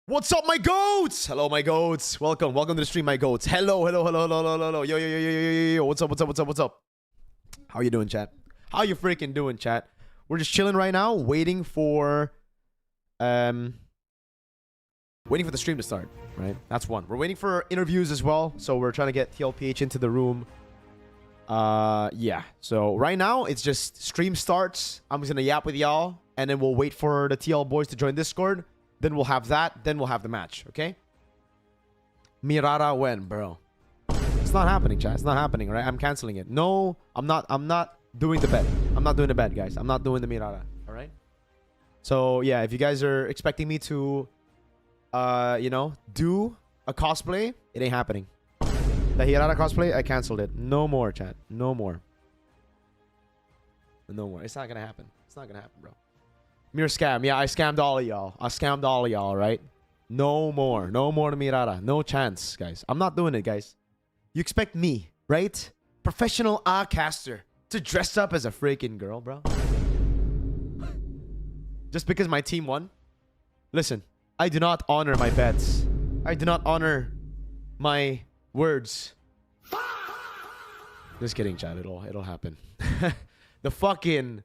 What's up, my goats? Hello, my goats. Welcome to the stream, my goats. Hello. Yo. What's up? How you doing, chat? How you freaking doing, chat? We're just chilling right now, waiting for the stream to start, right? That's one. We're waiting for interviews as well, so we're trying to get TLPH into the room. Yeah. So right now, it's just stream starts. I'm just gonna yap with y'all, and then we'll wait for the TL boys to join Discord. Then we'll have that. Then we'll have the match. Okay. Mirara when, bro? It's not happening, chat. It's not happening, right? I'm canceling it. No, I'm not doing the bet. I'm not doing the bet, guys. I'm not doing the Mirara. All right. So yeah, if you guys are expecting me to, you know, do a cosplay, it ain't happening. The Hirara cosplay, I canceled it. No more, chat. No more. No more. It's not gonna happen. It's not gonna happen, bro. Mere scam. Yeah, I scammed all of y'all. Right? No more. No more to Mirara. No chance, guys. I'm not doing it, guys. You expect me, right? Professional caster to dress up as a freaking girl, bro? Just because my team won? Listen, I do not honor my bets. I do not honor my words. Just kidding, chat. It'll happen. The fucking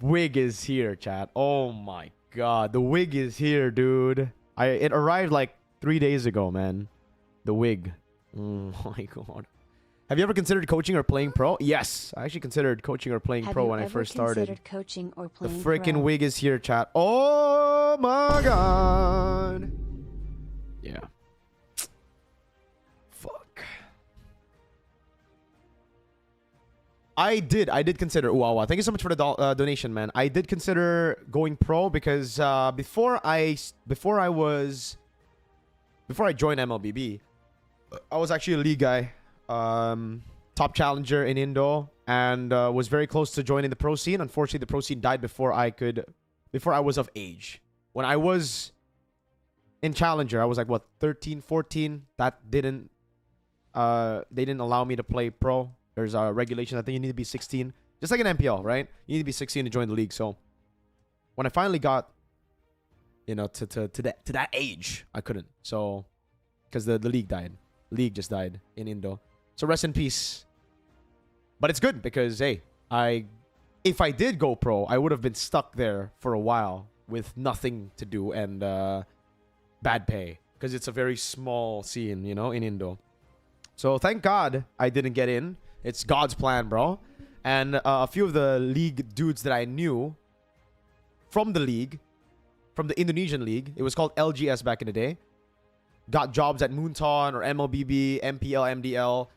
wig is here, chat. Oh my god, the wig is here, dude. It arrived like 3 days ago, man. The wig. Oh my god. Have you ever considered coaching or playing pro? Yes, I actually considered coaching or playing pro when I first started. Coaching or playing the freaking pro? wig is here, chat. Oh my god. Yeah. Fuck. I did consider. Wow. Thank you so much for the donation, man. I did consider going pro because before I joined MLBB, I was actually a league guy, top challenger in Indo, and was very close to joining the pro scene. Unfortunately, the pro scene died before I was of age. When I was in challenger, I was like what, 13, 14. That didn't they didn't allow me to play pro. There's a regulation. I think you need to be 16. Just like an MPL, right? You need to be 16 to join the league. So when I finally got, you know, to that age, I couldn't. So because the league died. League just died in Indo. So rest in peace. But it's good because, hey, if I did go pro, I would have been stuck there for a while with nothing to do and bad pay. Because it's a very small scene, you know, in Indo. So thank God I didn't get in. It's God's plan, bro. And a few of the league dudes that I knew from the league, from the Indonesian league, it was called LGS back in the day, got jobs at Moonton or MLBB, MPL, MDL.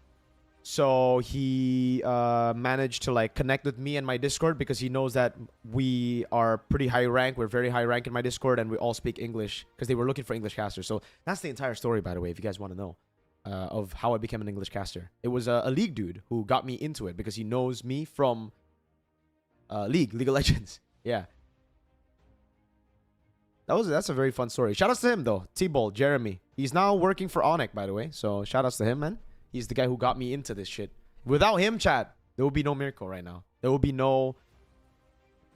So he managed to like connect with me and my Discord because he knows that we are pretty high rank. We're very high rank in my Discord and we all speak English because they were looking for English casters. So that's the entire story, by the way, if you guys want to know. Of how I became an English caster. It was a league dude who got me into it because he knows me from League of Legends. Yeah. That's a very fun story. Shout outs to him though. T-Ball, Jeremy. He's now working for Onyx, by the way. So shout outs to him, man. He's the guy who got me into this shit. Without him, chat, there would be no Mirko right now. There will be no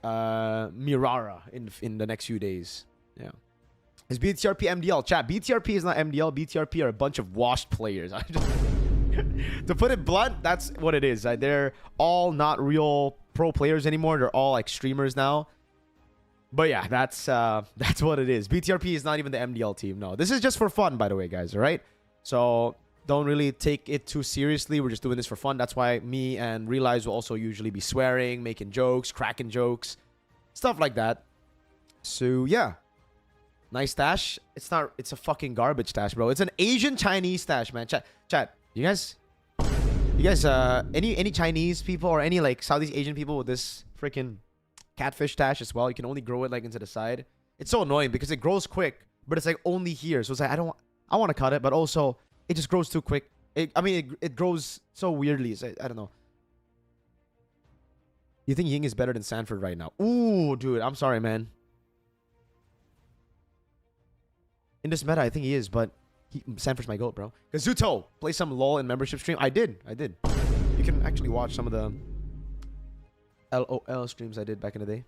Mirara in the next few days. Yeah. Is BTRP MDL? Chat, BTRP is not MDL. BTRP are a bunch of washed players. To put it blunt, that's what it is. They're all not real pro players anymore. They're all like streamers now. But yeah, that's what it is. BTRP is not even the MDL team. No, this is just for fun, by the way, guys. All right? So don't really take it too seriously. We're just doing this for fun. That's why me and Realize will also usually be swearing, making jokes, cracking jokes, stuff like that. So yeah. Nice stash. It's a fucking garbage stash, bro. It's an Asian Chinese stash, man. Chat. You guys, any Chinese people or any like Southeast Asian people with this freaking catfish stash as well? You can only grow it like into the side. It's so annoying because it grows quick, but it's like only here. So it's like I want to cut it, but also it just grows too quick. It grows so weirdly. It's, I don't know. You think Ying is better than Sanford right now? Ooh, dude. I'm sorry, man. In this meta, I think he is, but Sanford's my goat, bro. Kazuto, play some LOL in membership stream. I did. You can actually watch some of the LOL streams I did back in the day.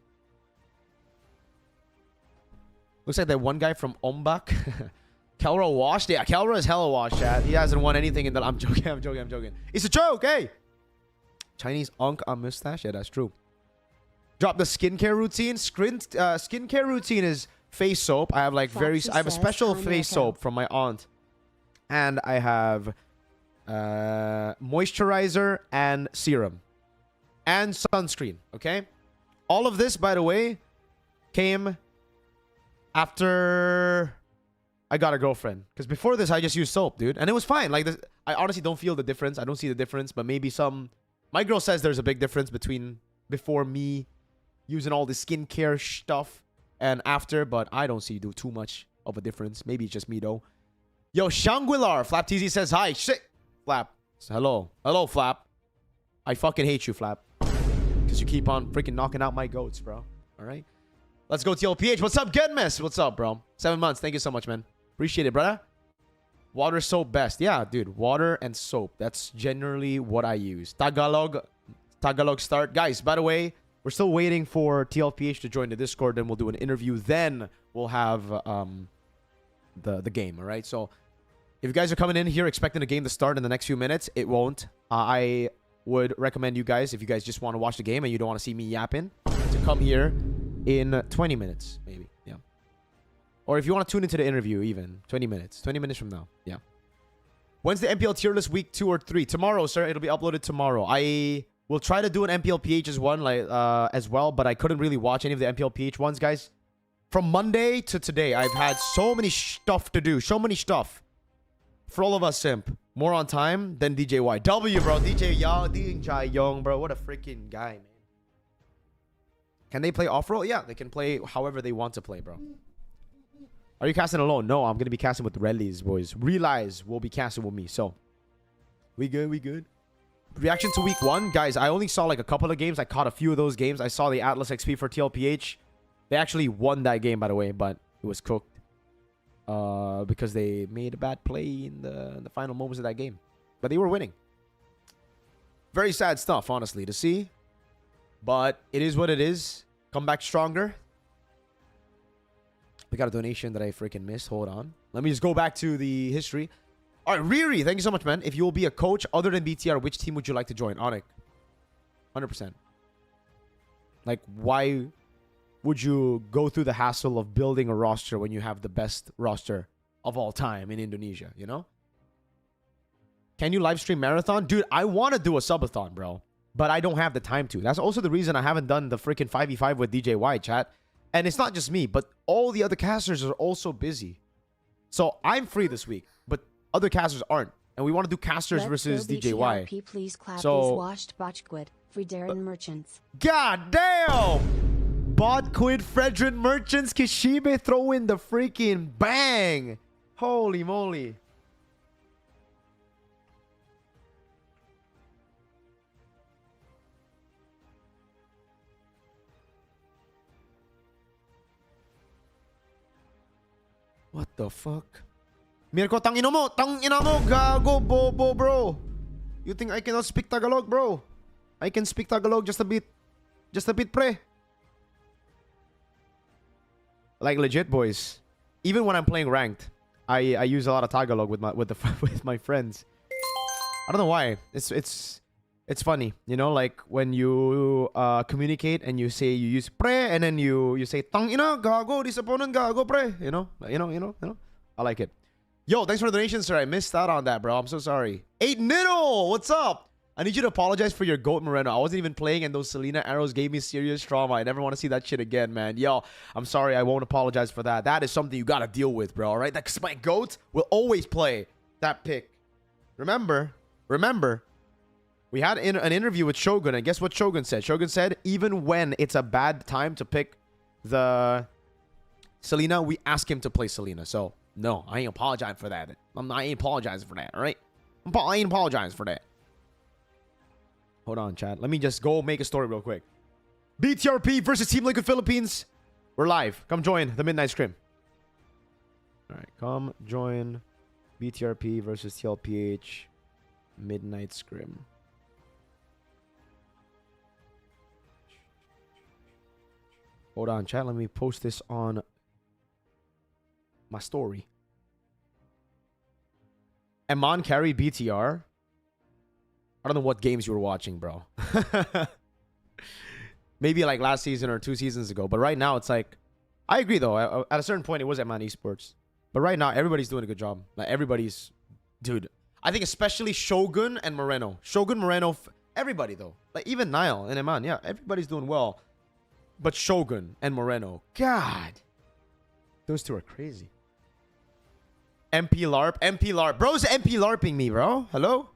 Looks like that one guy from Ombak. Kelra washed? Yeah, Kelra is hella washed, chat. He hasn't won anything in the... I'm joking, I'm joking, I'm joking. It's a joke, hey! Chinese unk on mustache? Yeah, that's true. Drop the skincare routine. Skincare routine is face soap. I have like I have a special face soap from my aunt. And I have moisturizer and serum. And sunscreen, okay? All of this, by the way, came after I got a girlfriend. Because before this, I just used soap, dude. And it was fine. Like, this, I honestly don't feel the difference. I don't see the difference. But maybe some... My girl says there's a big difference between before me using all the skincare stuff and after. But I don't see too much of a difference. Maybe it's just me, though. Yo, Shangwilar. Flap TZ says hi. Shit. Flap. Hello. Hello, Flap. I fucking hate you, Flap. Because you keep on freaking knocking out my goats, bro. All right? Let's go TLPH. What's up, Gedmes? What's up, bro? 7 months. Thank you so much, man. Appreciate it, brother. Water, soap, best. Yeah, dude. Water and soap. That's generally what I use. Tagalog start. Guys, by the way, we're still waiting for TLPH to join the Discord. Then we'll do an interview. Then we'll have the game, all right? So if you guys are coming in here expecting the game to start in the next few minutes, it won't. I would recommend you guys, if you guys just want to watch the game and you don't want to see me yapping, to come here in 20 minutes, maybe. Yeah. Or if you want to tune into the interview, even 20 minutes. 20 minutes from now. Yeah. When's the MPL tier list, week 2 or 3? Tomorrow, sir. It'll be uploaded tomorrow. I will try to do an MPL PH one, as well, but I couldn't really watch any of the MPL PH ones, guys. From Monday to today, I've had so many stuff to do. So many stuff. For all of us, simp. More on time than DJY. W, bro. DJ Young, bro. What a freaking guy, man. Can they play off-roll? Yeah, they can play however they want to play, bro. Are you casting alone? No, I'm going to be casting with Redleys, boys. Realize will be casting with me. So, we good, we good. Reaction to week 1. Guys, I only saw like a couple of games. I caught a few of those games. I saw the Atlas XP for TLPH. They actually won that game, by the way, but it was cooked. Because they made a bad play in the final moments of that game. But they were winning. Very sad stuff, honestly, to see. But it is what it is. Come back stronger. We got a donation that I freaking missed. Hold on. Let me just go back to the history. All right, Riri, thank you so much, man. If you will be a coach other than BTR, which team would you like to join? Onic. 100%. Like, why would you go through the hassle of building a roster when you have the best roster of all time in Indonesia, you know? Can you live stream marathon? Dude, I want to do a subathon, bro. But I don't have the time to. That's also the reason I haven't done the freaking 5v5 with DJY, chat. And it's not just me, but all the other casters are also busy. So I'm free this week, but other casters aren't. And we want to do casters versus DJY. BTRP, please clap so, these washed botchquid for Darren Merchants. God damn! Botquid Fredrin Merchants Kishibe throw in the freaking bang! Holy moly. What the fuck? Mirko, tangina mo! Tangina mo! Gago, bobo, bro! You think I cannot speak Tagalog, bro? I can speak Tagalog just a bit. Just a bit, pre. Like, legit, boys. Even when I'm playing ranked, I use a lot of Tagalog with my friends. I don't know why. It's funny, you know, like when you communicate and you say you use pre and then you say tangina gago this opponent gago pre, you know. I like it. Yo, thanks for the donation, sir. I missed out on that, bro. I'm so sorry. 8 Niddle, what's up? I need you to apologize for your goat, Moreno. I wasn't even playing and those Selena arrows gave me serious trauma. I never want to see that shit again, man. Yo, I'm sorry. I won't apologize for that. That is something you got to deal with, bro, all right? Because my goat will always play that pick. Remember, we had an interview with Shogun, and guess what Shogun said? Shogun said, even when it's a bad time to pick the Selena, we ask him to play Selena. So, no, I ain't apologizing for that. I ain't apologizing for that, all right? I ain't apologizing for that. Hold on, chat. Let me just go make a story real quick. BTRP versus Team Liquid Philippines. We're live. Come join the Midnight Scrim. All right, come join BTRP versus TLPH Midnight Scrim. Hold on, chat. Let me post this on my story. Amon carry BTR. I don't know what games you were watching, bro. Maybe like last season or 2 seasons ago. But right now, it's like... I agree, though. At a certain point, it was Amon Esports. But right now, everybody's doing a good job. Like, everybody's... Dude, I think especially Shogun and Moreno. Shogun, Moreno... Everybody, though. Like, even Niall and Amon. Yeah, everybody's doing well. But Shogun and Moreno... God. Those two are crazy. MP LARP. MP LARP. Bro's MP LARPing me, bro. Hello?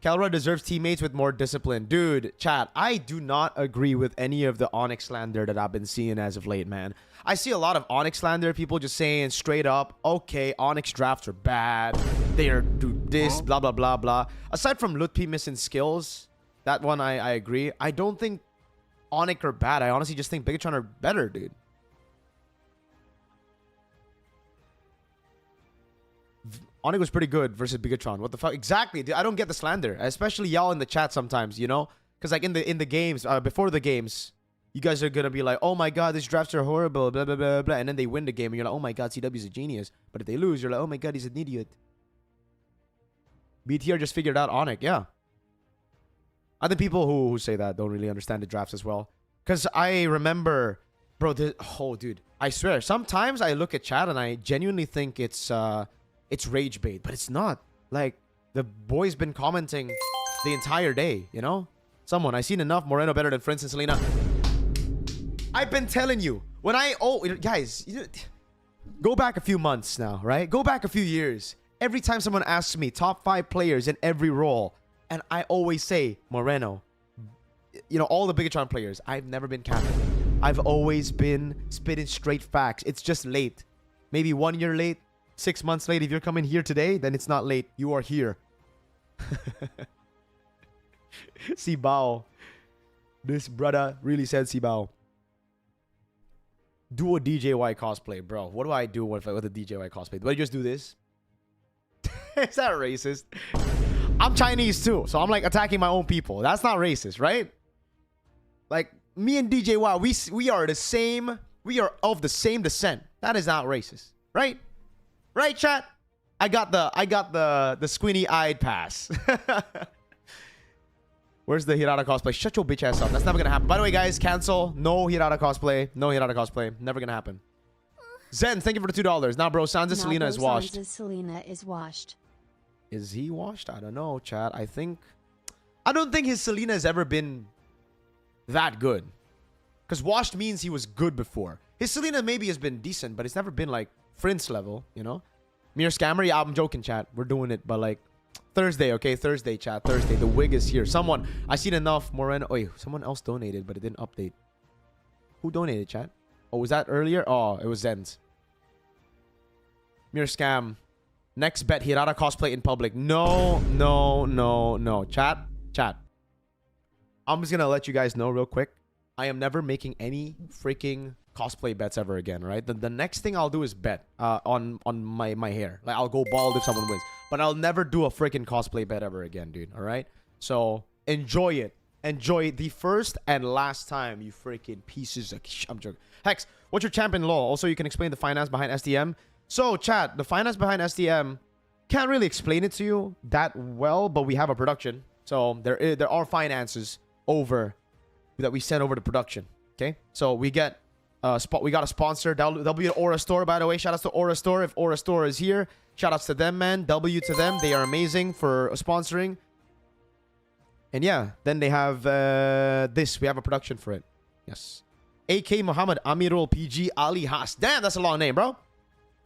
Kelra deserves teammates with more discipline. Dude, chat, I do not agree with any of the Onyx slander that I've been seeing as of late, man. I see a lot of Onyx slander, people just saying straight up, okay, Onyx drafts are bad. They are do this, blah, blah, blah, blah. Aside from Lutpi missing skills, that one I agree. I don't think Onyx are bad. I honestly just think Bigatron are better, dude. Onyx was pretty good versus Bigatron. What the fuck? Exactly, dude. I don't get the slander. Especially y'all in the chat sometimes, you know? Because like in the games, before the games, you guys are going to be like, oh my god, these drafts are horrible, blah, blah, blah, blah. And then they win the game and you're like, oh my god, CW's a genius. But if they lose, you're like, oh my god, he's an idiot. BTR just figured out Onyx, yeah. I think people who say that don't really understand the drafts as well. Because I remember, bro, oh dude, I swear, sometimes I look at chat and I genuinely think it's rage bait, but it's not. Like, the boy's been commenting the entire day, you know? I seen enough. Moreno better than Friends and Selena. I've been telling you. Guys, go back a few months now, right? Go back a few years. Every time someone asks me top 5 players in every role, and I always say Moreno. You know, all the Bigatron players. I've never been capping. I've always been spitting straight facts. It's just late. Maybe 1 year late. 6 months late. If you're coming here today, then it's not late. You are here. Sibao. This brother really said Sibao. Do a DJY cosplay, bro. What do I do with a DJY cosplay? Do I just do this? Is that racist? I'm Chinese too, so I'm like attacking my own people. That's not racist, right? Like me and DJY, we are the same. We are of the same descent. That is not racist, right? Right, chat? I got the squinty-eyed pass. Where's the Hirata cosplay? Shut your bitch ass up. That's never gonna happen. By the way, guys, cancel. No Hirata cosplay. No Hirata cosplay. Never gonna happen. Zen, thank you for the $2. Now, bro, Sansa Selena is washed. Sansa Selena is washed. Is he washed? I don't know, chat. I don't think his Selena has ever been that good. Because washed means he was good before. His Selena maybe has been decent, but it's never been like Prince level, you know? Mere Scammer? Yeah, I'm joking, chat. We're doing it, but like Thursday, okay? Thursday, chat. Thursday. The wig is here. I seen enough Moreno. Oh, someone else donated, but it didn't update. Who donated, chat? Oh, was that earlier? Oh, it was Zen's. Mere Scam. Next bet, Hirata cosplay in public. No. Chat. I'm just gonna let you guys know real quick. I am never making any freaking cosplay bets ever again, right? The next thing I'll do is bet on my hair. Like, I'll go bald if someone wins. But I'll never do a freaking cosplay bet ever again, dude. All right? So, enjoy it. Enjoy the first and last time, you freaking pieces of... I'm joking. Hex, what's your champion law? Also, you can explain the finance behind SDM. So, chat, the finance behind SDM, can't really explain it to you that well, but we have a production. So, there are finances over that we send over to production. Okay? So, we get... we got a sponsor. That'll be an Aura Store, by the way. Shout outs to Aura Store. If Aura Store is here, shout outs to them, man. W to them. They are amazing for sponsoring. And yeah, then they have this. We have a production for it. Yes. AK Muhammad Amirul PG Ali Haas. Damn, that's a long name, bro.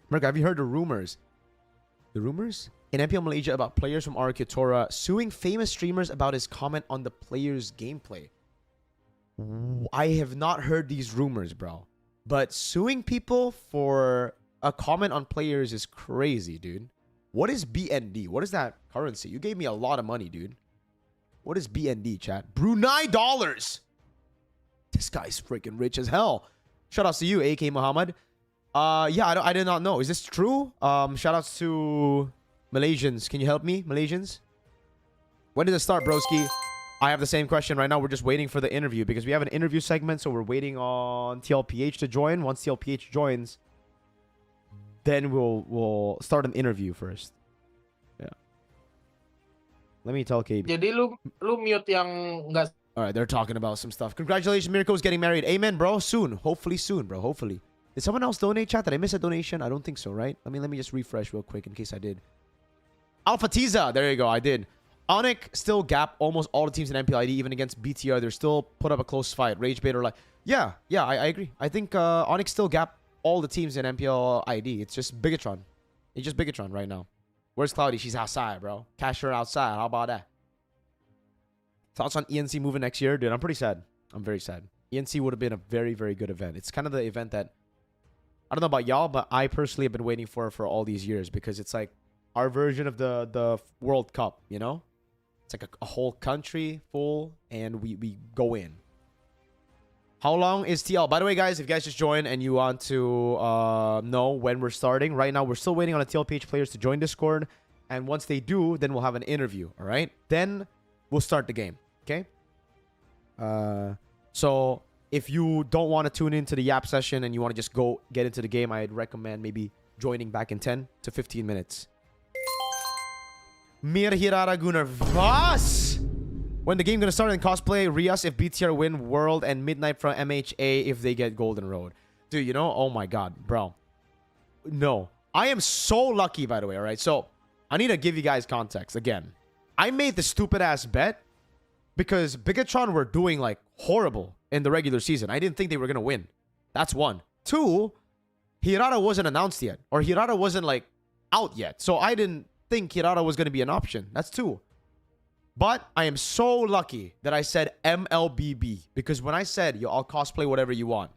Mirko, have you heard the rumors? The rumors? In MPL Malaysia about players from Arkitora suing famous streamers about his comment on the player's gameplay. I have not heard these rumors, bro. But suing people for a comment on players is crazy, dude. What is BND? What is that currency? You gave me a lot of money, dude. What is BND, chat? Brunei dollars. This guy's freaking rich as hell. Shout outs to you, AK Muhammad. Yeah, I did not know. Is this true? Shout outs to Malaysians. Can you help me, Malaysians? When did it start, broski? I have the same question right now. We're just waiting for the interview because we have an interview segment, so we're waiting on TLPH to join. Once TLPH joins, then we'll start an interview first. Yeah. Let me tell KB. Jadi lu mute yang enggak. All right, they're talking about some stuff. Congratulations, Mirko's getting married. Amen, bro. Soon. Hopefully soon, bro. Hopefully. Did someone else donate, chat? Did I miss a donation? I don't think so, right? Let me just refresh real quick in case I did. Alpha Tiza. There you go. I did. Onyx still gap almost all the teams in MPLID, even against BTR. They're still put up a close fight. Rage Bait or like... Yeah, I agree. I think Onyx still gap all the teams in MPL ID. It's just Bigatron. It's just Bigatron right now. Where's Cloudy? She's outside, bro. Cash her outside. How about that? Thoughts on ENC moving next year? Dude, I'm pretty sad. I'm very sad. ENC would have been a very, very good event. It's kind of the event that... I don't know about y'all, but I personally have been waiting for all these years because it's like our version of the World Cup, you know? It's like a whole country full and we go in. How long is TL? By the way, guys, if you guys just joined and you want to know when we're starting, right now we're still waiting on the TLPH players to join Discord. And once they do, then we'll have an interview, all right? Then we'll start the game, okay? So if you don't want to tune into the Yap session and you want to just go get into the game, I'd recommend maybe joining back in 10 to 15 minutes. Mir Hirara Gunnar Vas! When the game gonna start in cosplay, Rias if BTR win World and Midnight from MHA if they get Golden Road. Dude, you know, oh my god, bro. No. I am so lucky, by the way, alright? So, I need to give you guys context again. I made the stupid ass bet because Bigatron were doing like horrible in the regular season. I didn't think they were gonna win. That's one. Two, Hirata wasn't announced yet. Or Hirata wasn't like out yet. So I didn't think Hirata was gonna be an option. That's two. But I am so lucky that I said MLBB. Because when I said, yo, I'll cosplay whatever you want,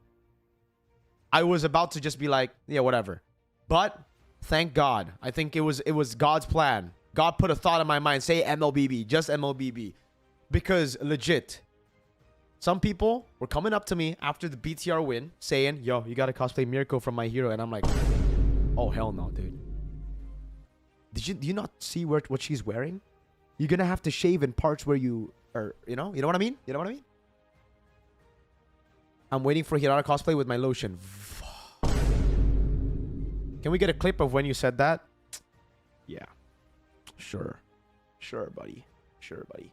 I was about to just be like, yeah, whatever. But thank God. I think it was God's plan. God put a thought in my mind. Say MLBB. Just MLBB. Because legit, some people were coming up to me after the BTR win saying, yo, you got to cosplay Mirko from My Hero. And I'm like, oh, hell no, dude. Do you not see what she's wearing? You're going to have to shave in parts where you are, you know what I mean? You know what I mean? I'm waiting for Hirata cosplay with my lotion. Can we get a clip of when you said that? Yeah. Sure. Sure, buddy. Sure, buddy.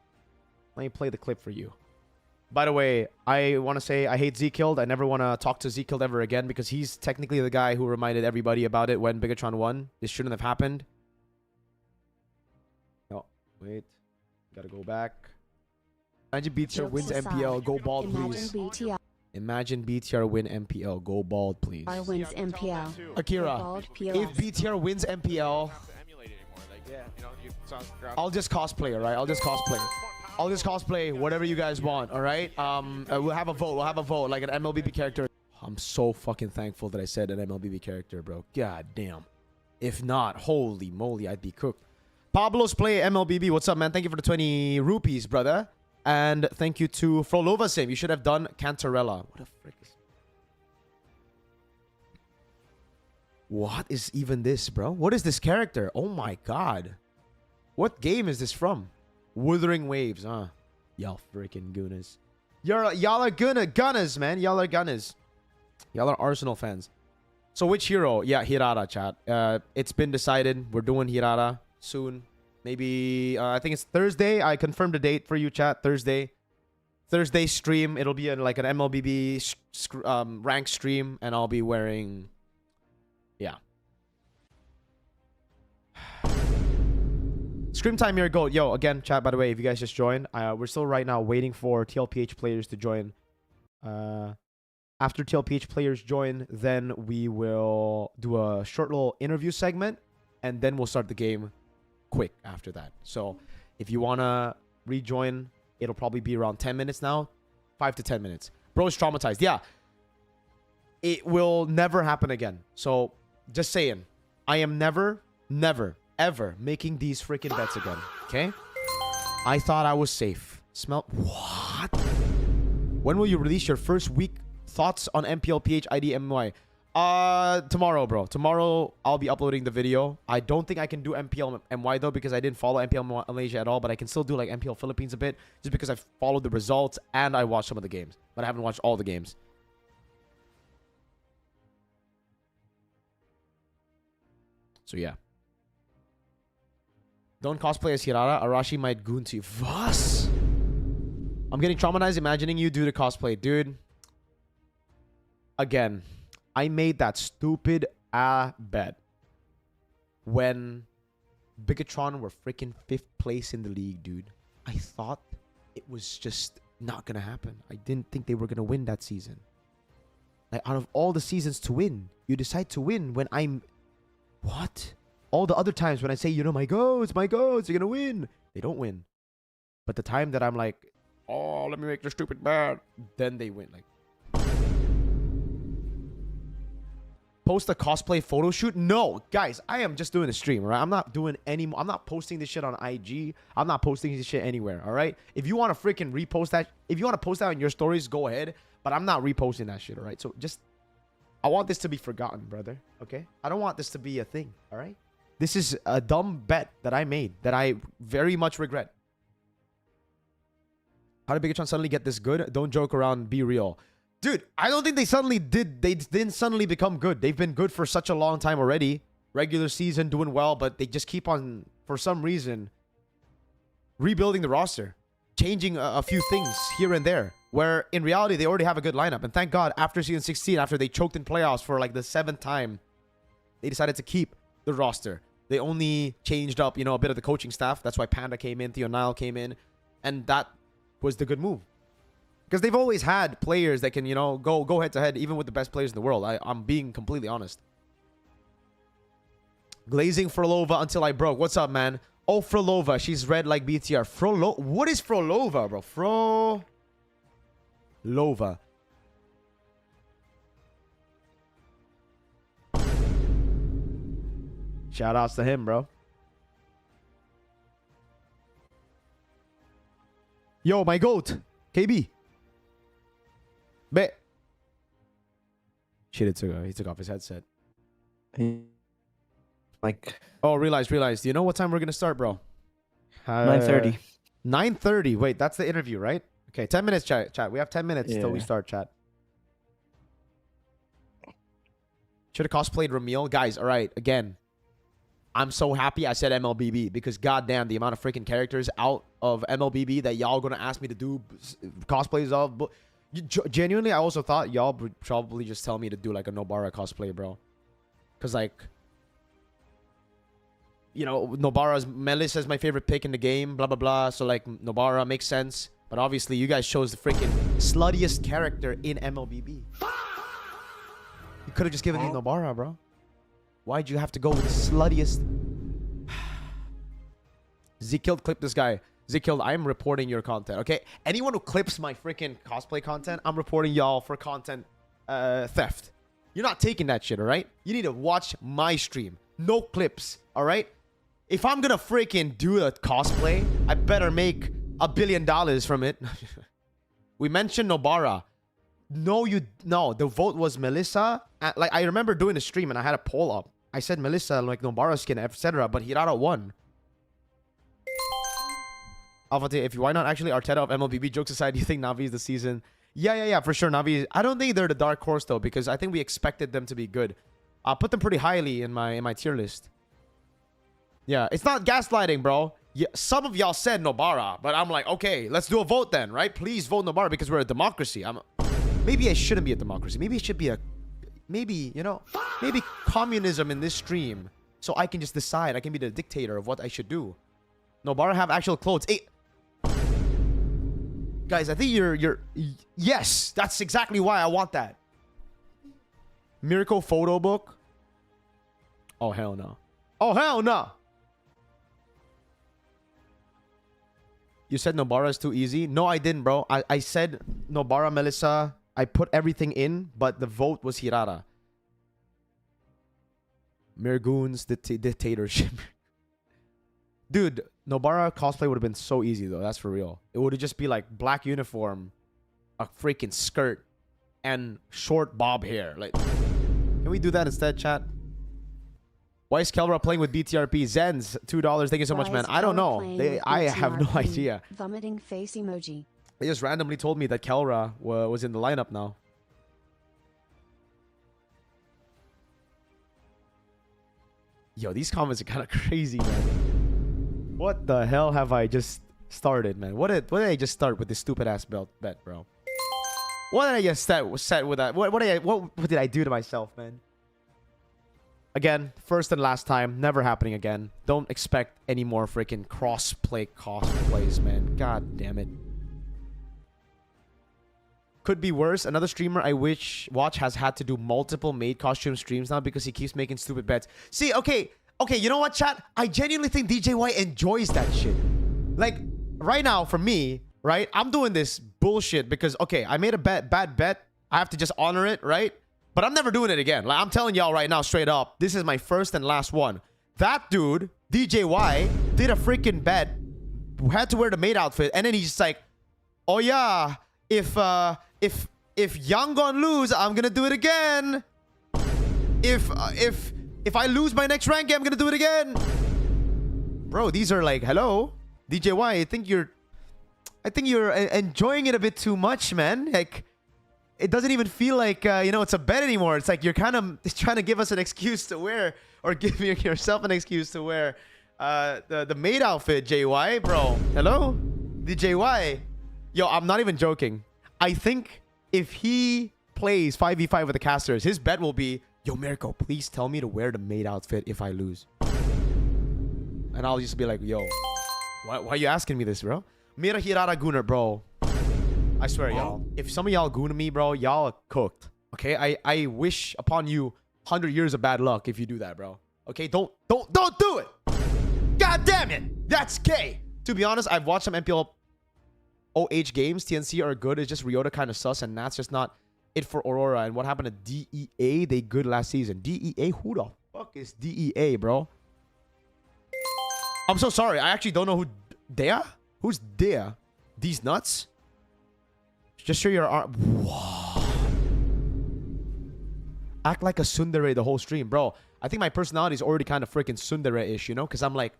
Let me play the clip for you. By the way, I want to say I hate Zekilled. I never want to talk to Zekilled ever again because he's technically the guy who reminded everybody about it when Bigatron won. This shouldn't have happened. No. Wait. Gotta go back. Imagine BTR wins MPL. Go bald, please. Imagine BTR win MPL. Go bald, please. Wins MPL. Akira, if BTR wins MPL, I'll just cosplay, alright? I'll just cosplay. I'll just cosplay whatever you guys want, alright? We'll have a vote. We'll have a vote, like an MLBB character. I'm so fucking thankful that I said an MLBB character, bro. God damn. If not, holy moly, I'd be cooked. Pablo's play MLBB. What's up, man? Thank you for the 20 rupees, brother. And thank you to Frolova Sim. You should have done Cantarella. What a frick is... What is even this, bro? What is this character? Oh my god. What game is this from? Wuthering Waves, huh? Y'all freaking gooners. Y'all are gunners, man. Y'all are gunners. Y'all are Arsenal fans. So which hero? Yeah, Hirata, chat. It's been decided. We're doing Hirata soon. Maybe, I think it's Thursday. I confirmed the date for you, chat. Thursday stream. It'll be like an MLBB rank stream. And I'll be wearing... Yeah. Scrim time here, go. Yo, again, chat, by the way, if you guys just joined, we're still right now waiting for TLPH players to join. After TLPH players join, then we will do a short little interview segment. And then we'll start the game quick after that. So if you want to rejoin, it'll probably be around 10 minutes now. 5 to 10 minutes. Bro's traumatized. Yeah. It will never happen again. So just saying, I am never, ever making these freaking bets again. Okay? I thought I was safe. Smell... What? When will you release your first week thoughts on MPL PH ID MY? Tomorrow, bro. Tomorrow, I'll be uploading the video. I don't think I can do MPL MY, though, because I didn't follow MPL Malaysia at all. But I can still do, like, MPL Philippines a bit. Just because I followed the results and I watched some of the games. But I haven't watched all the games. So yeah. Don't cosplay as Hirara. Arashi might goon to you. Was? I'm getting traumatized imagining you do the cosplay. Dude. Again, I made that stupid bet when Bigatron were freaking 5th place in the league, dude. I thought it was just not gonna happen. I didn't think they were gonna win that season. Like, out of all the seasons to win, you decide to win when I'm... What? All the other times when I say, you know, my goats, you're gonna win. They don't win. But the time that I'm like, oh, let me make the stupid bet, then they win. Like, post a cosplay photo shoot? No, guys, I am just doing a stream, all right? I'm not doing any more. I'm not posting this shit on IG. I'm not posting this shit anywhere, all right? If you want to freaking repost that, if you want to post that on your stories, go ahead. But I'm not reposting that shit, all right? So just, I want this to be forgotten, brother, okay? I don't want this to be a thing, all right? This is a dumb bet that I made that I very much regret. How did Bigatron suddenly get this good? Don't joke around, be real. Dude, I don't think they suddenly did. They didn't suddenly become good. They've been good for such a long time already. Regular season, doing well, but they just keep on, for some reason, rebuilding the roster. Changing a few things here and there. Where, in reality, they already have a good lineup. And thank God, after season 16, after they choked in playoffs for like the 7th time, they decided to keep the roster. They only changed up, you know, a bit of the coaching staff. That's why Panda came in, Theo Nile came in. And that was the good move. Because they've always had players that can, you know, go head to head, even with the best players in the world. I'm being completely honest. Glazing Frolova until I broke. What's up, man? Oh, Frolova. She's red like BTR. What is Frolova, bro? Frolova. Shout outs to him, bro. Yo, my goat. KB. Bet. Shit, he took off his headset. Like, oh, realized. Do you know what time we're gonna start, bro? 9:30. 9:30. Wait, that's the interview, right? Okay, 10 minutes, chat. We have 10 minutes till we Yeah. start, chat. Should have cosplayed Ramil. Guys, all right, again. I'm so happy I said MLBB because goddamn the amount of freaking characters out of MLBB that y'all gonna ask me to do cosplays of. But genuinely, I also thought y'all would probably just tell me to do like a Nobara cosplay, bro. Because like, you know, Melissa's my favorite pick in the game, blah, blah, blah. So like Nobara makes sense. But obviously you guys chose the freaking sluttiest character in MLBB. You could have just given me Nobara, bro. Why'd you have to go with the sluttiest? Zekilled, clip this guy. Zekilled, I'm reporting your content, okay? Anyone who clips my freaking cosplay content, I'm reporting y'all for content theft. You're not taking that shit, all right? You need to watch my stream. No clips, all right? If I'm gonna freaking do a cosplay, I better make $1 billion from it. We mentioned Nobara. No, the vote was Melissa. Like, I remember doing a stream and I had a poll up. I said Melissa, like Nobara skin, etc. But Hirara won. Alphate, if why not actually Arteta of MLBB? Jokes aside, do you think Navi is the season? Yeah, for sure. Navi. I don't think they're the dark horse though, because I think we expected them to be good. I'll put them pretty highly in my tier list. Yeah, it's not gaslighting, bro. Yeah, some of y'all said Nobara, but I'm like, okay, let's do a vote then, right? Please vote Nobara because we're a democracy. Maybe I shouldn't be a democracy. Maybe it should be maybe communism in this stream, so I can just decide. I can be the dictator of what I should do. Nobara have actual clothes. Hey, guys, I think you're. Yes, that's exactly why I want that. Mirko photo book. Oh hell no. Oh hell no. You said Nobara is too easy. No, I didn't, bro. I said Nobara, Melissa. I put everything in, but the vote was Hirara. Mirgoon's dictatorship. Dude, Nobara cosplay would have been so easy, though. That's for real. It would just be like black uniform, a freaking skirt, and short bob hair. Like, can we do that instead, chat? Why is Kelra playing with BTRP? Zens, $2. Thank you so much, man. I don't know. I have no idea. Vomiting face emoji. They just randomly told me that Kelra was in the lineup now. Yo, these comments are kind of crazy, man. What the hell have I just started, man? What did I just start with this stupid ass bet, bro? What did I just set with that? What did I do to myself, man? Again, first and last time, never happening again. Don't expect any more freaking cosplays, man. God damn it. Could be worse. Another streamer I watch has had to do multiple maid costume streams now because he keeps making stupid bets. See, okay, you know what, chat? I genuinely think DJY enjoys that shit. Like, right now, for me, right? I'm doing this bullshit because, okay, I made a bad bet. I have to just honor it, right? But I'm never doing it again. Like, I'm telling y'all right now, straight up, this is my first and last one. That dude, DJY, did a freaking bet, had to wear the maid outfit, and then he's just like, oh yeah, if Yang gonna lose, I'm gonna do it again. If I lose my next rank, I'm gonna do it again. Bro, these are like, hello, DJY. I think you're enjoying it a bit too much, man. Like, it doesn't even feel like you know, it's a bet anymore. It's like you're kind of trying to give us an excuse to wear, or give yourself an excuse to wear the maid outfit, JY, bro. Hello, DJY. Yo, I'm not even joking. I think if he plays 5v5 with the casters, his bet will be, yo, Mirko, please tell me to wear the maid outfit if I lose. And I'll just be like, yo, why are you asking me this, bro? Mira Hirara Gunner, bro. I swear, y'all. If some of y'all goon me, bro, y'all are cooked. Okay? I wish upon you 100 years of bad luck if you do that, bro. Okay? Don't do it! God damn it! That's gay! To be honest, I've watched some MPL OH games. TNC are good. It's just Ryota kind of sus, and that's just not it for Aurora. And what happened to DEA? They good last season. DEA? Who the fuck is DEA, bro? I'm so sorry. I actually don't know who Dea? Who's Dea? These nuts? Just show your arm. Whoa. Act like a tsundere the whole stream, bro. I think my personality is already kind of freaking tsundere-ish, you know? Because I'm like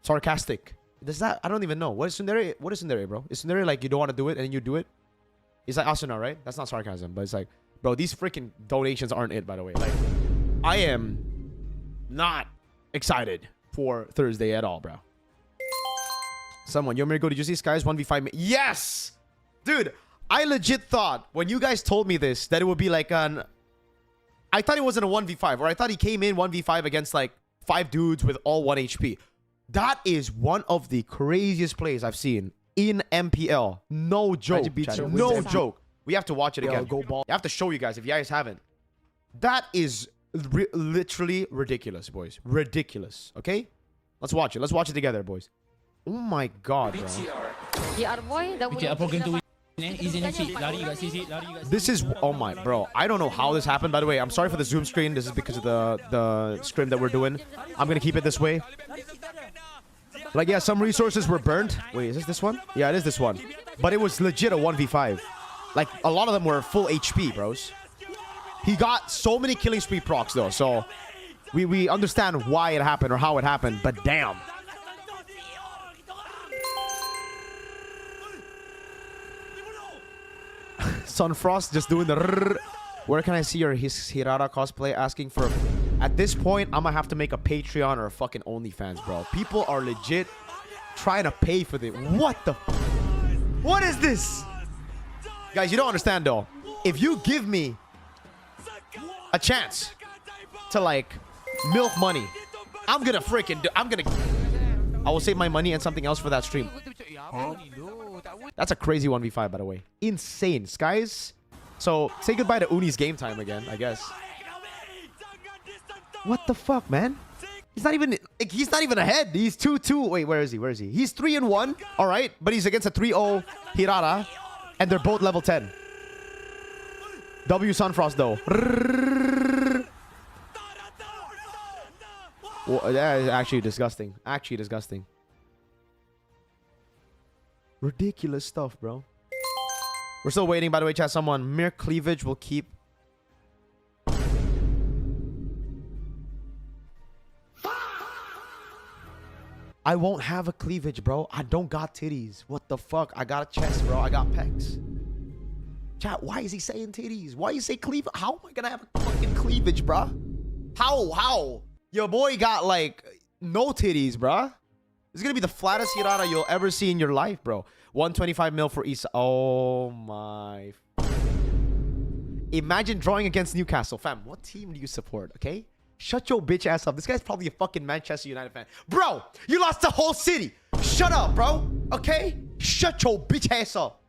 sarcastic. Does that? I don't even know. What is tsundere? What is tsundere, bro? Is tsundere like you don't want to do it and then you do it? It's like Asuna, right? That's not sarcasm, but it's like, bro, these freaking donations aren't it, by the way. Like, I am not excited for Thursday at all, bro. Someone, yo, Mirko, did you see Sky's 1v5? Yes! Dude, I legit thought when you guys told me this that it would be like an... I thought it wasn't a 1v5, or I thought he came in 1v5 against like 5 dudes with all 1 HP. That is one of the craziest plays I've seen in MPL. No joke. No joke. We have to watch it again. Go ball. I have to show you guys if you guys haven't. That is literally ridiculous, boys. Ridiculous. Okay? Let's watch it. Let's watch it together, boys. Oh my god, bro. This is, oh my, bro. I don't know how this happened, by the way. I'm sorry for the zoom screen. This is because of the scrim that we're doing. I'm gonna keep it this way. Like, yeah, some resources were burnt. Wait, is this one? Yeah, it is this one. But it was legit a 1v5. Like, a lot of them were full HP, bros. He got so many killing spree procs, though. So, we understand why it happened or how it happened. But damn. Sunfrost just doing the... Where can I see your Hirara cosplay? Asking for... At this point, I'm gonna have to make a Patreon or a fucking OnlyFans, bro. People are legit trying to pay for this. What the... What is this? Guys, you don't understand, though. If you give me a chance to, like, milk money, I'm gonna freaking do... I will save my money and something else for that stream. That's a crazy 1v5, by the way. Insane. Skies. So, say goodbye to Uni's game time again, I guess. What the fuck, man? He's not even ahead. He's 2-2. Wait, where is he? Where is he? He's 3-1. All right, but he's against a 3-0 Hirara, and they're both level 10. W Sunfrost, though. Well, that is actually disgusting. Actually disgusting. Ridiculous stuff, bro. We're still waiting, by the way, chat. Someone, mere cleavage will keep... I won't have a cleavage, bro. I don't got titties. What the fuck? I got a chest, bro. I got pecs. Chat, why is he saying titties? Why you say cleavage? How am I gonna have a fucking cleavage, bro? How? Your boy got like no titties, bruh. This is gonna be the flattest Hirara you'll ever see in your life, bro. 125 mil for Isa. Oh my. Imagine drawing against Newcastle. Fam, what team do you support, okay? Shut your bitch ass up. This guy's probably a fucking Manchester United fan. Bro, you lost the whole city. Shut up, bro. Okay? Shut your bitch ass up.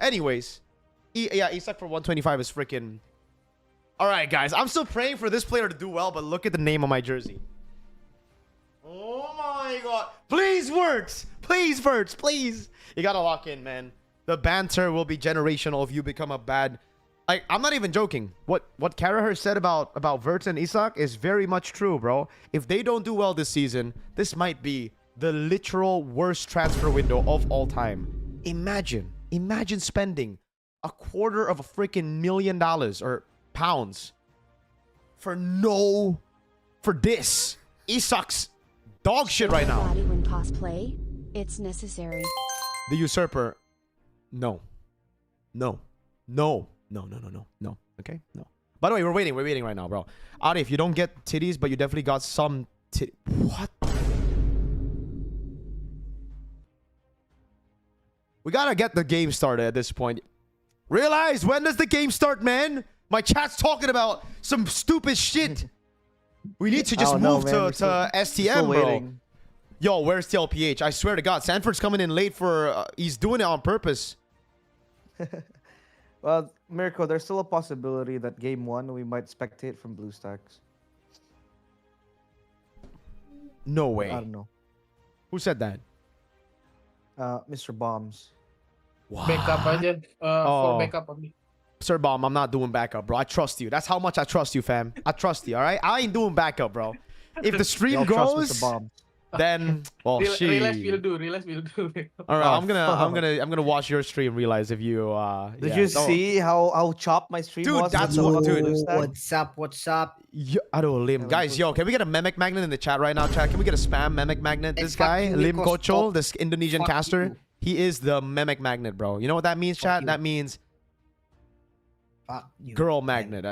Anyways. Yeah, Isak for 125 is freaking... Alright, guys. I'm still praying for this player to do well, but look at the name on my jersey. Oh my god. Please, words. Please, Verts. Please. You gotta lock in, man. The banter will be generational if you become a bad... Like, I'm not even joking. What Carragher said about Verts and Isak is very much true, bro. If they don't do well this season, this might be the literal worst transfer window of all time. Imagine spending $250,000 or pounds for this. Isak's dog shit right now. When cosplay, it's necessary. The usurper. No. Okay? No. By the way, we're waiting right now, bro. Adi, if you don't get titties, but you definitely got some What? We gotta get the game started at this point. Realize, when does the game start, man? My chat's talking about some stupid shit. We need to just move to STM, bro. Waiting. Yo, where's TLPH? I swear to God, Sanford's coming in late for... he's doing it on purpose. Well, Mirko, there's still a possibility that game 1 we might spectate from BlueStacks. No way. I don't know. Who said that? Mr. Bombs. What? Backup aja. Oh. For backup only. Sir Bomb, I'm not doing backup, bro. I trust you. That's how much I trust you, fam. I trust you, all right? I ain't doing backup, bro. If the stream Y'all trust goes, Mr. Bombs. then well, shit. Realize will do. All right, Oh, I'm gonna watch your stream. Realize if you Did yeah, you don't- see how chopped my stream Dude, was? that's with what- the dude. BlueStack? What's up? Yo, I don't limb. Yeah, Guys, let's yo, can we get a memic magnet in the chat right now, chat? Can we get a spam memic magnet? This Fuck guy, you, Lim Mirko, Kochol, stop. this Indonesian Fuck caster, you. he is the memic magnet, bro. You know what that means, chat? you. That means Fuck you. girl magnet.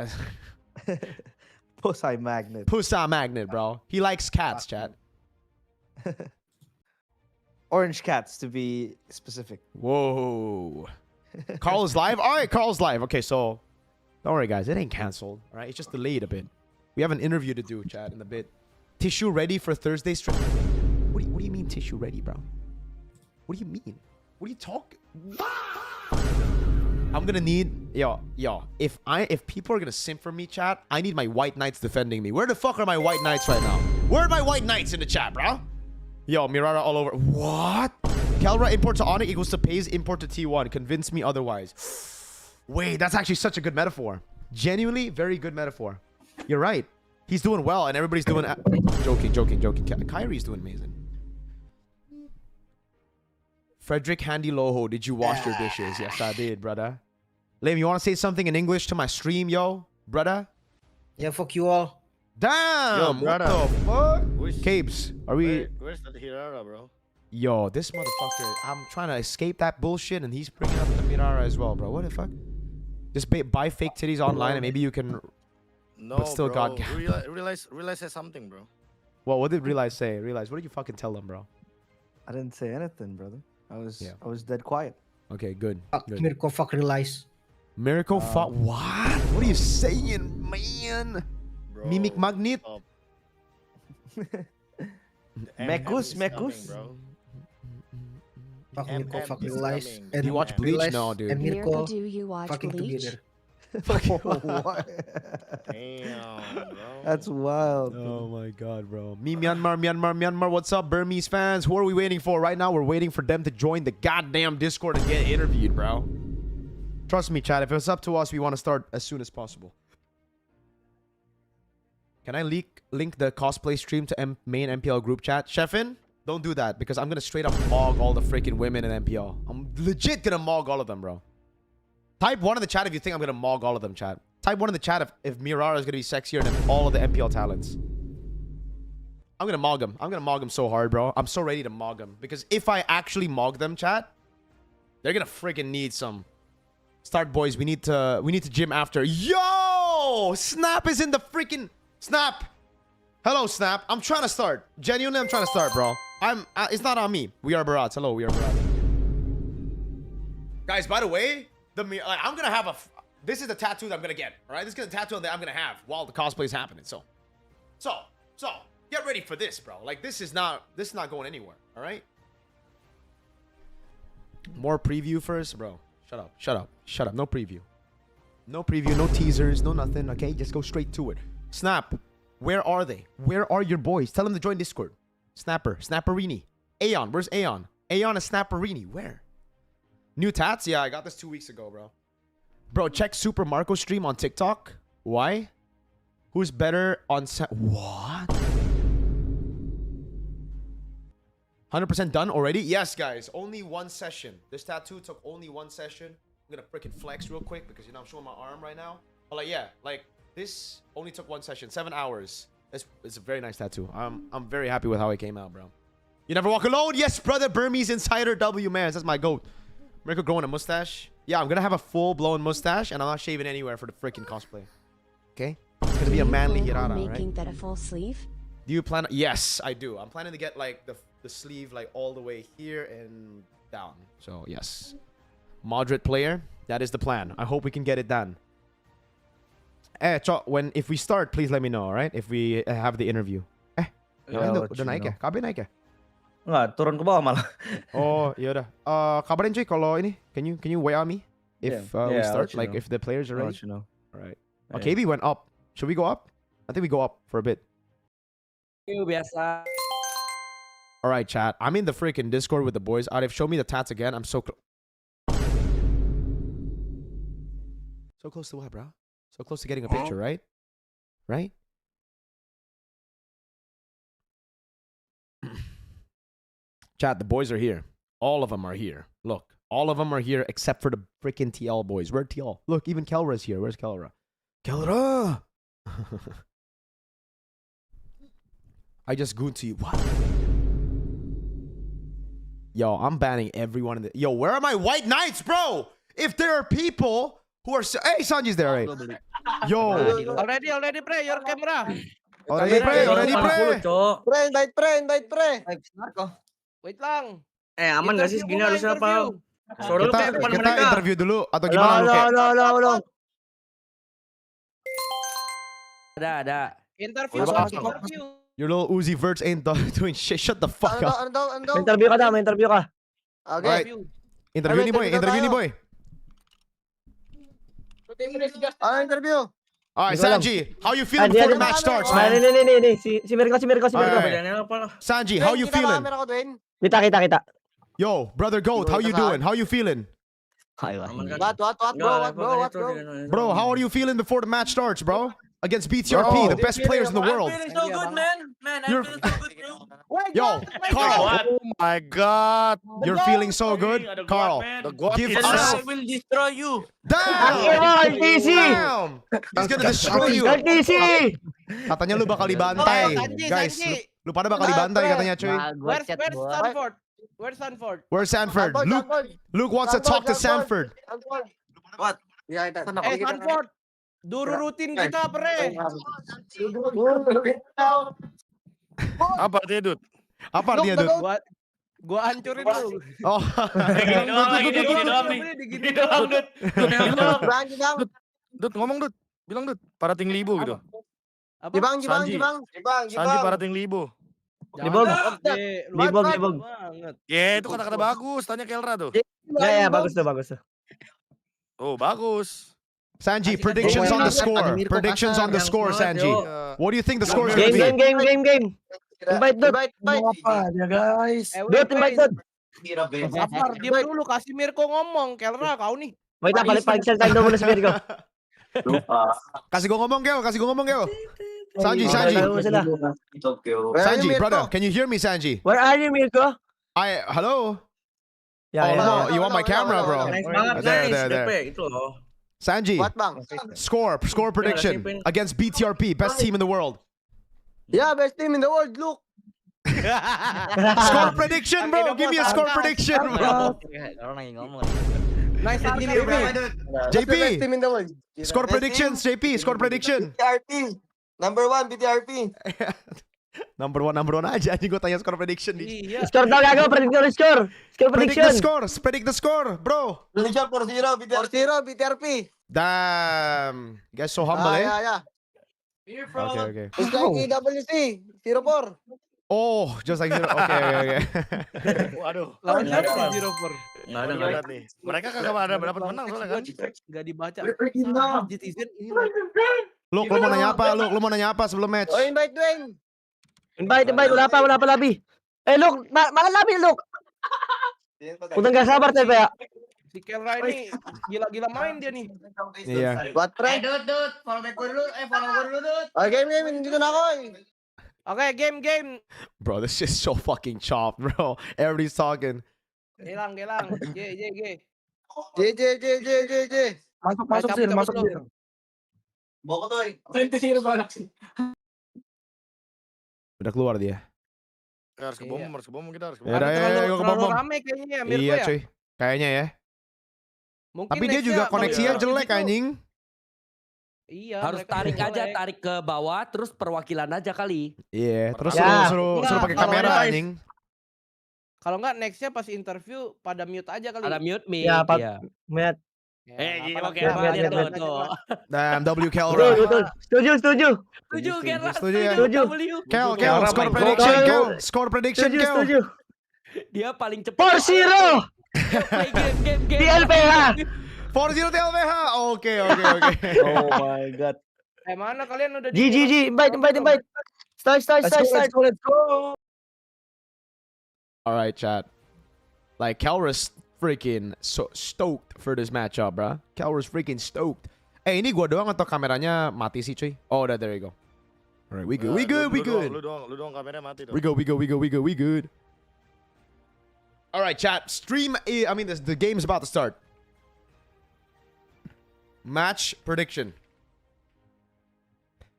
Pussy magnet. Pusa magnet, bro. He likes cats, chat. Orange cats, to be specific. Whoa. Carl is live? All right, Carl's live. Okay, so don't worry, guys. It ain't canceled. All right, it's just delayed a bit. We have an interview to do, chat, in a bit. Tissue ready for Thursday stream? What do you mean tissue ready, bro? What do you mean? What are you talking? I'm gonna need yo. If people are gonna simp for me, chat, I need my white knights defending me. Where the fuck are my white knights right now? Where are my white knights in the chat, bro? Yo, Mirara all over. What? Kelra import to Onyx equals to Pays import to T1. Convince me otherwise. Wait, that's actually such a good metaphor. Genuinely, very good metaphor. You're right. He's doing well, and everybody's doing... Joking. Kyrie's doing amazing. Frederick Handy Loho, did you wash your dishes? Yes, I did, brother. Liam, you want to say something in English to my stream, yo? Brother? Yeah, fuck you all. Damn! Yo, what brother. the fuck? Where's, Capes, are we... where's that Hirara, bro? Yo, this motherfucker... I'm trying to escape that bullshit, and he's bringing up the Mirara as well, bro. What the fuck? Just buy fake titties online, and maybe you can... No, But still, bro. God. Realize said something, bro. Well, what did Realize say? Realize, what did you fucking tell them, bro? I didn't say anything, brother. I was Yeah. dead quiet. Okay, good. Fuck Good. Mirko, fuck realize. Miracle fuck... What? What are you saying, man? Bro, Mimic magnet? stop. Mekus, is Mekus. coming, bro. Fuck Mirko, fuck is realize. coming. And Do you watch Bleach? Realize No, dude. And Mirko, Mirko do you watch fucking Bleach? together. What? Damn, bro. That's wild. Oh my god, bro. Me, Myanmar. What's up, Burmese fans? Who are we waiting for right now? We're waiting for them to join the goddamn Discord and get interviewed, bro. Trust me, chat. If it's up to us, we want to start as soon as possible. Can I link the cosplay stream to main MPL group chat? Chefin, don't do that because I'm going to straight up mog all the freaking women in MPL. I'm legit going to mog all of them, bro. Type 1 in the chat if you think I'm going to mog all of them, chat. Type 1 in the chat if Mirara is going to be sexier than all of the MPL talents. I'm going to mog them. I'm going to mog them so hard, bro. I'm so ready to mog them. Because if I actually mog them, chat, they're going to freaking need some. Start, boys. We need to gym after. Yo! Snap is in the freaking... Snap! Hello, Snap. I'm trying to start. Genuinely, I'm trying to start, bro. It's not on me. We are Barats. Hello, we are Barats. Guys, by the way, I'm gonna have this is the tattoo that I'm gonna get. All right, this is the tattoo that I'm gonna have while the cosplay is happening. So, get ready for this, bro. Like this is not going anywhere. All right. More preview first, bro. Shut up. No preview. No preview. No teasers. No nothing. Okay, just go straight to it. Snap. Where are they? Where are your boys? Tell them to join Discord. Snapperini. Aeon. Where's Aeon? Aeon and Snapperini. Where? New tats? Yeah, I got this 2 weeks ago, bro. Bro, check Super Marco stream on TikTok. Why? Who's better on what? 100% done already? Yes, guys. Only one session. This tattoo took only one session. I'm gonna freaking flex real quick because, you know, I'm showing my arm right now. But, like, yeah. Like, this only took 1 session. 7 hours. It's a very nice tattoo. I'm very happy with how it came out, bro. You never walk alone? Yes, brother. Burmese Insider W, man. That's my goat. Mirko growing a mustache. Yeah, I'm gonna have a full-blown mustache, and I'm not shaving anywhere for the freaking cosplay. Okay? It's gonna be a manly hirara, right? Making that a full sleeve? Do you plan? Yes, I do. I'm planning to get like the sleeve like all the way here and down. So yes, moderate player. That is the plan. I hope we can get it done. If we start, please let me know. All right? If we have the interview. I'll let Udah you naik know. ya? Kabe naik ya? Nggak, turun ke bawah malah. Oh, yaudah. Kabarin cuy kalau ini. Can you wait on me if we I'll start? let you Like know. if the players are I'll ready. let you know. All right. Yeah. KB went up. Should we go up? I think we go up for a bit. Biasa. All right, chat. I'm in the freaking Discord with the boys. Arif, show me the tats again. I'm so close to what, bro? So close to getting a picture, right? Right? Chat, the boys are here. All of them are here. Look, all of them are here except for the freaking TL boys. Where's TL? Look, even Kelra's here. Where's Kelra? Kelra! I just gooned to you. What? Yo, I'm banning everyone in the... Yo, where are my white knights, bro? If there are people who are... Hey, Sanji's there, right? Yo. Already, pre, your camera. Already pre. Invite pre. Wait lang. Aman gak sih segini harusnya apa? Suruh lu Kita, kayak depan kita mereka. interview dulu atau gimana lu kayak? Halo. Ada. Interview. Your little Uzi Verts ain't doing shit. Shut the fuck up. Interview ka. Alright. Interview ni boy. Interview. Alright, Sanji, how you feeling before the match starts, man? Nih. Si Mirko. Alright. Sanji, how you feeling? Kita. Yo, brother Goat, how you doing? How you feeling? Aman kan? What, bro? Bro, how are you feeling before the match starts, bro? Against BTRP, the best players in the world. I'm feeling so good, man. Man, I'm You're- feeling so good, bro. Yo, Carl, Oh my god. you're feeling so good? Carl, The god give is us... I will destroy you. Damn! easy. Damn! He's gonna destroy you. Katanya lu bakal dibantai. Guys, lu pada bakal dibantai katanya, cuy. Where's Stanford? Where's Stanford? Where's Sanford? Luke wants to talk to Sanford. What? Stanford. Dururutin kita, pre. Apa artinya, Dut? Apa artinya, Dut? Gua hancurin lu. Oh. Gini doang nih. Gini doang, Dut. Dut, ngomong, Dut. Bilang, Dut. Parating libo gitu. Apa? Sanji parating libo. Libog. Libog. Ya, itu kata-kata bagus. Tanya Kelra tuh. Ya, bagus tuh. Oh, bagus. Sanji, predictions on the score. Predictions on the score, Sanji. Ya. What do you think the score is going to be? Game. Invite Dut. Apa ya guys? Dut, invite Dut. Safar, diam dulu, kasih Mirko ngomong. Kelra, kau nih. Wait lang, palit sell time dulu si Mirko. Kasih gua ngomong, Geo. Sanji. Where are Sanji, you, Mirko? brother, can you hear me, Sanji? Where are you, Mirko? Hello? Yeah. Oh, you want my camera, bro? Nice banget, There. nice. DP, itu loh. Sanji, bang? score prediction against BTRP, best team in the world. Yeah, best team in the world, look. Score prediction, bro. Give me a score prediction, bro. Nice tadi, bro. JP, in the world. score predictions, JP, score prediction. BTRP. Number 1, BTRP. number one aja. Anjing gue tanya score prediction nih. Iya. Skor daw gago, predict the score. Score prediction. Predict the score, bro. Prediction 4-0, BTRP. 4-0, BTRP. Damn. You guys so humble, eh? Yeah. Okay. It's like EWC, 0-4. Oh, just like zero. Okay. Waduh. Lawan Nggak siapa ada. sih 0-4? Nggak ada lihat nih. Mereka kagak ada dapat menang soalnya kan. Gak dibaca. Ah, Citizen ini like, Lu mau nanya apa? Lu mau nanya apa sebelum match? Oh, invite Dwayne. Invite, wala pa labi. Look, malah labi, look. Udah nggak sabar tayo ya. si Kelra ini gila-gila main dia nih. Iya. Buat prank. Dut, follow back gue dulu, follow gue dulu, Dut. Oh, game, dito na ako eh. Oke, game. Bro, this is so fucking chopped, bro. Everybody's talking. Gelang. G. Masuk sih, masuk sih. Boko to eh. 20-0 balak sih. Udah keluar dia. Harus ke bom kita harus ke bom. Ya udah, Terlalu ke bom. rame kayaknya ya Mirko Iya, ya. cuy. Kayaknya ya. Mungkin Tapi dia nextnya juga kalau koneksinya gitu jelek gitu. anjing. Iya. Harus mereka tarik juga aja, jelek. tarik ke bawah, terus perwakilan aja kali. Iya, terus Ya. suruh Enggak, pakai kalau kamera guys. anjing. Kalau enggak nextnya pas interview pada mute aja kali. Ada mute mic. Ya, Pak. Iya. Met. Ya, Gila apalagi kayak apa, lihat, banget lihat. tuh. Damn, W Betul, Kelra. betul. Setuju. Setuju, Gerla. Setuju ya. Setuju. W. Kel, Kelra, score my prediction, God. Kel. Score prediction, Kel. Setuju. Dia paling cepat. 4-0 Play game. di LPH. 4-0 TLVH. Oke. Oh my god. Mana kalian udah GG, invite. Start. Let's go. All right, chat. Like Kelra's freaking so stoked for this matchup, bruh. Kelra's freaking stoked. Ini gua doang atau kameranya mati sih, cuy? Oh, udah, there you go. All right, we good. Lu doang kameranya mati tuh. We good. All right, chat. The game's about to start. Match prediction.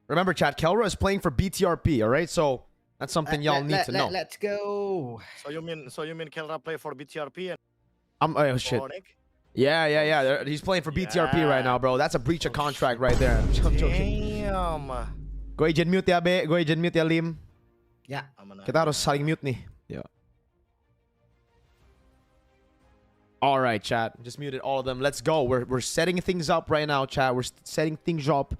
Remember, chat, Kelra is playing for BTRP, all right? So that's something y'all need to know. Let's go. So you mean Kelra play for BTRP and Oh, shit. Sonic? Yeah. He's playing for BTRP right now, bro. That's a breach of contract right there. I'm joking. Damn. Go agent mute ya, Be. Go agent mute ya, Lim. Aman Kita harus saling mute nih. Yeah. All right, chat. Just muted all of them. Let's go. We're setting things up right now, chat. We're setting things up.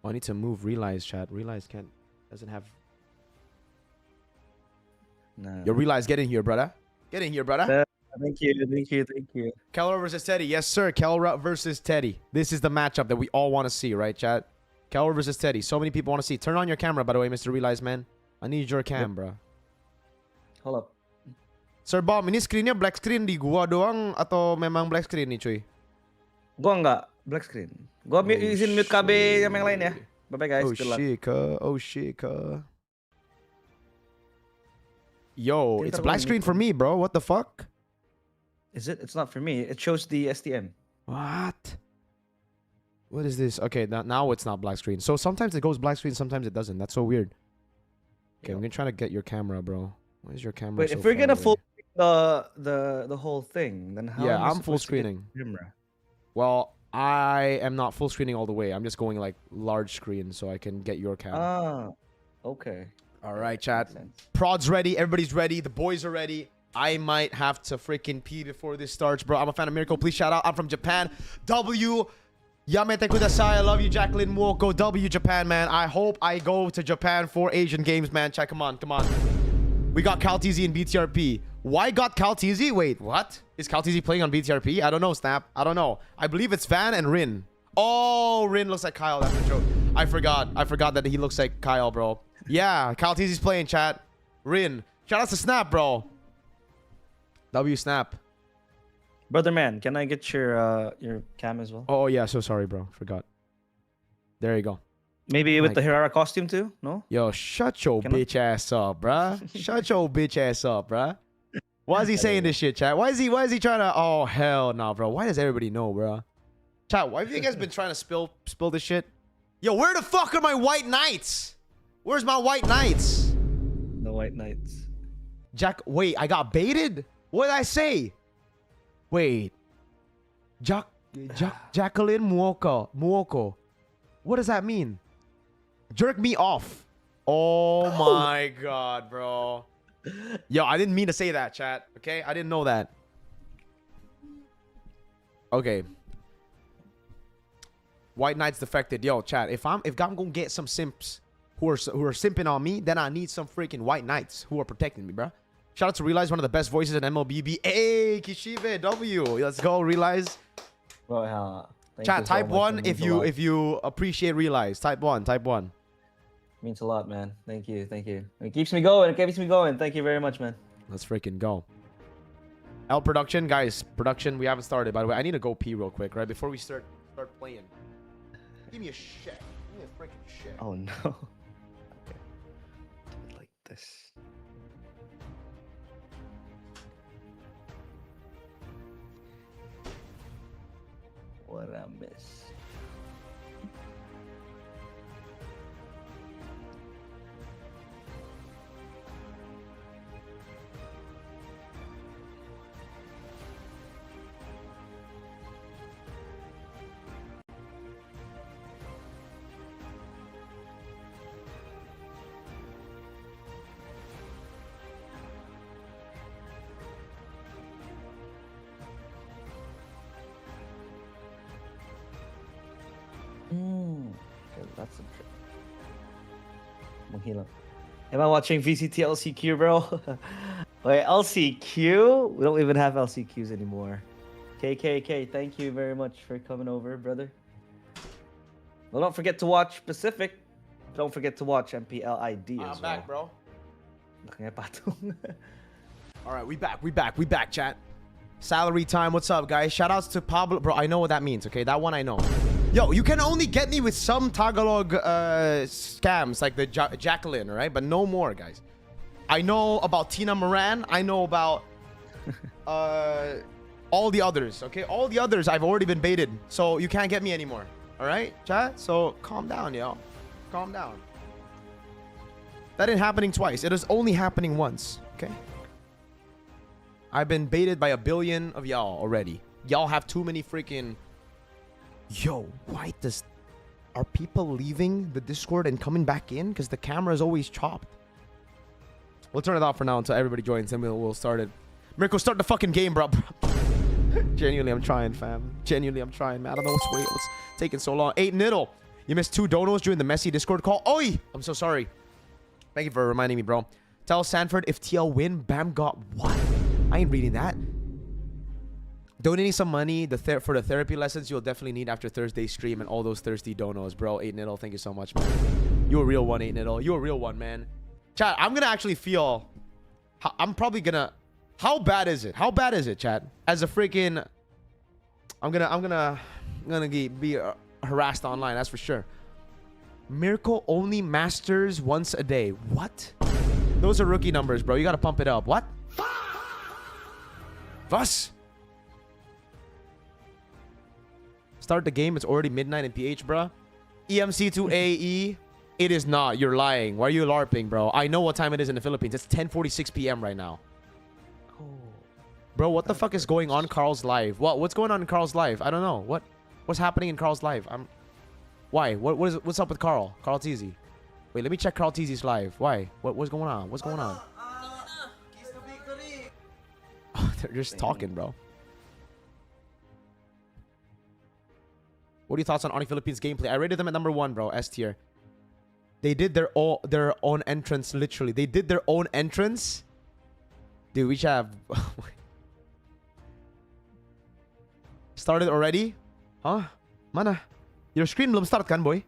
Oh, I need to move Realize, chat. Realize doesn't have. Nah. Yo, Realize, get in here, brother. Get in here, brother. Thank you. Kelra versus Teddy. Yes, sir. Kelra versus Teddy. This is the matchup that we all want to see, right, chat? Kelra versus Teddy. So many people want to see. Turn on your camera, by the way, Mr. Realize, man. I need your cam, bro. Hold up. Sir Bomb, ini screennya black screen di gua doang atau memang black screen nih, cuy? Gua enggak black screen. Gua izin mute KB yang lain ya. Bye guys. Good luck. Oh shit, Yo, it's black screen for me, bro. What the fuck? Is it? It's not for me. It shows the STM. What? What is this? Okay, now it's not black screen. So sometimes it goes black screen, sometimes it doesn't. That's so weird. Okay, I'm gonna try to get your camera, bro. Where's your camera? Wait, so if we're far gonna away? full the whole thing, then how? Yeah, am I I'm full supposed to get screening. the camera? Well, I am not full screening all the way. I'm just going like large screen so I can get your camera. Ah, okay. All right, chat. Makes sense. Prod's ready. Everybody's ready. The boys are ready. I might have to freaking pee before this starts, bro. I'm a fan of Mirko. Please shout out. I'm from Japan. W. Yamete kudasai. I love you, Jacqueline Mwoko. W Japan, man. I hope I go to Japan for Asian Games, man. Chat, come on. We got Calteezy and BTRP. Why got Calteezy? Wait, what? Is Calteezy playing on BTRP? I don't know, Snap. I don't know. I believe it's Van and Rin. Oh, Rin looks like Kyle. That's a joke. I forgot that he looks like Kyle, bro. Yeah, Calteezy's playing, chat. Rin. Shout out to Snap, bro. W Snap. Brother man, can I get your cam as well? Oh, yeah. So sorry, bro. Forgot. There you go. Maybe with the Hirara costume too? No? Yo, shut your Can I- bitch ass up, bruh. Shut your bitch ass up, bruh. Why is he saying this shit, chat? Why is he trying to? Oh hell no, bro. Why does everybody know, bruh? Chat, why have you guys been trying to spill this shit? Yo, where the fuck are my white knights? Where's my white knights? The White Knights. Wait, I got baited? What did I say? Wait. Jacqueline Mwoko. What does that mean? Jerk me off. Oh my god, bro. Yo, I didn't mean to say that, chat. Okay, I didn't know that. Okay. White Knights defected. Yo, chat. If I'm gonna get some simps who are simping on me, then I need some freaking White Knights who are protecting me, bro. Shout out to Realize, one of the best voices in MLBB. Hey, Kishibe W. Let's go, Realize. Bro, Chat, type 1 if you appreciate Realize. Type 1, type 1. Means a lot, man. Thank you, thank you. It keeps me going. It keeps me going. Thank you very much, man. Let's freaking go. L production, guys. Production, we haven't started, by the way. I need to go pee real quick, right? Before we start playing. Give me a shit. Give me a freaking shit. Oh no. Okay. Do it like this. What I miss. Okay, that's a trick. Menghilang. Am I watching VCT LCQ, bro? Wait, LCQ? We don't even have LCQs anymore. KKK, thank you very much for coming over, brother. Well, don't forget to watch Pacific. Don't forget to watch MPLID as I'm back, well. bro. Alright, we back, chat. Salary time, what's up, guys? Shoutouts to Pablo. Bro, I know what that means, okay? That one I know. Yo, you can only get me with some Tagalog scams, like the Jacqueline, right? But no more, guys. I know about Tina Moran. I know about all the others, okay? All the others, I've already been baited. So you can't get me anymore, all right, chat? So calm down, yo. Calm down. That ain't happening twice. It is only happening once, okay? I've been baited by a billion of y'all already. Y'all have too many freaking... Yo, why does... Are people leaving the Discord and coming back in? Because the camera is always chopped. We'll turn it off for now until everybody joins and we'll start it. Mirko, start the fucking game, bro. Genuinely, I'm trying, fam. Genuinely, I'm trying, man. I don't know what's taking so long. 8 Niddle. You missed 2 donos during the messy Discord call. Oi! I'm so sorry. Thank you for reminding me, bro. Tell Sanford if TL win, Bam got what? I ain't reading that. Donating some money for the therapy lessons you'll definitely need after Thursday's stream and all those thirsty donos, bro. 8 Niddle, thank you so much, man. You a real one, 8 Niddle. You a real one, man. Chat, I'm gonna actually feel... I'm probably gonna... How bad is it? How bad is it, chat? As a freaking... I'm gonna be harassed online, that's for sure. Mirko only masters once a day. What? Those are rookie numbers, bro. You gotta pump it up. What? Was? Start the game. It's already midnight in PH, bro. EMC to AE. It is not. You're lying. Why are you LARPing, bro? I know what time it is in the Philippines. It's 10:46 p.m. right now. Bro, what the fuck is going on Carl's live? What's going on in Carl's live? I don't know. What's happening in Carl's live? Why? What's up with Carl? Carl Teasy. Wait, let me check Carl Teasy's live. Why? What's going on? What's going on? They're just talking, bro. What are your thoughts on Oni Philippines gameplay? I rated them at number 1, bro. S tier. They did their own entrance, literally. They did their own entrance. Dude, we should have... Started already? Huh? Mana? Your screen belum start kan, boy?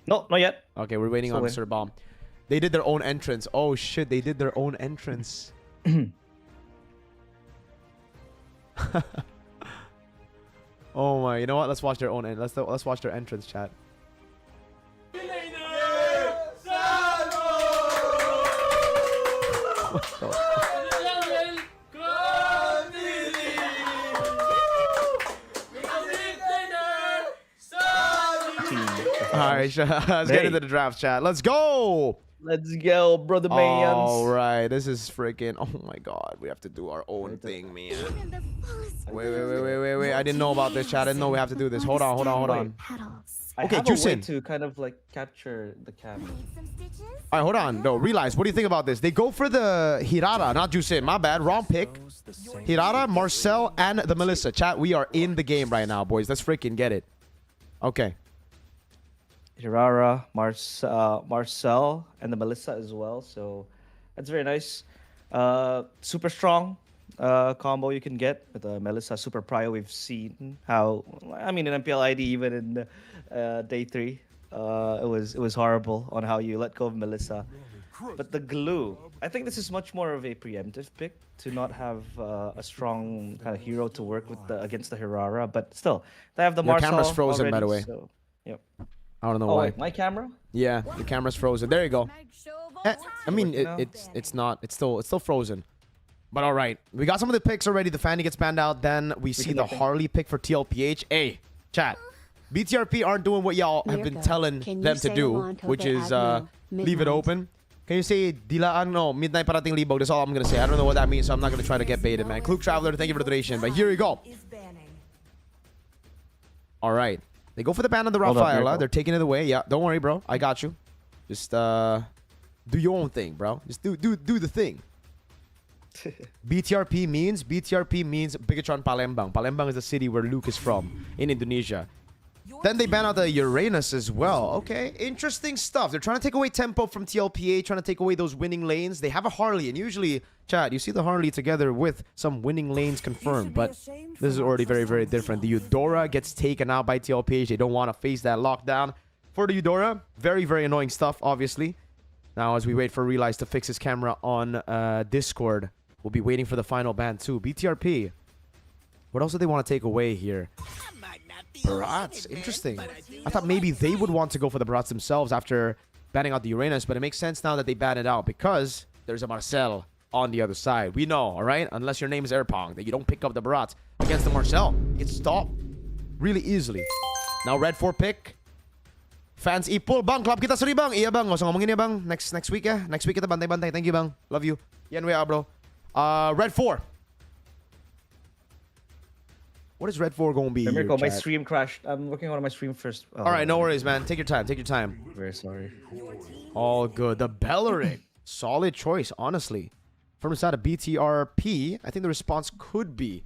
No, not yet. Okay, we're waiting on Mr. Bomb. They did their own entrance. Oh shit, they did their own entrance. Oh my, you know what? Let's watch their own let's watch their entrance, chat. Alright, let's get into the draft, chat. Let's go! Let's go, brother man. Alright, this is freaking... Oh my god, we have to do our own thing, man. Wait. I didn't know about this, chat. I didn't know we have to do this. Hold on. I Okay, have a way Juicin. to kind of like capture the camera. All right, hold on. No, realize. What do you think about this? They go for the Hirara, not Juicin. My bad. Wrong pick. Hirara, Marcel, and the Melissa. Chat, we are in the game right now, boys. Let's freaking get it. Okay. Hirara, Marcel, and the Melissa as well. So that's very nice. Super strong combo you can get with the Melissa Super Prio. We've seen how, I mean, in MPL ID, even in day 3, it was horrible on how you let go of Melissa. But the glue, I think this is much more of a preemptive pick to not have a strong kind of hero to work with against the Hirara. But still, they have the Your Marcel camera's frozen, by the already, way. So, yep. I don't know Oh, why. wait, my camera? Yeah, the camera's frozen. There you go. I mean, it's not. It's still frozen. But all right, we got some of the picks already. The Fanny gets banned out. Then we see the Harley pick for TLPH. Hey, chat. BTRP aren't doing what y'all have been Mirko, telling can you them to say do, Alonto which de is Agno, leave it midnight? open. Can you say Dilaan? No, midnight parating libog. That's all I'm gonna say. I don't know what that means, so I'm not gonna try to get baited, man. Klug Traveler, thank you for the donation. But here we go. All right, they go for the ban on the Hold up, Rafaela. Mirko. They're taking it away. Yeah, don't worry, bro. I got you. Just do your own thing, bro. Just do the thing. BTRP means Bigatron Palembang. Palembang is the city where Luke is from in Indonesia. Then they ban out the Uranus as well. Okay, interesting stuff. They're trying to take away tempo from TLPA, trying to take away those winning lanes. They have a Harley, and usually, chat, you see the Harley together with some winning lanes confirmed. But this is already very, very different. The Eudora gets taken out by TLPH. They don't want to face that lockdown. For the Eudora, very, very annoying stuff, obviously. Now, as we wait for Realize to fix his camera on Discord, we'll be waiting for the final ban too. BTRP. What else do they want to take away here? Barats. Interesting. I thought maybe they would want to go for the Barats themselves after banning out the Uranus, but it makes sense now that they ban it out because there's a Marcel on the other side. We know, all right? Unless your name is Airpong, that you don't pick up the Barats against the Marcel. You get stopped really easily. Now, red 4 pick. Fans ipul. Bang, club kita sorry bang. Iya bang, nggak usah ngomongin ya bang. Next week ya. Next week kita bantai-bantai. Thank you bang. Love you. Yan WA bro. Red 4. What is red 4 going to be? Mirko, my chat? stream crashed. I'm working on my stream first. Oh, All right, no worries, man. Take your time. Take your time. Very sorry. All good. The Belleric. Solid choice, honestly. From the side of BTRP, I think the response could be,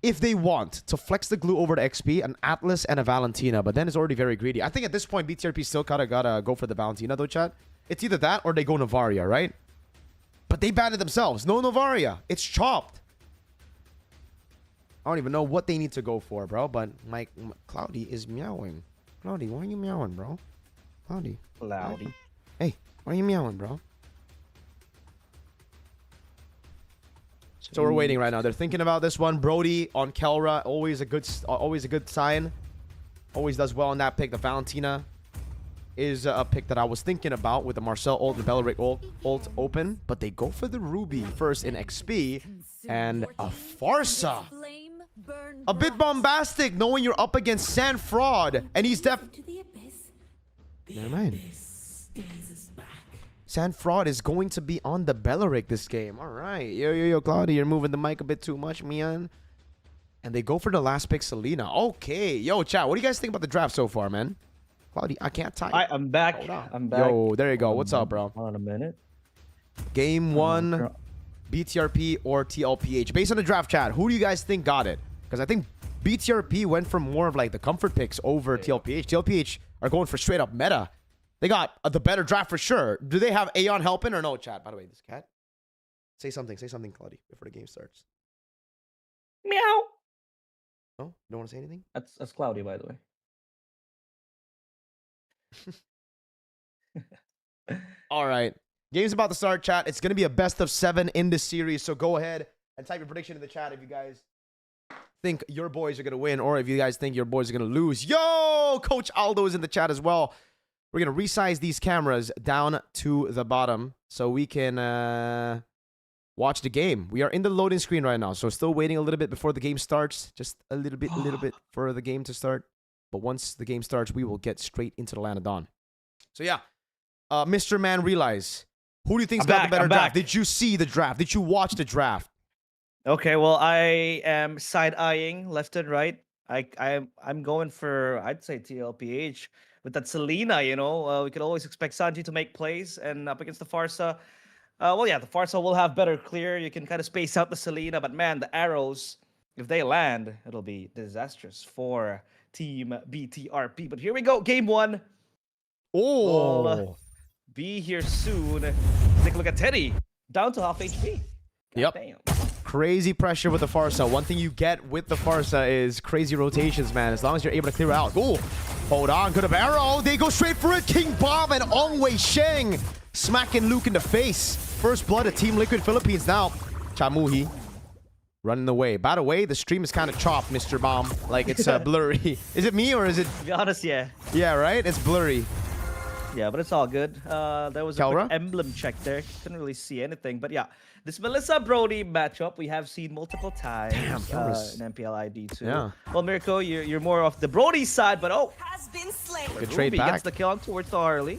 if they want to flex the glue over to XP, an Atlas and a Valentina, but then it's already very greedy. I think at this point, BTRP still gotta go for the Valentina, though, chat. It's either that or they go Novaria, right? But they banned it themselves. No Novaria. It's chopped. I don't even know what they need to go for, bro. But my Cloudy is meowing. Cloudy, why are you meowing, bro? Cloudy. Cloudy. Hey, why are you meowing, bro? So we're waiting right now. They're thinking about this one. Brody on Kelra, always a good sign. Always does well on that pick. The Valentina is a pick that I was thinking about with the Marcel ult and the Belleric ult open, but they go for the Ruby first in XP and a Farsa. A bit bombastic knowing you're up against Sand Fraud and he's Never mind. Sand Fraud is going to be on the Belleric this game. All right. Yo, Cloudy, you're moving the mic a bit too much, man. And they go for the last pick, Selena. Okay. Yo, chat, what do you guys think about the draft so far, man? Cloudy, I can't type. I'm back. I'm back. Yo, there you go. What's up, bro? Hold on a minute. Game 1, BTRP or TLPH. Based on the draft chat, who do you guys think got it? Because I think BTRP went for more of like the comfort picks over TLPH. TLPH are going for straight up meta. They got the better draft for sure. Do they have Aeon helping or no, chat? By the way, this cat. Say something, Cloudy, before the game starts. Meow. No? Don't want to say anything? That's Cloudy, by the way. All right. Game's about to start, chat. It's going to be a best of 7 in this series. So go ahead and type your prediction in the chat if you guys think your boys are going to win or if you guys think your boys are going to lose. Yo, Coach Aldo is in the chat as well. We're going to resize these cameras down to the bottom so we can watch the game. We are in the loading screen right now, so still waiting a little bit before the game starts. Just a little bit for the game to start. But once the game starts, we will get straight into the Land of Dawn. So yeah, Mr. Man Realize, who do you think's got the better draft? Did you see the draft? Did you watch the draft? Okay, well, I am side-eyeing left and right. I'm going for, I'd say, TLPH with that Selena. You know, we could always expect Sanji to make plays, and up against the Farsa. Well, yeah, the Farsa will have better clear. You can kind of space out the Selena, but man, the arrows, if they land, it'll be disastrous for Team BTRP. But here we go, game one. Oh. Be here soon. Take a look at Teddy, down to half HP. Yep. Damn. Crazy pressure with the Farsa. One thing you get with the Farsa is crazy rotations, man. As long as you're able to clear out. Ooh. Hold on. Good of arrow. They go straight for it. King Bob and Ong Wei Sheng smacking Luke in the face. First blood of Team Liquid Philippines now. Chamuhi running away. By the way, the stream is kind of chopped, Mr. Bomb. Like, it's blurry. Is it me or is it... To be honest, yeah. Yeah, right? It's blurry. Yeah, but it's all good. There was a Kelra? quick emblem check there. Couldn't really see anything. But yeah, this Melissa Brody matchup we have seen multiple times. Damn, that was- in MPL ID too. Yeah. Well, Mirko, you're more off the Brody side, but Good trade Ruby back. gets the kill on towards the Harley.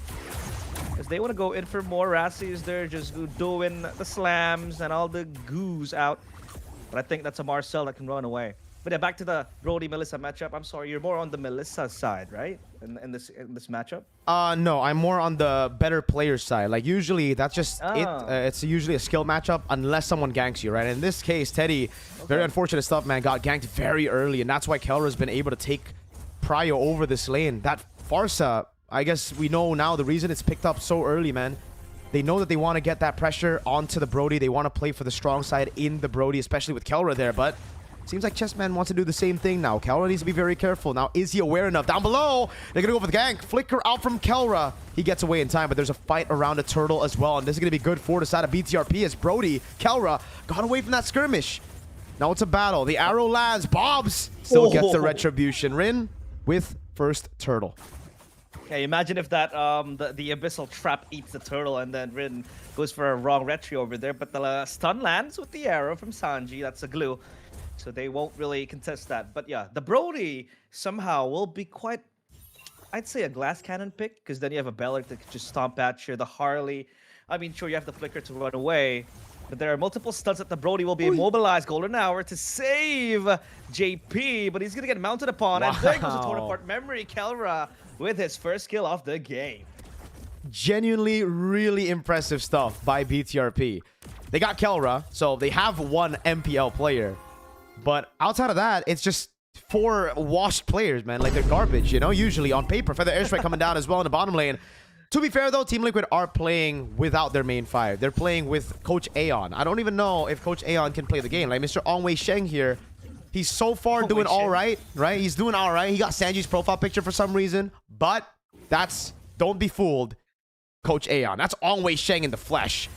As they want to go in for more. Rassi's there just doing the slams and all the goos out. But I think that's a Marcel that can run away. But yeah, back to the Brody-Melissa matchup. I'm sorry, you're more on the Melissa side, right? In this matchup? No, I'm more on the better player side. Like, usually, that's just it. Oh. It's usually a skill matchup unless someone ganks you, right? In this case, Teddy, very unfortunate stuff, man, got ganked very early, and that's why Kelra's been able to take prio over this lane. That Farsa, I guess we know now the reason it's picked up so early, man. They know that they want to get that pressure onto the Brody. They want to play for the strong side in the Brody, especially with Kelra there, but... Seems like Chessman wants to do the same thing now. Kelra needs to be very careful. Now, is he aware enough? Down below, they're going to go for the gank. Flicker out from Kelra. He gets away in time, but there's a fight around a turtle as well. And this is going to be good for the side of BTRP as Brody, Kelra, got away from that skirmish. Now it's a battle. The arrow lands. Bobs still gets the retribution. Rin with first turtle. Okay, imagine if that the abyssal trap eats the turtle and then Rin goes for a wrong retry over there. But the stun lands with the arrow from Sanji. That's a glue. So they won't really contest that. But yeah, the Brody somehow will be quite, I'd say, a glass cannon pick, because then you have a Bellic that can just stomp at you. The Harley, I mean, sure, you have the Flicker to run away, but there are multiple stunts that the Brody will be immobilized. Golden Hour to save JP, but he's going to get mounted upon. And there goes a torn apart memory. Kelra with his first kill of the game. Genuinely really impressive stuff by BTRP. They got Kelra, so they have one MPL player. But outside of that, it's just 4 washed players, man. Like, they're garbage, you know, usually on paper. Feather Airstrike coming down as well in the bottom lane. To be fair, though, Team Liquid are playing without their main 5. They're playing with Coach Aeon. I don't even know if Coach Aeon can play the game. Like, Mr. Ong Wei Sheng here, he's so far doing all right, right? He's doing all right. He got Sanji's profile picture for some reason. But that's, don't be fooled, Coach Aeon. That's Ong Wei Sheng in the flesh.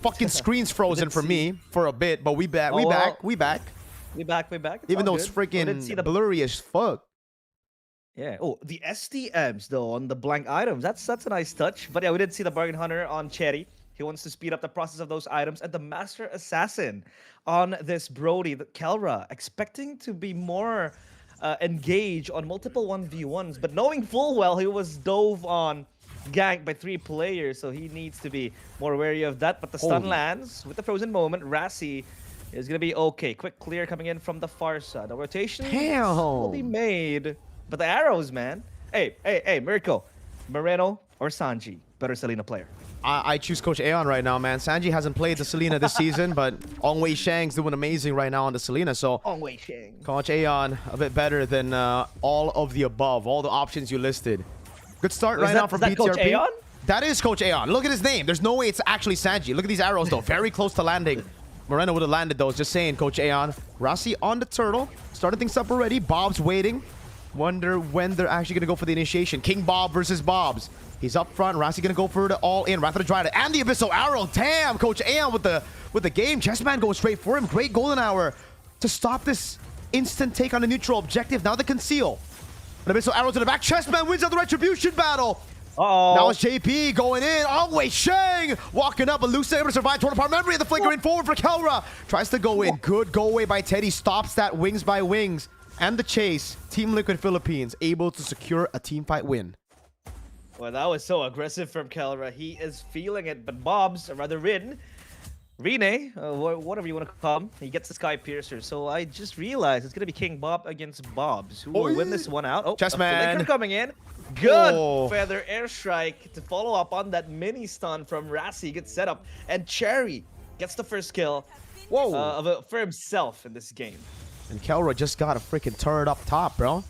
Fucking screen's frozen for me for a bit, but we back. We back. We back. It's even all though it's good. We didn't see freaking the blurry as fuck. Yeah. Oh, the STMs though on the blank items. That's a nice touch. But yeah, we did see the Bargain Hunter on Cherry. He wants to speed up the process of those items. And the Master Assassin on this Brody, the Kelra, expecting to be more engaged on multiple 1v1s, but knowing full well he was dove on ganked by 3 players, so he needs to be more wary of that. But the stun lands with the frozen moment. Rassi is going to be okay. Quick clear coming in from the Farsa. The rotation will be made. But the arrows, man. Hey, Mirko. Moreno or Sanji? Better Selena player. I choose Coach Aeon right now, man. Sanji hasn't played the Selena this season, but Ong Wei Sheng's doing amazing right now on the Selena. So Ong Wei Sheng. Coach Aeon a bit better than all of the above, all the options you listed. Good start right now from BTRP. Coach Aeon? That is Coach Aeon. Look at his name. There's no way it's actually Sanji. Look at these arrows, though. Very close to landing. Moreno would have landed those. Just saying, Coach Aeon. Rassi on the turtle. Starting things up already. Bob's waiting. Wonder when they're actually going to go for the initiation. King Bob versus Bob's. He's up front. Rassi going to go for the all-in. Wrath of the Dryad. And the Abyssal Arrow. Damn, Coach Aeon with the game. Chessman goes straight for him. Great golden hour to stop this instant take on the neutral objective. Now the conceal. An Abyssal Arrow to the back. Chessman wins out the retribution battle. Now it's JP going in. Ong Wei Sheng walking up. Elusive able to survive. Torn apart memory. The flickering forward for Kelra. Tries to go in. Good go away by Teddy. Stops that wings by wings. And the chase. Team Liquid Philippines able to secure a team fight win. Well, that was so aggressive from Kelra. He is feeling it. But Bob's, or rather Rin, Rene, whatever you want to call him, he gets the Sky Piercer. So I just realized it's going to be King Bob against Bobs. Who will win this one out? Oh, Chessman. Flicker coming in. Good Oh. feather airstrike to follow up on that mini stun from Rassi. Gets set up. And Cherry gets the first kill for himself in this game. And Kelra just got a freaking turret up top, bro.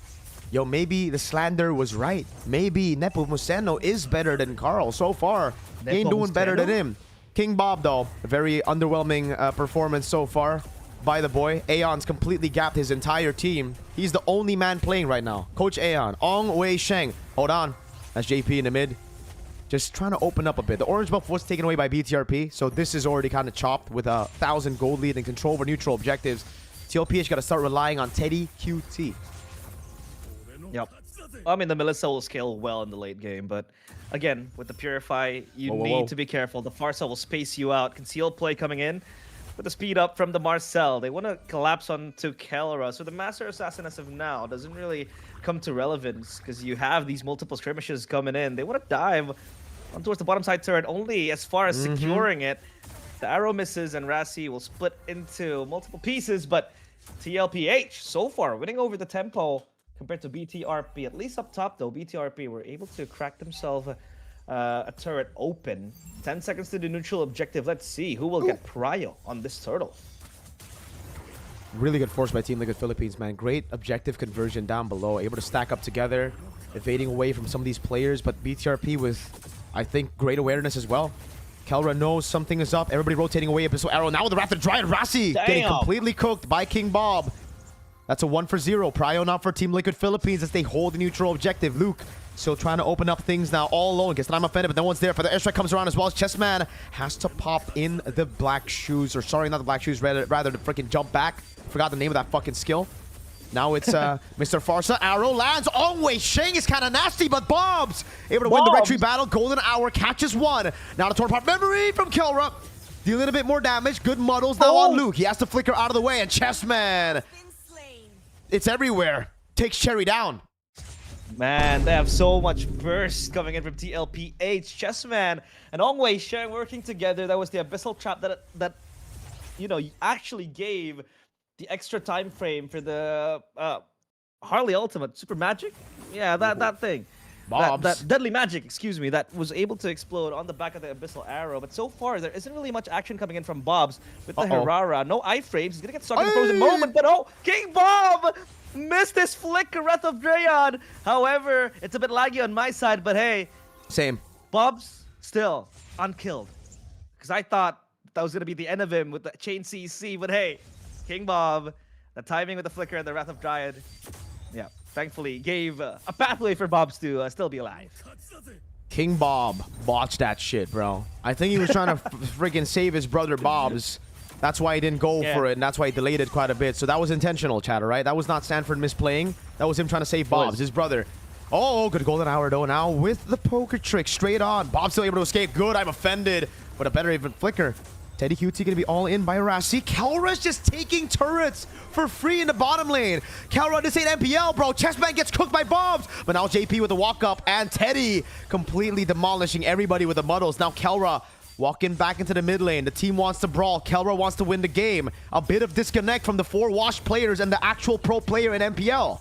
Yo, maybe the slander was right. Maybe Nepomuceno is better than Carl so far. He ain't doing better than him. King Bob, though, a very underwhelming performance so far by the boy. Aeon's completely gapped his entire team. He's the only man playing right now. Coach Aeon, Ong Wei Sheng. Hold on. That's JP in the mid. Just trying to open up a bit. The orange buff was taken away by BTRP, so this is already kind of chopped with a 1,000 gold lead and control over neutral objectives. TLPH got to start relying on Teddy QT. Yep. I mean, the Melissa will scale well in the late game, but again, with the Purify, you need to be careful. The Farsa will space you out. Concealed play coming in with the speed up from the Marcel. They want to collapse onto Kelra, so the Master Assassin as of now doesn't really come to relevance because you have these multiple skirmishes coming in. They want to dive on towards the bottom side turret only as far as securing it. The arrow misses and Rassi will split into multiple pieces, but TLPH so far winning over the tempo compared to BTRP. At least up top though, BTRP were able to crack themselves a turret open. 10 seconds to the neutral objective. Let's see who will get prio on this turtle. Really good force by Team Liquid Philippines, man. Great objective conversion down below. Able to stack up together, evading away from some of these players. But BTRP with, I think, great awareness as well. Kelra knows something is up. Everybody rotating away. Abyssal Arrow now with the Wrath of Dryad. Rassi getting completely cooked by King Bob. That's a 1-for-0. Prio now for Team Liquid Philippines as they hold the neutral objective. Luke still trying to open up things now all alone. Guess that I'm offended, but no one's there. For the airstrike comes around as well as Chessman has to pop in the black shoes. Or sorry, not the black shoes, rather to freaking jump back. Forgot the name of that fucking skill. Now it's Mr. Farsa. Arrow lands. Ong Wei Sheng is kind of nasty, but Bob's able to win the retreat battle. Golden Hour catches one. Now the Torpart memory from Kelra. Dealing a bit more damage. Good muddles now on Luke. He has to flicker out of the way. And Chessman, it's everywhere. Takes Cherry down. Man, they have so much burst coming in from TLPH. Chessman and Ong Wei Sheng working together. That was the abyssal trap that you know actually gave the extra time frame for the Harley Ultimate Super Magic. Yeah, that thing. That deadly magic, excuse me, that was able to explode on the back of the abyssal arrow. But so far, there isn't really much action coming in from Bob's with the Herrera. No iframes. He's gonna get stuck in the frozen moment. But King Bob missed his flicker, Wrath of Dryad. However, it's a bit laggy on my side, but hey. Same. Bob's still unkilled. Because I thought that was going to be the end of him with the chain CC, but hey, King Bob, the timing with the flicker and the Wrath of Dryad, yeah, thankfully gave a pathway for Bob's to still be alive. King Bob botched that shit, bro. I think he was trying to freaking save his brother Bob's. That's why he didn't go for it, and that's why he delayed it quite a bit. So that was intentional, chatter, right? That was not Sanford misplaying. That was him trying to save Bob's, his brother. Oh, good golden hour, though, now with the poker trick straight on. Bob's still able to escape. Good, I'm offended. But a better even flicker. Teddy QT going to be all in by Rassi. Kelra's just taking turrets for free in the bottom lane. Kelra, this ain't MPL, bro. Chessman gets cooked by Bobs. But now JP with the walk-up, and Teddy completely demolishing everybody with the muddles. Now Kelra walking back into the mid lane. The team wants to brawl. Kelra wants to win the game. A bit of disconnect from the 4 washed players and the actual pro player in MPL.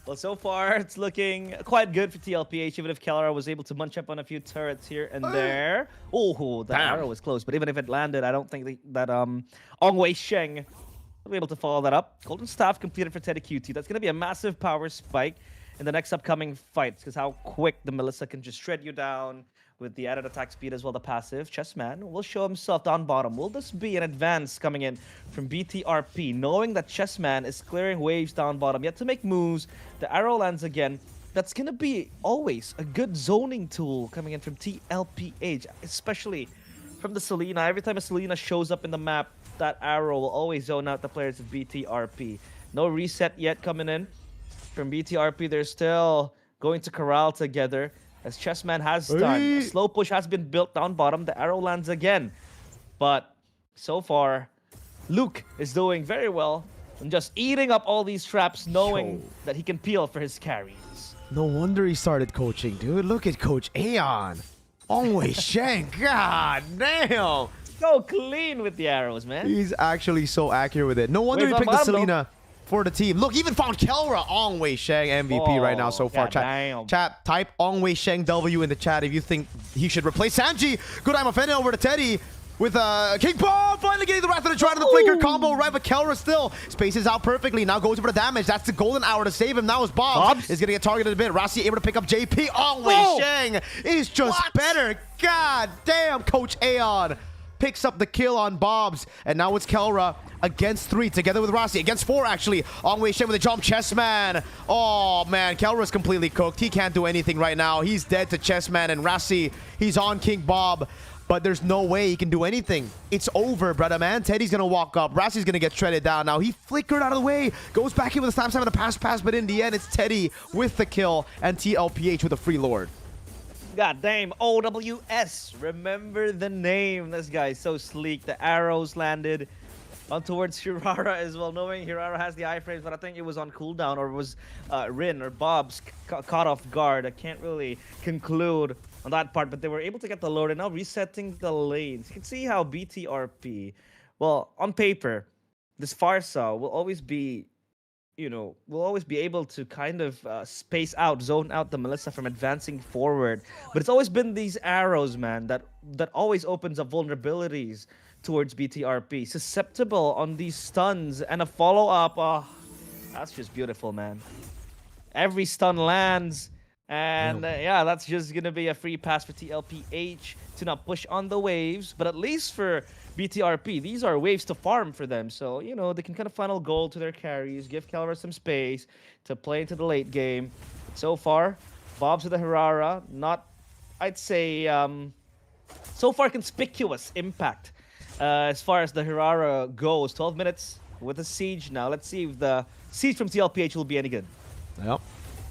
Well, so far, it's looking quite good for TLPH, even if Kelra was able to munch up on a few turrets here and there. Oh, that arrow was close. But even if it landed, I don't think that Ong Wei Sheng will be able to follow that up. Golden Staff completed for Teddy QT. That's going to be a massive power spike in the next upcoming fights, because how quick the Melissa can just shred you down with the added attack speed as well, the passive. Chessman will show himself down bottom. Will this be an advance coming in from BTRP, knowing that Chessman is clearing waves down bottom, yet to make moves? The arrow lands again. That's going to be always a good zoning tool coming in from TLPH, especially from the Selena. Every time a Selena shows up in the map, that arrow will always zone out the players of BTRP. No reset yet coming in from BTRP. They're still going to corral together, as Chessman has done. A slow push has been built down bottom. The arrow lands again. But so far, Luke is doing very well and just eating up all these traps, knowing that he can peel for his carries. No wonder he started coaching, dude. Look at Coach Aeon. Wei Sheng, god damn. So clean with the arrows, man. He's actually so accurate with it. No wonder he picked the Selena for the team. Look, even found Kelra. Wei Sheng MVP right now so far. Chat, type Wei Sheng W in the chat if you think he should replace Sanji. Good, I'm offended over to Teddy. With King Bob finally getting the Wrath of the Trident, the flicker combo right, but Kelra still spaces out perfectly. Now goes for the damage. That's the golden hour to save him. Now is Bobs is gonna get targeted a bit. Rossi able to pick up JP. Wei Sheng is just better. God damn, Coach Aeon picks up the kill on Bobs, and now it's Kelra against 3 together with Rossi against 4 actually. Wei Sheng with a jump chessman. Oh man, Kelra's completely cooked. He can't do anything right now. He's dead to chessman, and Rossi, he's on King Bob. But there's no way he can do anything. It's over, brother, man. Teddy's going to walk up. Rossi's going to get shredded down now. He flickered out of the way. Goes back in with a slam and a pass, but in the end, it's Teddy with the kill and TLPH with a free lord. God damn, OWS. Remember the name. This guy is so sleek. The arrows landed on towards Hirara as well, knowing Hirara has the iframes, but I think it was on cooldown, or was Rin or Bob's caught off guard. I can't really conclude on that part, but they were able to get the load, and now resetting the lanes. You can see how BTRP, well, on paper, this Farsa will always be, you know, will always be able to kind of space out, zone out the Melissa from advancing forward. But it's always been these arrows, man, that always opens up vulnerabilities towards BTRP. Susceptible on these stuns and a follow-up. Oh, that's just beautiful, man. Every stun lands. And yeah, that's just going to be a free pass for TLPH to not push on the waves. But at least for BTRP, these are waves to farm for them. So, you know, they can kind of funnel gold to their carries, give Kelra some space to play into the late game. So far, Bob's with the Hirara. Not, I'd say, so far conspicuous impact as far as the Hirara goes. 12 minutes with a siege now. Let's see if the siege from TLPH will be any good. Yep.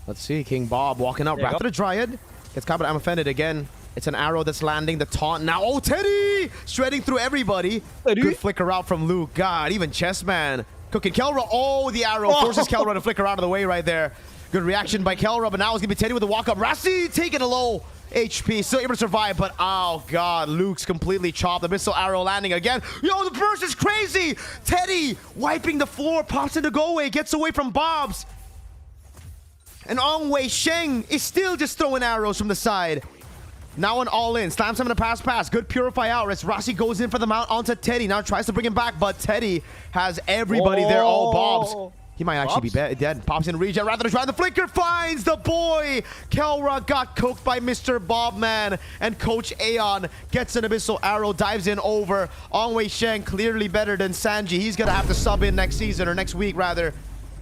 Let's see, King Bob walking out. Wrath of the Dryad. Gets caught, but I'm offended again. It's an arrow that's landing. The taunt now. Oh, Teddy! Shredding through everybody. Good flicker out from Luke. God, even Chessman. Cooking Kelra. Oh, the arrow forces Kelra to flicker out of the way right there. Good reaction by Kelra, but now it's going to be Teddy with the walk-up. Rossi taking a low HP. Still able to survive, but oh, God. Luke's completely chopped. The missile arrow landing again. Yo, the burst is crazy! Teddy wiping the floor. Pops into go away. Gets away from Bob's. And Wei Sheng is still just throwing arrows from the side. Now an all-in. Slams him in a pass. Good purify out. As Rossi goes in for the mount onto Teddy. Now tries to bring him back, but Teddy has everybody there. Oh, Bobs. He might actually be dead. Pops in regen. Rather than try the flicker. Finds the boy. Kelra got cooked by Mr. Bobman. And Coach Aeon gets an abyssal arrow. Dives in over. Wei Sheng clearly better than Sanji. He's going to have to sub in next season, or next week rather.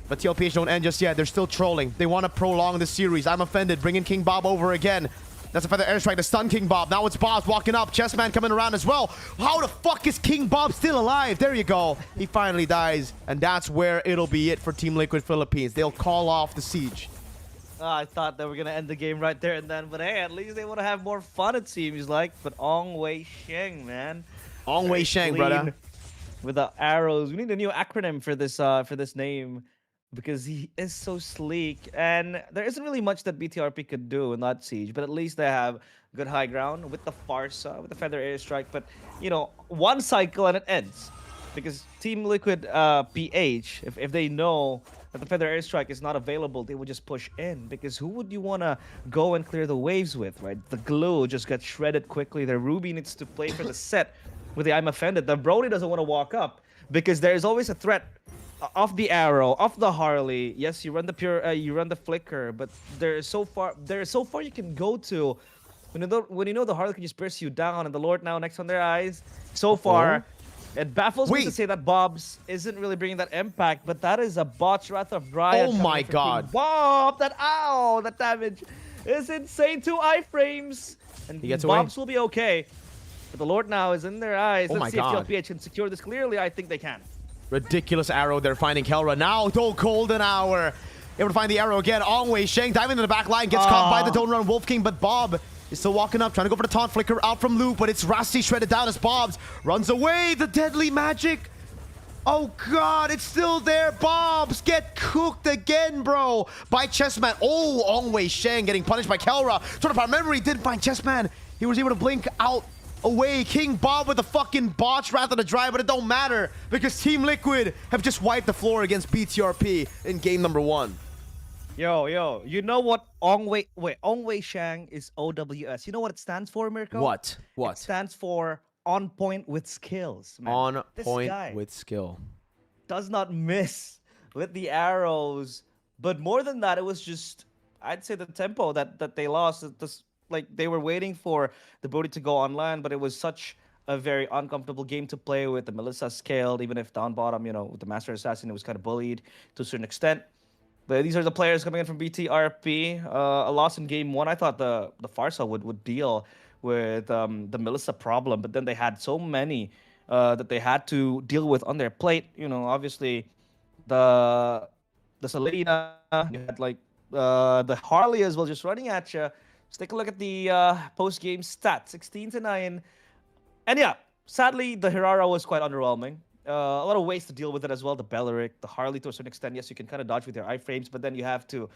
But TLPH don't end just yet. They're still trolling. They want to prolong the series. I'm offended. Bringing King Bob over again. That's a feather airstrike to stun King Bob. Now it's Bob's walking up. Chessman coming around as well. How the fuck is King Bob still alive? There you go. He finally dies. And that's where it'll be it for Team Liquid Philippines. They'll call off the siege. I thought they were going to end the game right there and then. But hey, at least they want to have more fun, it seems like. But Wei Sheng, man. Wei Sheng, brother. With the arrows. We need a new acronym for this name, because he is so sleek, and there isn't really much that BTRP could do in that siege, but at least they have good high ground with the Farsa, with the feather airstrike. But you know, one cycle and it ends, because Team Liquid PH, if they know that the feather airstrike is not available, they would just push in, because who would you want to go and clear the waves with, right? The glue just got shredded quickly. The Ruby needs to play for the set with the I'm offended. The Brody doesn't want to walk up, because there is always a threat off the arrow, off the Harley. Yes, you run the you run the flicker, but there is so far you can go to when you know the Harley can just burst you down, and the Lord now next on their eyes. So far, it baffles me to say that Bob's isn't really bringing that impact, but that is a botch Wrath of Dryad. Oh my God, Bob! That damage is insane. 2 iframes, and he gets Bob's away. will be okay. But the Lord now is in their eyes. Let's see if God. TLPH can secure this clearly. I think they can. Ridiculous arrow. They're finding Kelra now. Though golden hour. Able to find the arrow again. Wei Sheng diving into the back line. Gets caught by the Don't Run Wolf King, but Bob is still walking up, trying to go for the taunt flicker out from Luke, but it's Rossi shredded down as Bob's runs away. The deadly magic. Oh God, it's still there. Bob's get cooked again, bro, by Chessman. Oh, Wei Sheng getting punished by Kelra. Trying to find memory. Didn't find Chessman. He was able to blink out away King Bob with a fucking botch rather than a drive, but it don't matter because Team Liquid have just wiped the floor against BTRP in game number 1. Yo, you know what Ong Wei Shang is OWS. You know what it stands for, Mirko? What? It stands for on point with skills, man. On This point guy with skill. does not miss with the arrows. But more than that, it was just, I'd say, the tempo that they lost. Like they were waiting for the booty to go online, but it was such a very uncomfortable game to play with. The Melissa scaled, even if down bottom, with the Master Assassin, it was kind of bullied to a certain extent. But these are the players coming in from BTRP. A loss in game 1. I thought the Farsa would deal with the Melissa problem, but then they had so many that they had to deal with on their plate. Obviously the Selena, you had like the Harley as well, just running at you. Let's take a look at the post-game stats, 16-9. And yeah, sadly, the Hirara was quite underwhelming. A lot of ways to deal with it as well. The Belleric, the Harley to a certain extent. Yes, you can kind of dodge with your iframes, but then you have to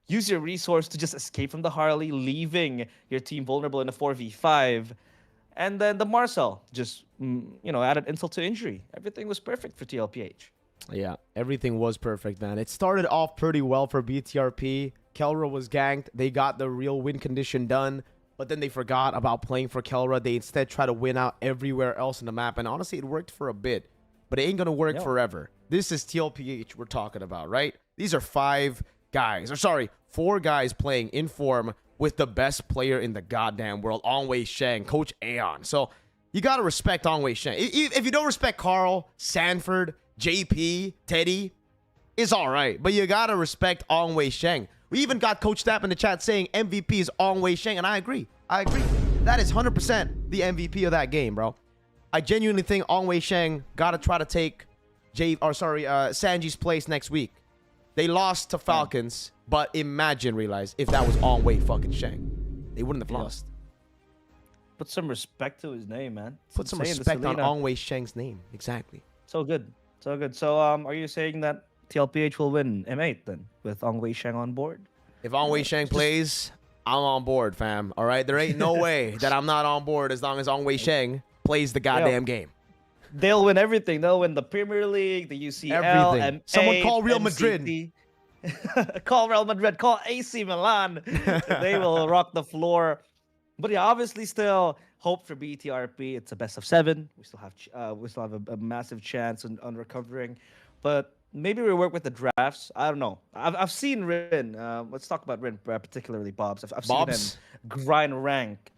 use your resource to just escape from the Harley, leaving your team vulnerable in a 4v5. And then the Marcel just, added insult to injury. Everything was perfect for TLPH. Yeah, everything was perfect, man. It started off pretty well for BTRP. Kelra was ganked. They got the real win condition done, but then they forgot about playing for Kelra. They instead tried to win out everywhere else in the map, and honestly, it worked for a bit, but it ain't gonna work forever. This is TLPH we're talking about, right? These are 4 guys playing in form with the best player in the goddamn world, Ong Wei Shang, Coach Aeon. So you gotta respect Ong Wei Shang. If you don't respect Carl, Sanford, JP, Teddy, it's all right, but you gotta respect Ong Wei Shang. We even got Coach Stapp in the chat saying MVP is Ong Wei Shang, and I agree. That is 100% the MVP of that game, bro. I genuinely think Ong Wei Shang gotta try to take Sanji's place next week. They lost to Falcons, but realize if that was Ong Wei fucking Shang, they wouldn't have lost. Put some respect to his name, man. Put some respect on Ong Wei Shang's name. Exactly. So good. So are you saying that TLPH will win M8 then with Ong Wei Shang on board? If Ong Wei Shang plays, I'm on board, fam. All right, there ain't no way that I'm not on board as long as Ong Wei Shang plays the goddamn game. They'll win everything. They'll win the Premier League, the UCL, everything. M8, Someone call Real Madrid. Call Real Madrid. Call AC Milan. They will rock the floor. But yeah, obviously still hope for BTRP. It's a best of 7. We still have a massive chance on recovering. But maybe we work with the drafts. I don't know. I've seen Rin. Let's talk about Rin particularly, Bobs. I've seen him grind rank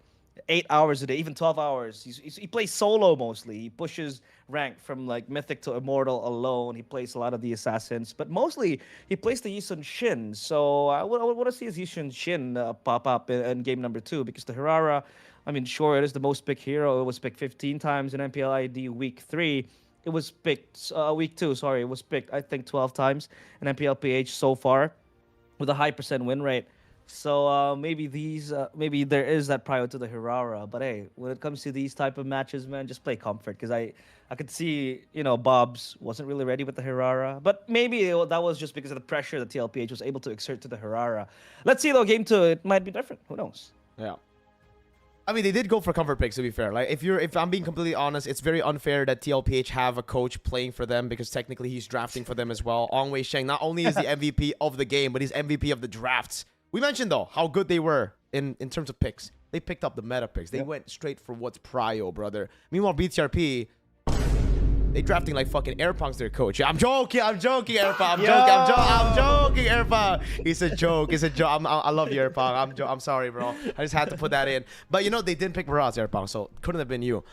8 hours a day, even 12 hours. He plays solo mostly. He pushes rank from like Mythic to Immortal alone. He plays a lot of the Assassins, but mostly he plays the Yisun Shin. So I would want to see his Yisun Shin pop up in game number 2 because the Hirara, I mean, sure, it is the most picked hero. It was picked 15 times in MPLID week 3. It was picked week 2. Sorry, it was picked I think 12 times in MPLPH so far, with a high % win rate. So maybe there is that prior to the Hirara. But hey, when it comes to these type of matches, man, just play comfort because I could see Bobs wasn't really ready with the Hirara, but maybe that was just because of the pressure that TLPH was able to exert to the Hirara. Let's see though, game 2 it might be different. Who knows? Yeah. I mean, they did go for comfort picks, to be fair. Like, if I'm being completely honest, it's very unfair that TLPH have a coach playing for them because technically he's drafting for them as well. Ong Wei Shang not only is the MVP of the game, but he's MVP of the drafts. We mentioned, though, how good they were in terms of picks. They picked up the meta picks. They went straight for what's prio, brother. Meanwhile, BTRP, they drafting like fucking Airpunk's their coach. I'm joking, Airpunk. I'm joking, Airpunk. It's a joke. I love you, Airpunk. I'm sorry, bro. I just had to put that in. But they didn't pick Miraz, Airpunk, so it couldn't have been you.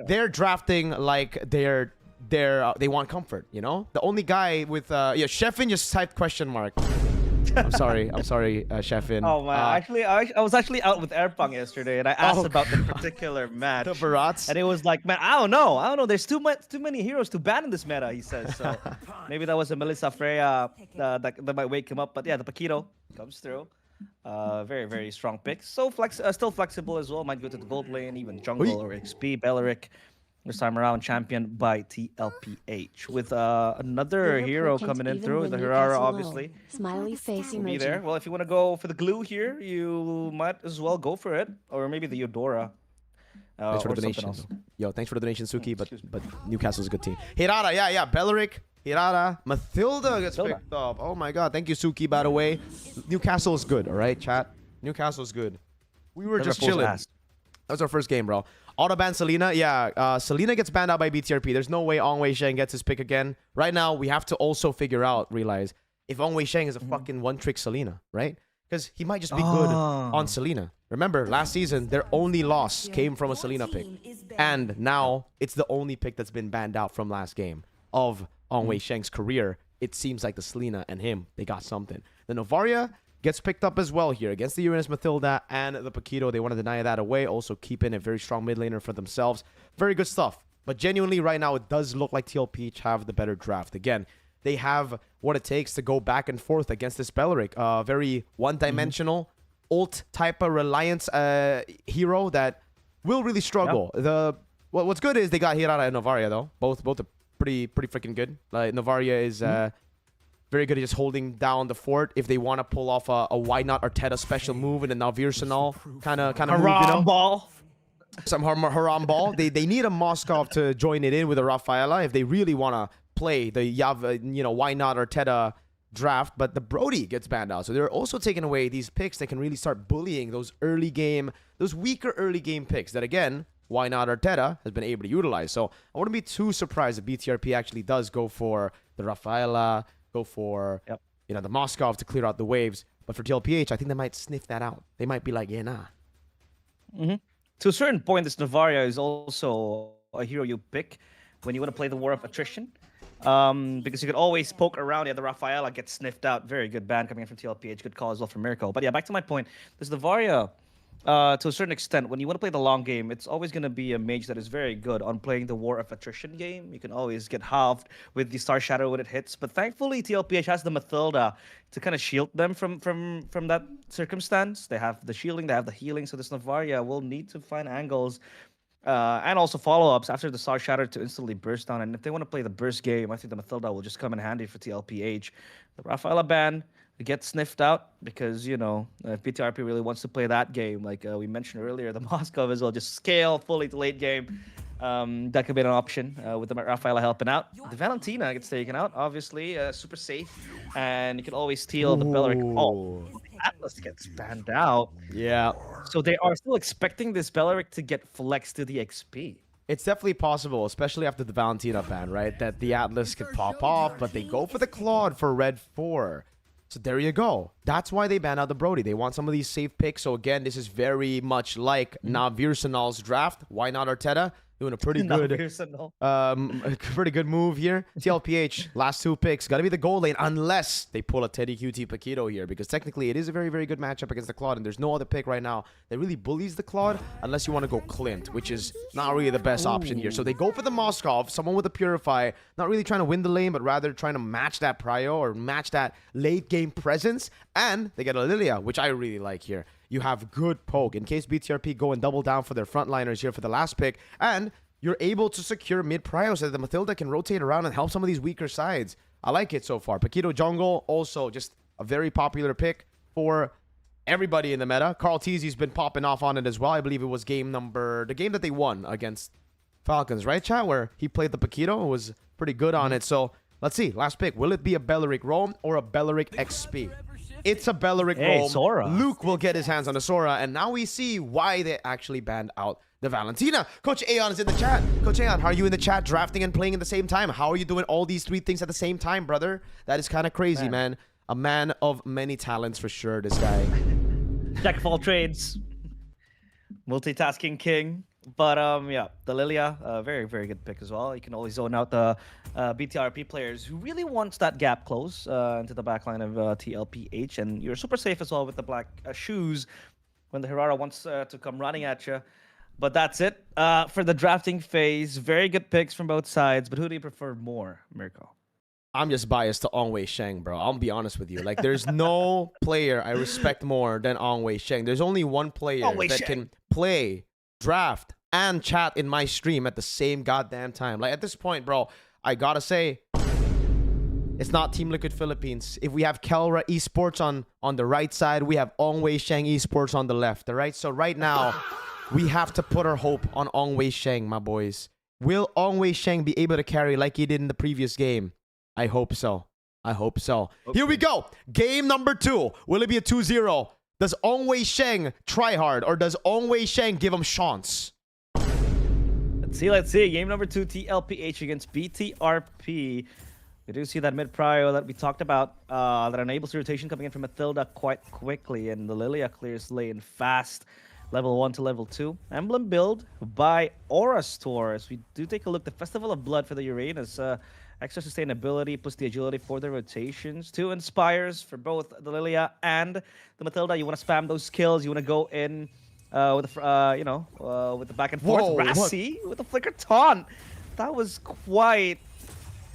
They're drafting like they want comfort. The only guy with Sheffin just typed question mark. I'm sorry, Sheffin. Oh man, I was actually out with Airpunk yesterday, and I asked about the particular match. The Barats? And it was like, man, I don't know. There's too many heroes to ban in this meta. He says so. Maybe that was a Melissa Freya that might wake him up. But yeah, the Paquito comes through. Very very strong pick. So still flexible as well. Might go to the gold lane, even jungle or XP, Belleric. This time around, championed by TLPH. With another Liverpool hero can't coming in even through, win the Newcastle Herrera, low. obviously. Smiley face Will be there. emoji. Well, if you want to go for the glue here, you might as well go for it. Or maybe the Eudora. Thanks for or the something donation. else. Yo, thanks for the donation, Suki. But Excuse me. but Newcastle's a good team. Hirara, yeah. Belleric, Hirara, Mathilda gets Mathilda. picked up. Oh my God, thank you, Suki. By the way, Newcastle's good. All right, chat. Newcastle's good. We were just Liverpool's chilling. ass. That was our first game, bro. Auto ban Selena. Yeah, Selena gets banned out by BTRP. There's no way Ong Wei Sheng gets his pick again. Right now, we have to also realize if Ong Wei Sheng is a fucking one-trick Selena, right? Because he might just be good on Selena. Remember, last season, their only loss came from a Selena pick. And now, it's the only pick that's been banned out from last game of Ong Wei Sheng's career. It seems like the Selena and him, they got something. The Novaria gets picked up as well here against the Uranus Mathilda and the Paquito. They want to deny that away. Also keeping a very strong mid laner for themselves. Very good stuff. But genuinely, right now, it does look like TLPH have the better draft. Again, they have what it takes to go back and forth against this Belleric. Very one-dimensional, ult type of reliance hero that will really struggle. Yep. What's good is they got Hirara and Novaria, though. Both are pretty freaking good. Like Novaria is very good at just holding down the fort. If they want to pull off a why not Arteta special move in a Navir kind of move, you know? Ball. Some haram ball. They need a Moskov to join it in with a Rafaela if they really want to play the why not Arteta draft. But the Brody gets banned out, so they're also taking away these picks that can really start bullying those weaker early game picks that, again, why not Arteta has been able to utilize. So I wouldn't be too surprised if BTRP actually does go for the Rafaela, go for the Moskov to clear out the waves. But for TLPH, I think they might sniff that out. They might be like, yeah, nah. To a certain point, this Novaria is also a hero you pick when you want to play the War of Attrition. Because you could always poke around. Yeah, the Rafaela gets sniffed out. Very good ban coming in from TLPH. Good call as well from Mirko. But yeah, back to my point. This Novaria, to a certain extent, when you want to play the long game, it's always going to be a mage that is very good on playing the War of Attrition game. You can always get halved with the Star Shadow when it hits. But thankfully, TLPH has the Mathilda to kind of shield them from that circumstance. They have the shielding, they have the healing. So this Novaria will need to find angles and also follow-ups after the Star Shatter to instantly burst down. And if they want to play the burst game, I think the Mathilda will just come in handy for TLPH. The Rafaela ban gets sniffed out because, if BTRP really wants to play that game, like we mentioned earlier, the Moskov as well, just scale fully to late game. That could be an option with the Rafaela helping out. The Valentina gets taken out, obviously, super safe. And you can always steal the Belleric. Oh, Atlas gets banned out. Yeah. So they are still expecting this Belleric to get flexed to the XP. It's definitely possible, especially after the Valentina ban, right? That the Atlas could pop off, but they go for the Claude for Red 4. So there you go. That's why they ban out the Brody. They want some of these safe picks. So again, this is very much like Navirsanal's draft. Why not Arteta? Doing a pretty good, pretty good move here. TLPH, last two picks. Got to be the goal lane unless they pull a Teddy QT Paquito here, because technically it is a very, very good matchup against the Claude, and there's no other pick right now that really bullies the Claude unless you want to go Clint, which is not really the best option here. So they go for the Moskov, someone with a Purify, not really trying to win the lane, but rather trying to match that prio or match that late game presence, and they get a Lilia, which I really like here. You have good poke in case BTRP go and double down for their frontliners here for the last pick, and you're able to secure mid prio so that the Mathilda can rotate around and help some of these weaker sides. I like it so far. Paquito Jungle, also just a very popular pick for everybody in the meta. Carl Teasy's been popping off on it as well. I believe it was the game that they won against Falcons, right, chat? Where he played the Paquito and was pretty good on it. So let's see. Last pick. Will it be a Belleric Roam or a Belleric XP? It's a Belleric Roam. Sora. Luke will get his hands on the Sora, and now we see why they actually banned out the Valentina. Coach Aeon is in the chat. Coach Aeon, how are you in the chat drafting and playing at the same time? How are you doing all these three things at the same time, brother? That is kind of crazy, man. A man of many talents for sure, this guy. Jack of all trades. Multitasking king. But yeah, the Lilia, very, very good pick as well. You can always zone out the BTRP players who really wants that gap close into the backline of TLPH. And you're super safe as well with the black shoes when the Herrera wants to come running at you. But that's it for the drafting phase. Very good picks from both sides. But who do you prefer more, Mirko? I'm just biased to Ong Wei Sheng, bro. I'll be honest with you. Like, there's no player I respect more than Ong Wei Sheng. There's only one player that can play, draft, and chat in my stream at the same goddamn time. Like, at this point, bro, I gotta say, it's not Team Liquid Philippines. If we have Kelra Esports on the right side, we have Ong Wei Sheng Esports on the left, all right? So right now, we have to put our hope on Ong Wei Sheng, my boys. Will Ong Wei Sheng be able to carry like he did in the previous game? I hope so. I hope so. Okay. Here we go. Game number 2. Will it be a 2-0? Does Ong Wei Sheng try hard, or does Ong Wei Sheng give him chance? Let's see. Game number 2, TLPH against BTRP. We do see that mid-prio that we talked about, that enables rotation coming in from Matilda quite quickly, and the Lilia clears lane fast. Level 1 to level 2. Emblem build by Aura Stores. We do take a look. The Festival of Blood for the Uranus. Extra sustainability, plus the agility for the rotations. 2 inspires for both the Lilia and the Matilda. You want to spam those skills. You want to go in with the, with the back and forth. Whoa, Rassi with the flicker taunt. That was quite,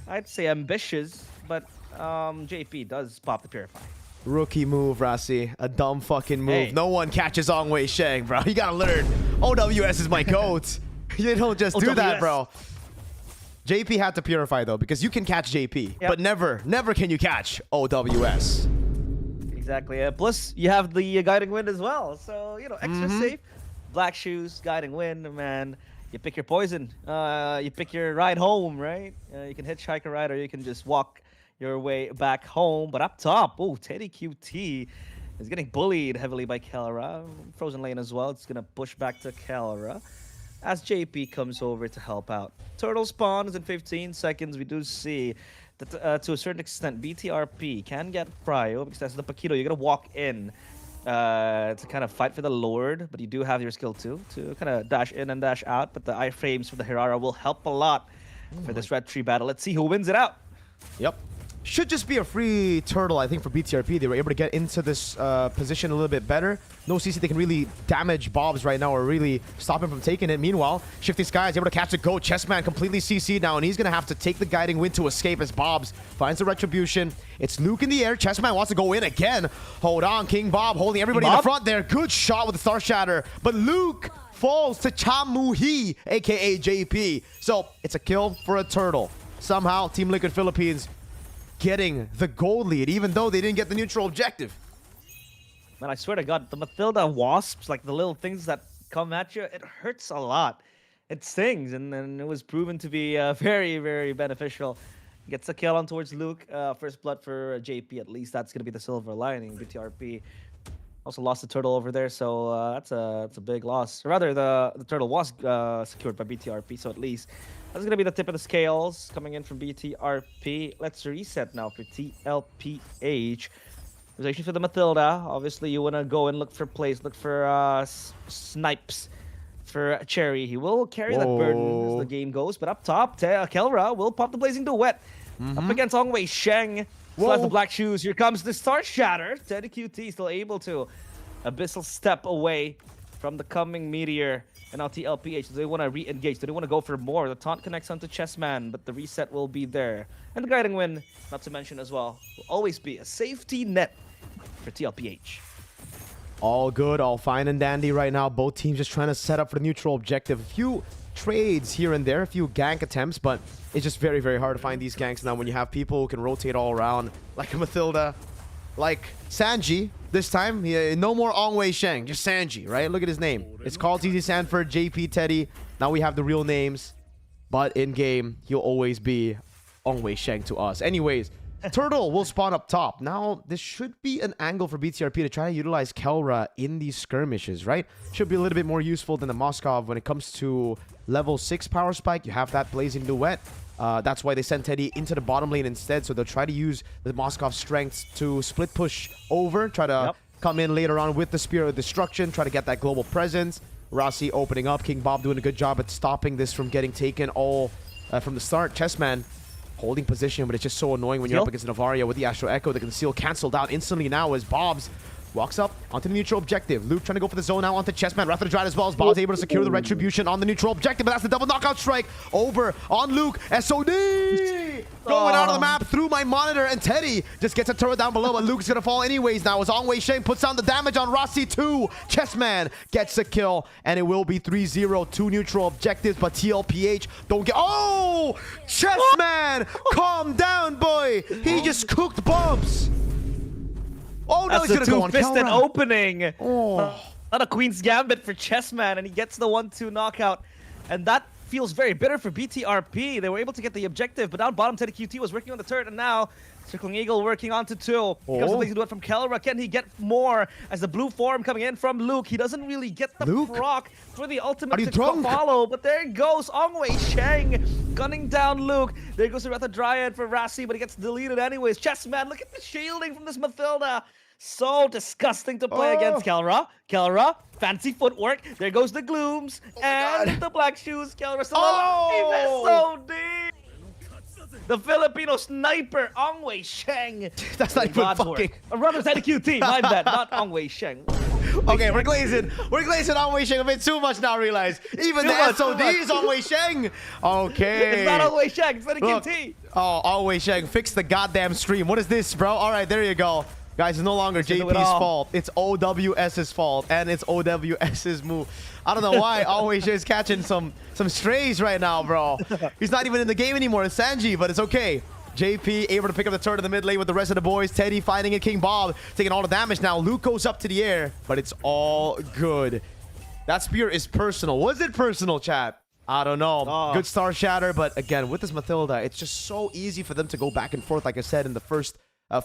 I'd say, ambitious, but JP does pop the Purify. Rookie move, Rassi. A dumb fucking move. Hey. No one catches Ong Wei Sheng, bro. You gotta learn. OWS is my goat. You don't just do that, bro. JP had to Purify, though, because you can catch JP, but never can you catch OWS. Exactly. Plus, you have the Guiding Wind as well. So, you know, extra safe. Black Shoes, Guiding Wind, man. You pick your poison. You pick your ride home, right? You can hitchhike a ride, or you can just walk your way back home. But up top, oh, Teddy QT is getting bullied heavily by Kelra. Frozen lane as well. It's going to push back to Kelra as JP comes over to help out. Turtle spawns in 15 seconds. We do see that to a certain extent, BTRP can get prio because that's the Paquito. You're going to walk in to kind of fight for the Lord, but you do have your skill too to kind of dash in and dash out. But the iframes for the Hirara will help a lot for this red tree battle. Let's see who wins it out. Yep. Should just be a free turtle, I think, for BTRP. They were able to get into this position a little bit better. No CC, they can really damage Bobs right now or really stop him from taking it. Meanwhile, Shifty Sky is able to catch the goat. Chessman completely CC'd now, and he's going to have to take the Guiding Wind to escape as Bobs finds the Retribution. It's Luke in the air. Chessman wants to go in again. Hold on, King Bob holding everybody in the front there. Good shot with the Star Shatter, but Luke falls to Chamuhi, aka JP. So it's a kill for a turtle. Somehow, Team Liquid Philippines getting the gold lead, even though they didn't get the neutral objective. Man, I swear to God, the Matilda wasps, like the little things that come at you, it hurts a lot. It stings, and it was proven to be very, very beneficial. Gets a kill on towards Luke. First blood for JP, at least. That's going to be the silver lining. BTRP also lost the turtle over there, so that's a big loss. Or rather, the turtle was secured by BTRP, so at least that's going to be the tip of the scales coming in from BTRP. Let's reset now for TLPH. Position for the Matilda. Obviously, you want to go and look for plays, look for snipes for Cherry. He will carry that burden as the game goes, but up top, Kelra will pop the Blazing Duet. Up against Ong Wei Sheng. Still has the Black Shoes. Here comes the Star Shatter. Teddy QT still able to Abyssal step away from the coming Meteor. And now TLPH, do they want to re-engage? Do they want to go for more? The taunt connects onto Chessman, but the reset will be there. And the Guiding Wind, not to mention as well, will always be a safety net for TLPH. All good, all fine and dandy right now. Both teams just trying to set up for the neutral objective. A few trades here and there, a few gank attempts, but it's just very, very hard to find these ganks now when you have people who can rotate all around, like a Matilda, like Sanji. This time, no more Ong Wei Sheng, just Sanji, right? Look at his name. It's called TZ Sanford, JP Teddy. Now we have the real names, but in-game, he'll always be Ong Wei Sheng to us. Anyways, Turtle will spawn up top. Now, this should be an angle for BTRP to try to utilize Kelra in these skirmishes, right? Should be a little bit more useful than the Moskov when it comes to level 6 power spike. You have that Blazing Duet. That's why they sent Teddy into the bottom lane instead. So they'll try to use the Moskov strengths to split push over. Try to come in later on with the Spear of Destruction. Try to get that global presence. Rassi opening up. King Bob doing a good job at stopping this from getting taken all from the start. Chessman holding position, but it's just so annoying when you're up against Navaria with the Astro Echo. The conceal canceled out instantly now as Bobs walks up onto the neutral objective. Luke trying to go for the zone now onto Chessman. Wrath of the Dryad as well as Bob's able to secure the Retribution on the neutral objective, but that's the double knockout strike over on Luke. SOD! going out of the map through my monitor, and Teddy just gets a turret down below, but Luke's gonna fall anyways now as Ongwei Sheng puts down the damage on Rossi 2. Chessman gets a kill, and it will be 3-0, 2 neutral objectives, but TLPH don't get... Oh! Chessman! Calm down, boy! He just cooked bombs! Oh, no, That's he's a gonna go on two-fisted Kelra. opening. Oh. Not a Queen's Gambit for Chessman, and he gets the 1-2 knockout. And that feels very bitter for BTRP. They were able to get the objective, but down bottom, Teddy QT was working on the turret, and now Circling Eagle working on to 2. Here comes something to do it from Kelra. Can he get more? As the blue form coming in from Luke. He doesn't really get the proc for the ultimate to follow, but there goes Ongwei Sheng gunning down Luke. There goes the Wrath of Dryad for Rassi, but he gets deleted anyways. Chessman, look at the shielding from this Mathilda. So disgusting to play against Kelra. Kelra, fancy footwork. There goes the Glooms and the Black Shoes. Kelra still alive. SOD. The Filipino sniper, Ongwei Sheng. That's not even fucking... Rather Teddy QT, my bad, not Ongwei Sheng. Okay, we're glazing Ongwei Sheng a bit too much now, realize. Even the SOD is Ongwei Sheng. Okay. It's not Ongwei Sheng, it's Teddy QT. Oh, Ongwei Sheng, fix the goddamn stream. What is this, bro? All right, there you go. Guys, it's no longer JP's fault. It's OWS's fault, and it's OWS's move. I don't know why Ongwei Sheng is catching some strays right now, bro. He's not even in the game anymore. It's Sanji, but it's okay. JP able to pick up the turret in the mid lane with the rest of the boys. Teddy fighting it. King Bob taking all the damage now. Luke goes up to the air, but it's all good. That spear is personal. Was it personal, chat? I don't know. Good star shatter, but again, with this Mathilda, it's just so easy for them to go back and forth, like I said in the first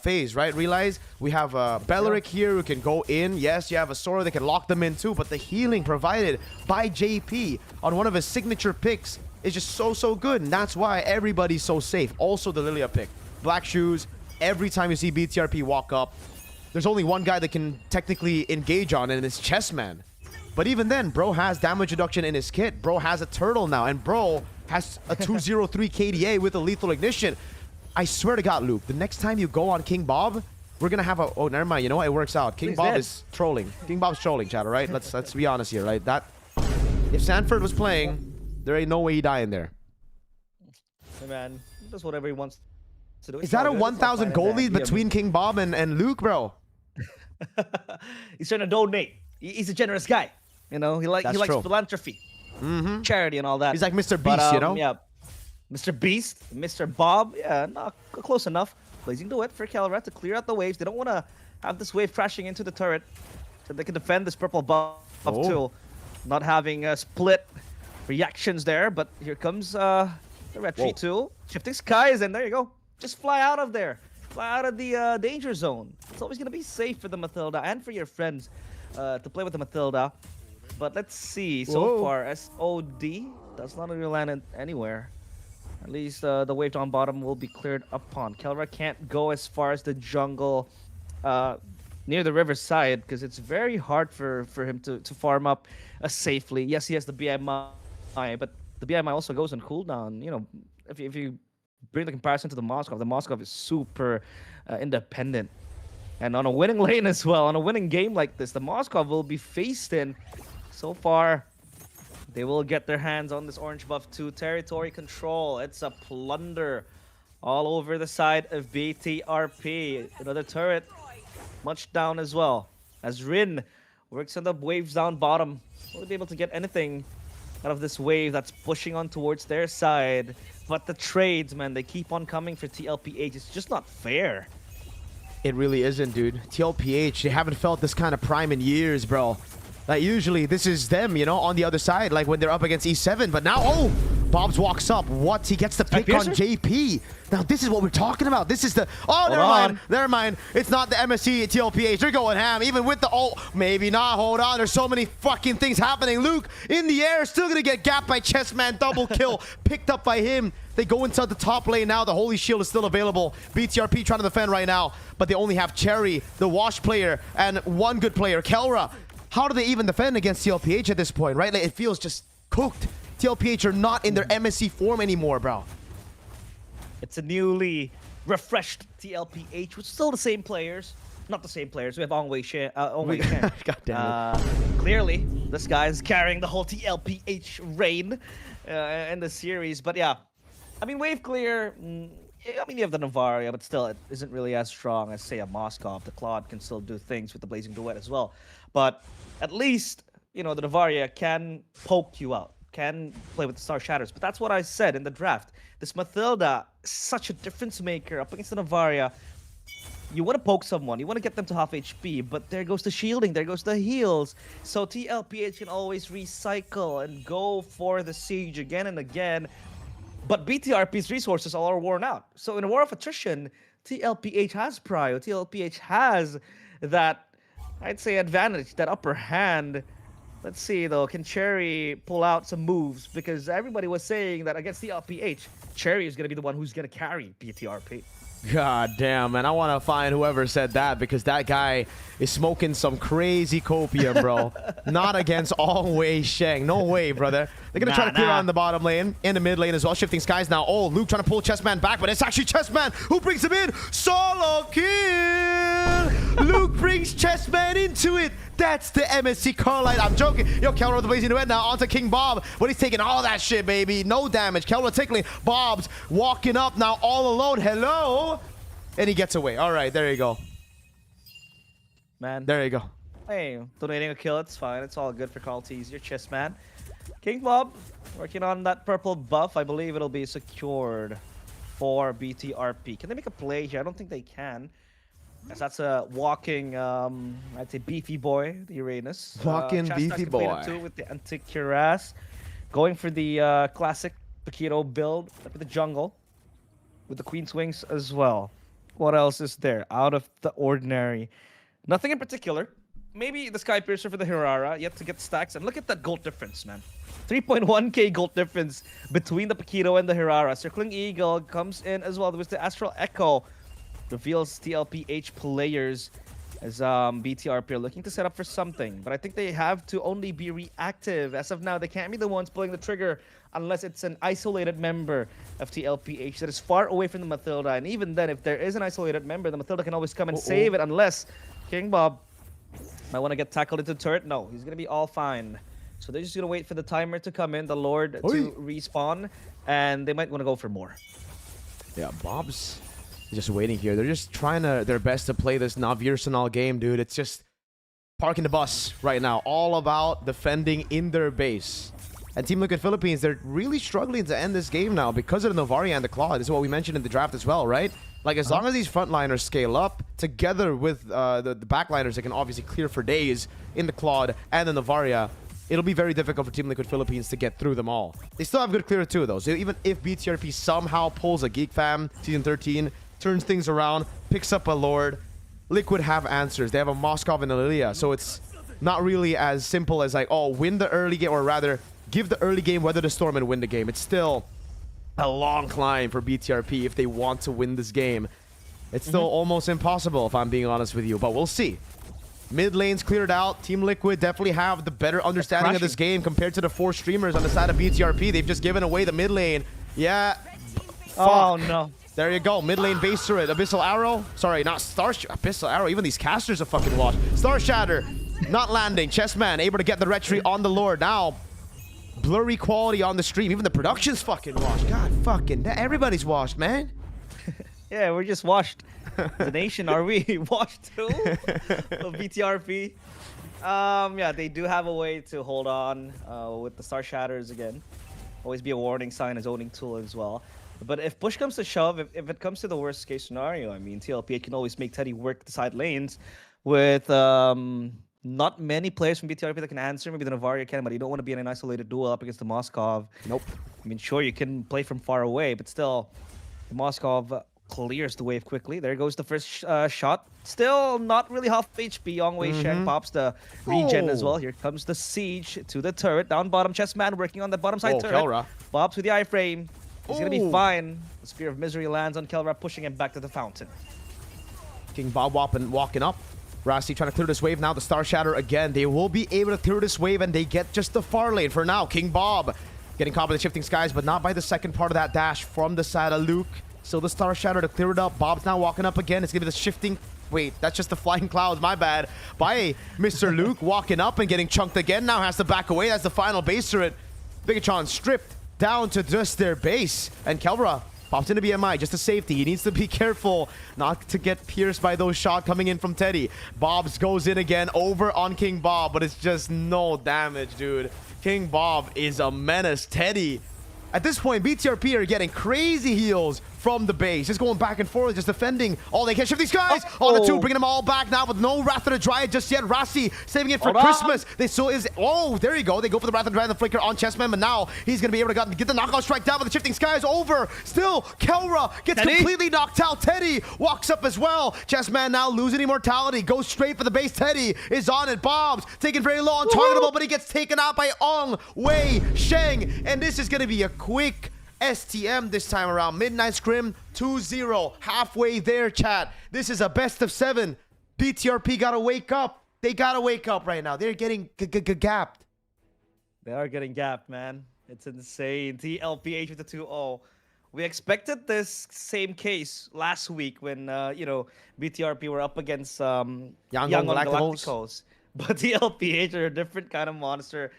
phase, right? Realize we have Belleric here who can go in. Yes, you have a Sora that can lock them in too, but the healing provided by JP on one of his signature picks is just so good, and that's why everybody's so safe. Also the Lilia pick. Black Shoes, every time you see BTRP walk up, there's only one guy that can technically engage on, and it's Chessman. But even then, bro has damage reduction in his kit. Bro has a turtle now, and bro has a 203 KDA with a lethal ignition. I swear to God, Luke, the next time you go on King Bob, we're gonna have a... Oh, never mind. You know what? It works out. King Bob is trolling. King Bob's trolling, chat, all right? Let's be honest here, right? That... If Sanford was playing, there ain't no way he die in there. Hey, man. He does whatever he wants to do. Is that a 1,000 goal lead between King Bob and Luke, bro? He's trying to donate. He's a generous guy. You know, he likes philanthropy, charity, and all that. He's like Mr. Beast, you know? Yeah. Mr. Beast, Mr. Bob, yeah, not close enough. Blazing Duet for Kelra to clear out the waves. They don't want to have this wave crashing into the turret, so they can defend this purple buff too. Not having split reactions there, but here comes the Retri too. Shifting skies, and there you go. Just fly out of there. Fly out of the danger zone. It's always going to be safe for the Mathilda and for your friends to play with the Mathilda. But let's see. So far, SOD does not really land anywhere. At least the wave down bottom will be cleared upon. Kelra can't go as far as the jungle near the riverside because it's very hard for him to farm up safely. Yes, he has the BMI, but the BMI also goes on cooldown. You know, if you bring the comparison to the Moskov is super independent. And on a winning lane as well, on a winning game like this, the Moskov will be faced in. So far, they will get their hands on this orange buff to territory control. It's a plunder all over the side of BTRP. Another turret, much down as well. As Rin works on the waves down bottom. Will be able to get anything out of this wave that's pushing on towards their side. But the trades, man, they keep on coming for TLPH. It's just not fair. It really isn't, dude. TLPH, they haven't felt this kind of prime in years, bro. Like, usually, this is them, you know, on the other side, like when they're up against E7. But now, Bobs walks up. What? He gets the pick on JP. Now, this is what we're talking about. This is the... Oh, never mind. It's not the MSC TLPH. They're going ham, even with the... Oh, maybe not. Hold on. There's so many fucking things happening. Luke, in the air, still gonna get gapped by Chessman. Double kill. Picked up by him. They go inside the top lane now. The Holy Shield is still available. BTRP trying to defend right now. But they only have Cherry, the Wash player, and one good player, Kelra. How do they even defend against TLPH at this point, right? Like, it feels just cooked. TLPH are not in their MSC form anymore, bro. It's a newly refreshed TLPH with still the same players. Not the same players. We have Ongwei Sheng. God damn it. Clearly, this guy is carrying the whole TLPH reign in the series. But yeah, I mean, wave clear, I mean, you have the Navaria, but still, it isn't really as strong as, say, a Moskov. The Claude can still do things with the Blazing Duet as well. But at least, you know, the Navaria can poke you out, can play with the Star Shatters. But that's what I said in the draft. This Mathilda is such a difference maker up against the Navaria. You want to poke someone, you want to get them to half HP, but there goes the shielding, there goes the heals. So TLPH can always recycle and go for the siege again and again. But BTRP's resources all are worn out. So in a war of attrition, TLPH has prio. TLPH has that, I'd say, advantage, that upper hand. Let's see, though. Can Cherry pull out some moves? Because everybody was saying that against TLPH, Cherry is going to be the one who's going to carry BTRP. God damn, man. I want to find whoever said that because that guy is smoking some crazy copium, bro. Not against All Wei Sheng. No way, brother. They're going to try to clear on the bottom lane, in the mid lane as well. Shifting skies now. Oh, Luke trying to pull Chessman back, but it's actually Chessman who brings him in. Solo kill! Luke brings Chessman into it. That's the MSC Carlite. I'm joking. Yo, Kelra with the Blazing Duet now onto King Bob. But he's taking all that shit, baby. No damage. Kelra tickling. Bob's walking up now all alone. Hello? And he gets away. All right, there you go. Man. There you go. Hey, donating a kill, it's fine. It's all good for Carl T's. Your chess man. King Bob, working on that purple buff. I believe it'll be secured for BTRP. Can they make a play here? I don't think they can. As that's a walking, I'd say beefy boy, the Uranus. Walking beefy boy. Too with the anti-cuirass. Going for the classic Paquito build with the jungle. With the Queen's Wings as well. What else is there? Out of the ordinary. Nothing in particular. Maybe the Sky Piercer for the Hirara, yet to get stacks. And look at that gold difference, man. 3.1k gold difference between the Paquito and the Hirara. Circling Eagle comes in as well with the Astral Echo. Reveals TLPH players as BTRP are looking to set up for something. But I think they have to only be reactive. As of now, they can't be the ones pulling the trigger unless it's an isolated member of TLPH that is far away from the Mathilda. And even then, if there is an isolated member, the Mathilda can always come and save it unless King Bob might want to get tackled into the turret. No, he's going to be all fine. So they're just going to wait for the timer to come in, the Lord to respawn, and they might want to go for more. Yeah, Bob's just waiting here. They're just trying their best to play this Navirsanal game, dude. It's just parking the bus right now. All about defending in their base. And Team Liquid Philippines, they're really struggling to end this game now because of the Novaria and the Claw. This is what we mentioned in the draft as well, right? Like, as long as these frontliners scale up, together with the backliners that can obviously clear for days in the Claude and the Novaria, it'll be very difficult for Team Liquid Philippines to get through them all. They still have good clear too, though. So even if BTRP somehow pulls a Geek Fam Season 13, turns things around, picks up a Lord, Liquid have answers. They have a Moskov and a Lilia, so it's not really as simple as like, oh, win the early game, or rather, give the early game, weather the storm, and win the game. It's still a long climb for BTRP if they want to win this game. It's still almost impossible, if I'm being honest with you, but we'll see. Mid lane's cleared out. Team Liquid definitely have the better understanding of this game compared to the 4 streamers on the side of BTRP. They've just given away the mid lane. Yeah. Oh, no. There you go. Mid lane base turret. Abyssal Arrow. Sorry, not Abyssal Arrow. Even these casters are fucking washed. Star Shatter. Not landing. Chessman able to get the retreat on the Lord. Now, blurry quality on the stream. Even the production's fucking washed. God fucking. Everybody's washed, man. Yeah, we're just washed. The nation, are we washed too? Of BTRP. Yeah, they do have a way to hold on with the Star Shatters again. Always be a warning sign, a zoning tool as well. But if push comes to shove, if it comes to the worst case scenario, I mean, TLPA can always make Teddy work the side lanes with not many players from BTRP that can answer. Maybe the Navaria can, but you don't want to be in an isolated duel up against the Moskov. Nope. I mean, sure, you can play from far away, but still, the Moskov clears the wave quickly. There goes the first shot. Still not really half HP. Yong Wei Sheng pops the regen as well. Here comes the siege to the turret. Down bottom, Chessman working on the bottom side turret. Kelra. Bobs with the iframe. He's going to be fine. The Spear of Misery lands on Kelra, pushing him back to the fountain. King Bob walking up. Rasti trying to clear this wave now. The Star Shatter again. They will be able to clear this wave, and they get just the far lane for now. King Bob getting caught by the shifting skies, but not by the second part of that dash from the side of Luke. So the Star Shatter to clear it up. Bob's now walking up again. It's going to be the shifting... Wait, that's just the flying clouds. My bad. By Mr. Luke walking up and getting chunked again. Now has to back away. That's the final base turret. Bigatron stripped down to just their base. And Kelra Pops into BMI, just a safety. He needs to be careful not to get pierced by those shots coming in from Teddy. Bobs goes in again over on King Bob, but it's just no damage, dude. King Bob is a menace. Teddy, at this point, BTRP are getting crazy heals from the base. Just going back and forth, just defending. Oh, they can't shift these guys. On the 2, bringing them all back now with no Wrath of the Dryad just yet. Rasi saving it for Christmas. They still is. Oh, there you go. They go for the Wrath of the Dryad, the Flicker on Chessman, but now he's going to be able to get the knockout strike down with the shifting skies over. Still, Kelra gets completely knocked out. Teddy walks up as well. Chessman now losing immortality. Goes straight for the base. Teddy is on it. Bob's taken very low, untargetable, but he gets taken out by Ong Wei Sheng. And this is going to be a quick STM this time around. Midnight Scrim 2-0. Halfway there, chat. This is a best of 7. BTRP gotta wake up. They gotta wake up right now. They're getting gapped. They are getting gapped, man. It's insane. TLPH with the 2-0. We expected this same case last week when, BTRP were up against Yangon Galacticos. But TLPH are a different kind of monster.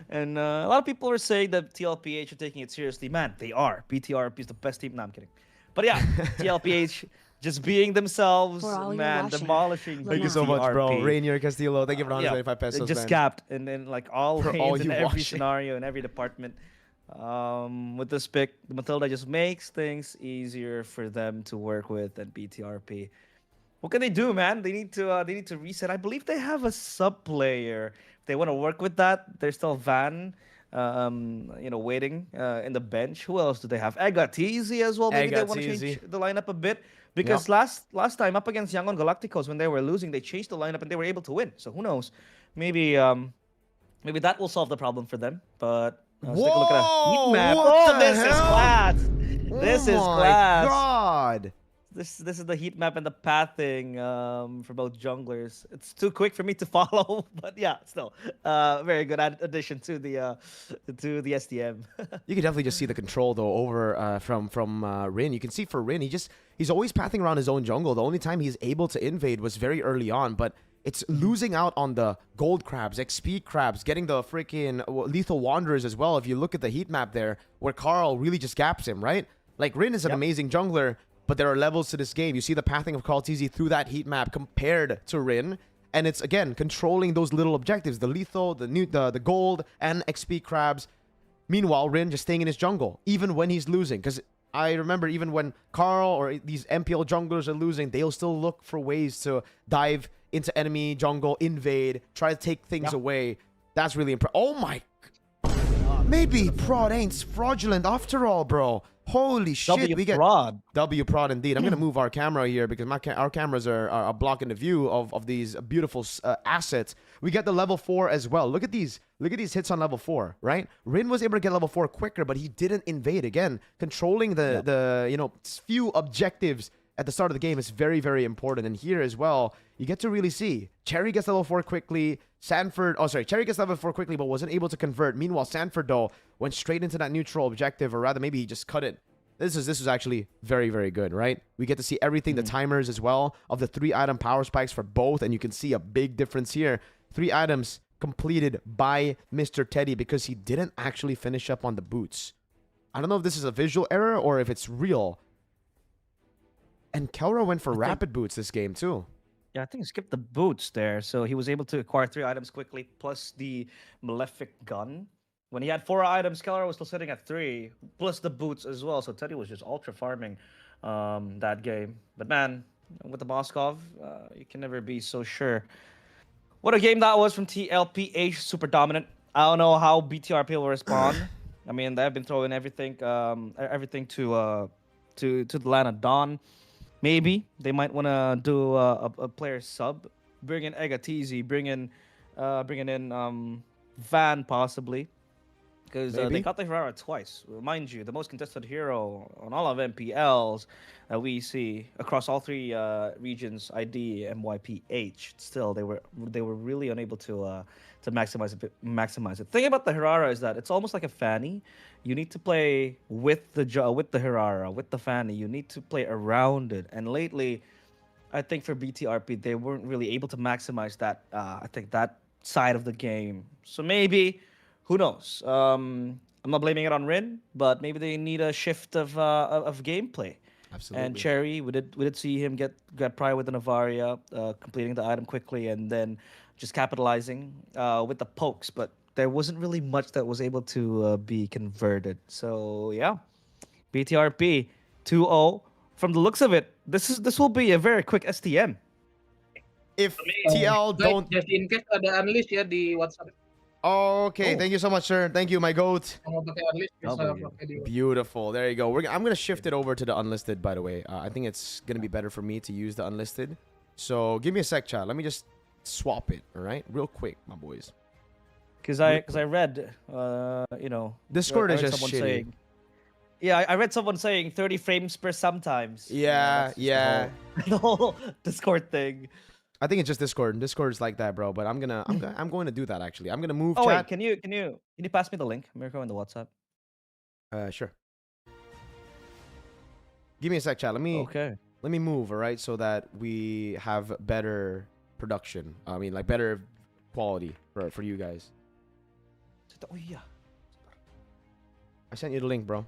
And a lot of people are saying that TLPH are taking it seriously. Man, they are. BTRP is the best team. No, I'm kidding. But yeah, TLPH just being themselves, man, demolishing. Thank you so much, bro. Rainier Castillo, thank you for 125 pesos, just man. capped. And then, like, all lanes in every scenario, in every department. With this pick, the Matilda just makes things easier for them to work with than BTRP. What can they do, man? They need to reset. I believe they have a sub player. If they want to work with that, there's still Van, waiting in the bench. Who else do they have? Egatizi as well. Maybe they want to change the lineup a bit because last time up against Yangon Galacticos when they were losing, they changed the lineup and they were able to win. So who knows? Maybe that will solve the problem for them. But let's take a look at a heat map. This is class. This is class. God. This is the heat map and the pathing for both junglers. It's too quick for me to follow, but yeah, still very good addition to the STM. You can definitely just see the control though over from Rin. You can see for Rin, he's always pathing around his own jungle. The only time he's able to invade was very early on, but it's losing out on the gold crabs, XP crabs, getting the freaking lethal wanderers as well. If you look at the heat map there, where Carl really just gaps him, right? Like Rin is an amazing jungler. But there are levels to this game. You see the pathing of Carl TZ through that heat map compared to Rin. And it's, again, controlling those little objectives. The lethal, the gold, and XP crabs. Meanwhile, Rin just staying in his jungle, even when he's losing. Because I remember even when Carl or these MPL junglers are losing, they'll still look for ways to dive into enemy jungle, invade, try to take things away. That's really impressive. Oh my... Maybe Prod ain't fraudulent after all, bro. Holy shit, we get W prod indeed. I'm gonna move our camera here because our cameras are blocking the view of these beautiful assets. We get the level 4 as well. Look at these hits on level 4, right? Rin was able to get level 4 quicker, but he didn't invade. Again, controlling the few objectives at the start of the game is very, very important. And here as well, you get to really see Cherry gets level 4 quickly. Cherry gets level 4 quickly, but wasn't able to convert. Meanwhile, Sanford, though, went straight into that neutral objective, or rather, maybe he just cut it. This is actually very, very good, right? We get to see everything, the timers as well, of the 3-item power spikes for both, and you can see a big difference here. 3 items completed by Mr. Teddy because he didn't actually finish up on the boots. I don't know if this is a visual error or if it's real. And Kelra went for rapid boots this game, too. Yeah, I think he skipped the boots there, so he was able to acquire 3 items quickly, plus the Malefic gun. When he had 4 items, Kelra was still sitting at 3, plus the boots as well, so Teddy was just ultra farming that game. But man, with the Moskov, you can never be so sure. What a game that was from TLPH, super dominant. I don't know how BTRP will respond. I mean, they've been throwing everything to the land of Dawn. Maybe they might want to do a player sub, bring in Egatizi, bring in Van possibly, because they got the Herrera twice. Mind you, the most contested hero on all of MPLs that we see across all 3 regions, ID, MYPH. Still, they were really unable to maximize it. The thing about the Herrera is that it's almost like a Fanny. You need to play with the Herrera, with the Fanny. You need to play around it. And lately, I think for BTRP, they weren't really able to maximize that side of the game. So maybe, who knows? I'm not blaming it on Rin, but maybe they need a shift of gameplay. Absolutely. And Cherry, we did see him get pry with the Navaria, completing the item quickly, and then just capitalizing with the pokes. But there wasn't really much that was able to be converted. So yeah, BTRP 2-0. From the looks of it, this will be a very quick STM. If TL Guys, don't... just in case ada unleash ya di WhatsApp. Okay, Oh. thank you so much, sir. Thank you, my goat. Mau pakai unleash bisa W. pakai di Beautiful. There you go. I'm going to shift it over to the unlisted, by the way. I think it's going to be better for me to use the unlisted. So give me a sec, chat. Let me just swap it, all right? Real quick, my boys. Because I read, you know, Discord I is read just someone shitty. saying, yeah, I read someone saying 30 frames per sometimes. Yeah, yeah. The whole Discord thing. I think it's just Discord. Discord's like that, bro. But I'm going to do that actually. I'm gonna move Oh chat. wait, can you pass me the link, Mirko, in the WhatsApp? Sure. Give me a sec, chat. Let me move, all right, so that we have better production. I mean, like better quality for you guys. Oh yeah. I sent you the link, bro.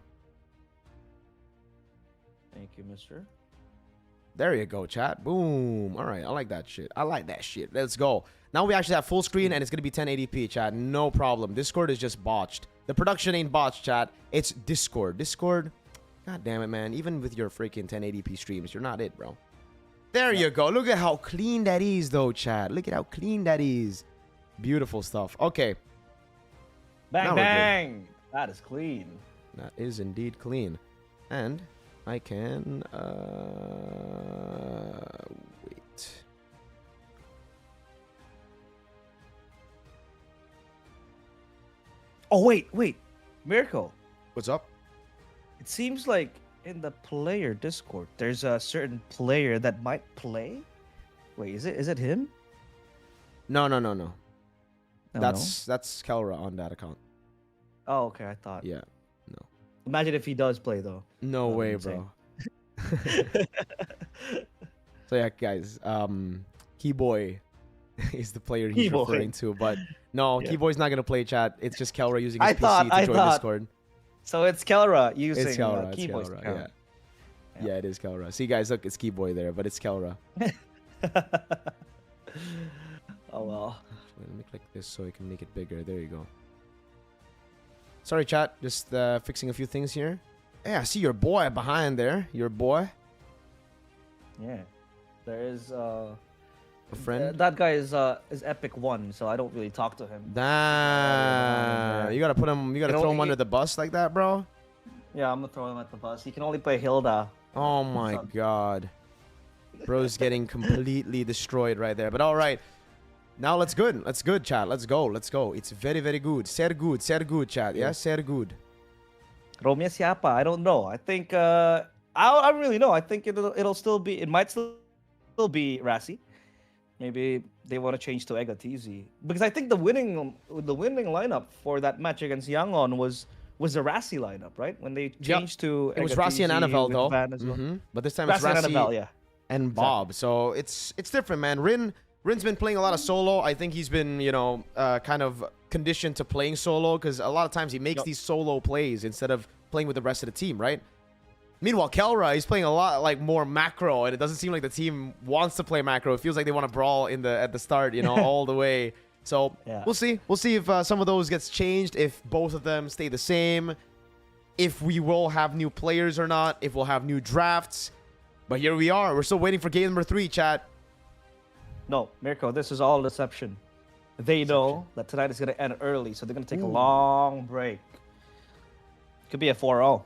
Thank you, mister. There you go, chat. Boom. All right, I like that shit. I like that shit. Let's go. Now we actually have full screen, and it's going to be 1080p, chat. No problem. Discord is just botched. The production ain't botched, chat. It's Discord. Discord, god damn it, man. Even with your freaking 1080p streams, you're not it, bro. There you go. Look at how clean that is, though, chat. Look at how clean that is. Beautiful stuff. Okay. Bang, Now we're good. bang. That is clean. That is indeed clean. And I can, wait. Oh, wait. Mirko, What's up? it seems like in the player Discord, there's a certain player that might play. Wait, is it him? No. No, That's Kelra on that account. Oh, okay, I thought. Yeah. Imagine if he does play, though. No That'd be way, insane. bro. So yeah, guys, Keyboy is the player he's Keyboy. referring to, but no, Yeah. Keyboy's not gonna play chat. It's just Kelra using his I PC thought- to I join thought. Discord. So it's Kelra using It's Kelra. It's Keyboy's Kelra. account. Yeah, it is Kelra. See, guys, look, it's Keyboy there, but it's Kelra. Oh well. Let me click this so I can make it bigger. There you go. Sorry, chat. Just fixing a few things here. Yeah, I see your boy behind there. Your boy, Yeah. There is a friend. that guy is Epic 1, so I don't really talk to him. Damn. You gotta put him. You gotta You know, throw him he- under the bus like that, bro. Yeah, I'm gonna throw him at the bus. He can only play Hilda. Oh my Son. god. Bro's getting completely destroyed right there. But all right. Now let's good. Let's good, chat. Let's go. Let's go. It's very, very good. Ser good, chat. Yeah, ser good. Romeo siapa? I don't know. I think I don't really know. I think it'll still be. It might still be Rassi. Maybe they want to change to Egatizi because I think the winning lineup for that match against Yangon was the Rassi lineup, right? When they changed to It was Rassi and Egatizi Annabelle with though. Van as well. But this time it's Rassi and Rassi Annabelle, yeah. and Bob. So it's different, man. Rin's been playing a lot of solo. I think he's been, kind of conditioned to playing solo because a lot of times he makes these solo plays instead of playing with the rest of the team, right? Meanwhile, Kelra, he's playing a lot like more macro, and it doesn't seem like the team wants to play macro. It feels like they want to brawl at the start, all the way. So Yeah. we'll see. We'll see if some of those gets changed, if both of them stay the same, if we will have new players or not, if we'll have new drafts. But here we are. We're still waiting for game number 3, chat. No, Mirko, this is all deception. They know that tonight is going to end early, so they're going to take a long break. Could be a 4-0.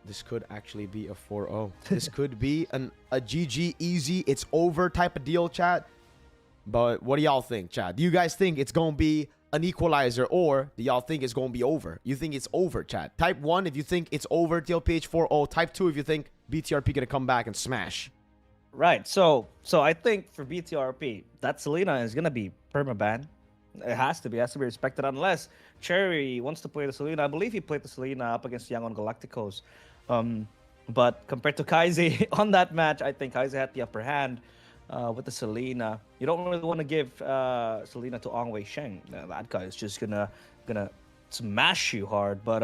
This could actually be a 4-0. This could be a GG easy, it's over type of deal, chat. But what do y'all think, chat? Do you guys think it's going to be an equalizer, or do y'all think it's going to be over? You think it's over, chat? Type 1 if you think it's over, TLPH 4-0. Type 2 if you think BTRP going to come back and smash. Right. So I think for BTRP, that Selena is gonna be permaban. It has to be respected unless Cherry wants to play the Selena. I believe he played the Selena up against Yangon Galacticos. But compared to Kaize on that match, I think Kaize had the upper hand with the Selena. You don't really want to give Selena to Ong Wei Sheng. That guy is just gonna smash you hard. But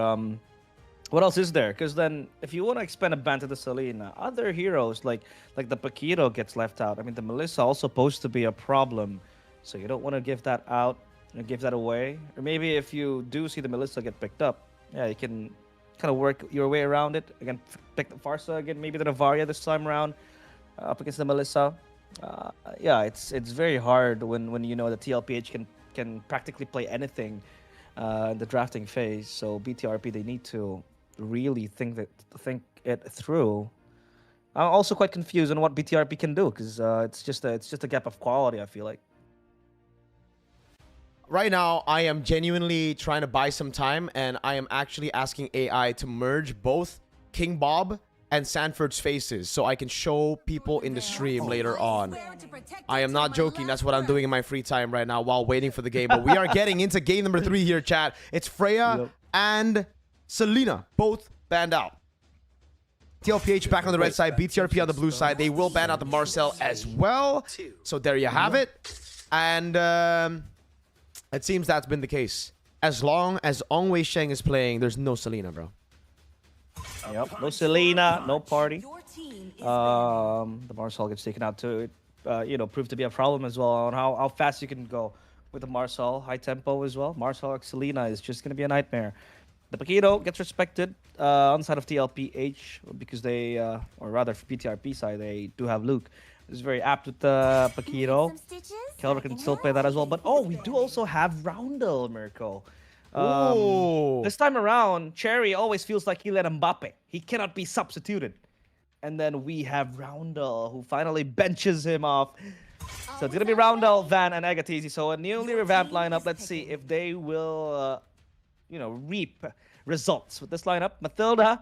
what else is there? Because then, if you want to expand a ban to the Selena, other heroes like the Paquito gets left out. I mean, the Melissa also supposed to be a problem, so you don't want to give that out and give that away. Or maybe if you do see the Melissa get picked up, yeah, you can kind of work your way around it. Again, pick the Farsa again, maybe the Navaria this time around up against the Melissa. Yeah, it's very hard when you know the TLPH can practically play anything in the drafting phase. So BTRP, they need to really think it through. I'm also quite confused on what BTRP can do because it's just a gap of quality, I feel like. Right now, I am genuinely trying to buy some time, and I am actually asking AI to merge both King Bob and Sanford's faces so I can show people in the stream later on. I am not joking. That's what I'm doing in my free time right now while waiting for the game. But we are getting into game number 3 here, chat. It's Freya and Selena, both banned out. TLPH back on the red side, BTRP on the blue side. They will ban out the Marcel as well. So there you have it. And it seems that's been the case. As long as Ong Wei Sheng is playing, there's no Selena, bro. Yep, no Selena, no party. The Marcel gets taken out too. Proved to be a problem as well on how fast you can go with the Marcel. High tempo as well. Marcel or Selena is just going to be a nightmare. The Paquito gets respected on the side of TLPH because they, or rather for BTRP side, they do have Luke. It's very apt with the Paquito. Kelvin can still play that as well. But we do also have Roundel, Mirko. This time around, Cherry always feels like he let Mbappe. He cannot be substituted. And then we have Roundel, who finally benches him off. So it's going to be Roundel, Van, and Agatizi. So a newly revamped lineup. Let's see if they will, reap results with this lineup. Mathilda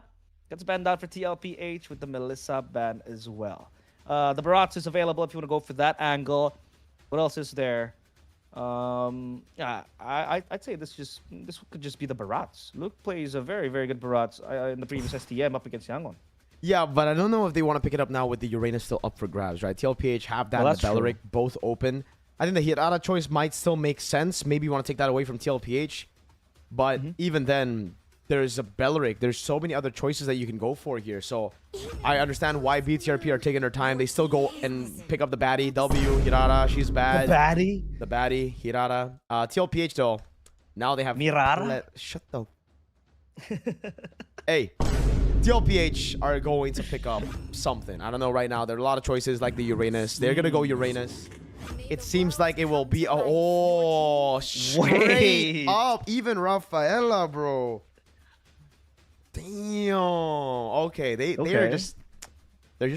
gets banned out for TLPH with the Melissa ban as well. The Barats is available if you want to go for that angle. What else is there? Yeah, I'd say this could just be the Barats. Luke plays a very, very good Barats in the previous STM up against Yangon. Yeah, but I don't know if they want to pick it up now with the Uranus still up for grabs, right? TLPH have that and the Belleric both open. I think the Hirata choice might still make sense. Maybe you want to take that away from TLPH. But even then, there's a Belleric. There's so many other choices that you can go for here. So I understand why BTRP are taking their time. They still go and pick up the baddie. W, Hirata, she's bad. The baddie? The baddie, Hirata. TLPH, though, now they have... Mirara? Shut the... Hey, TLPH are going to pick up something. I don't know right now. There are a lot of choices like the Uranus. They're going to go Uranus. It seems like it will be... straight up. Even Rafaela, bro. Damn. Okay, they're just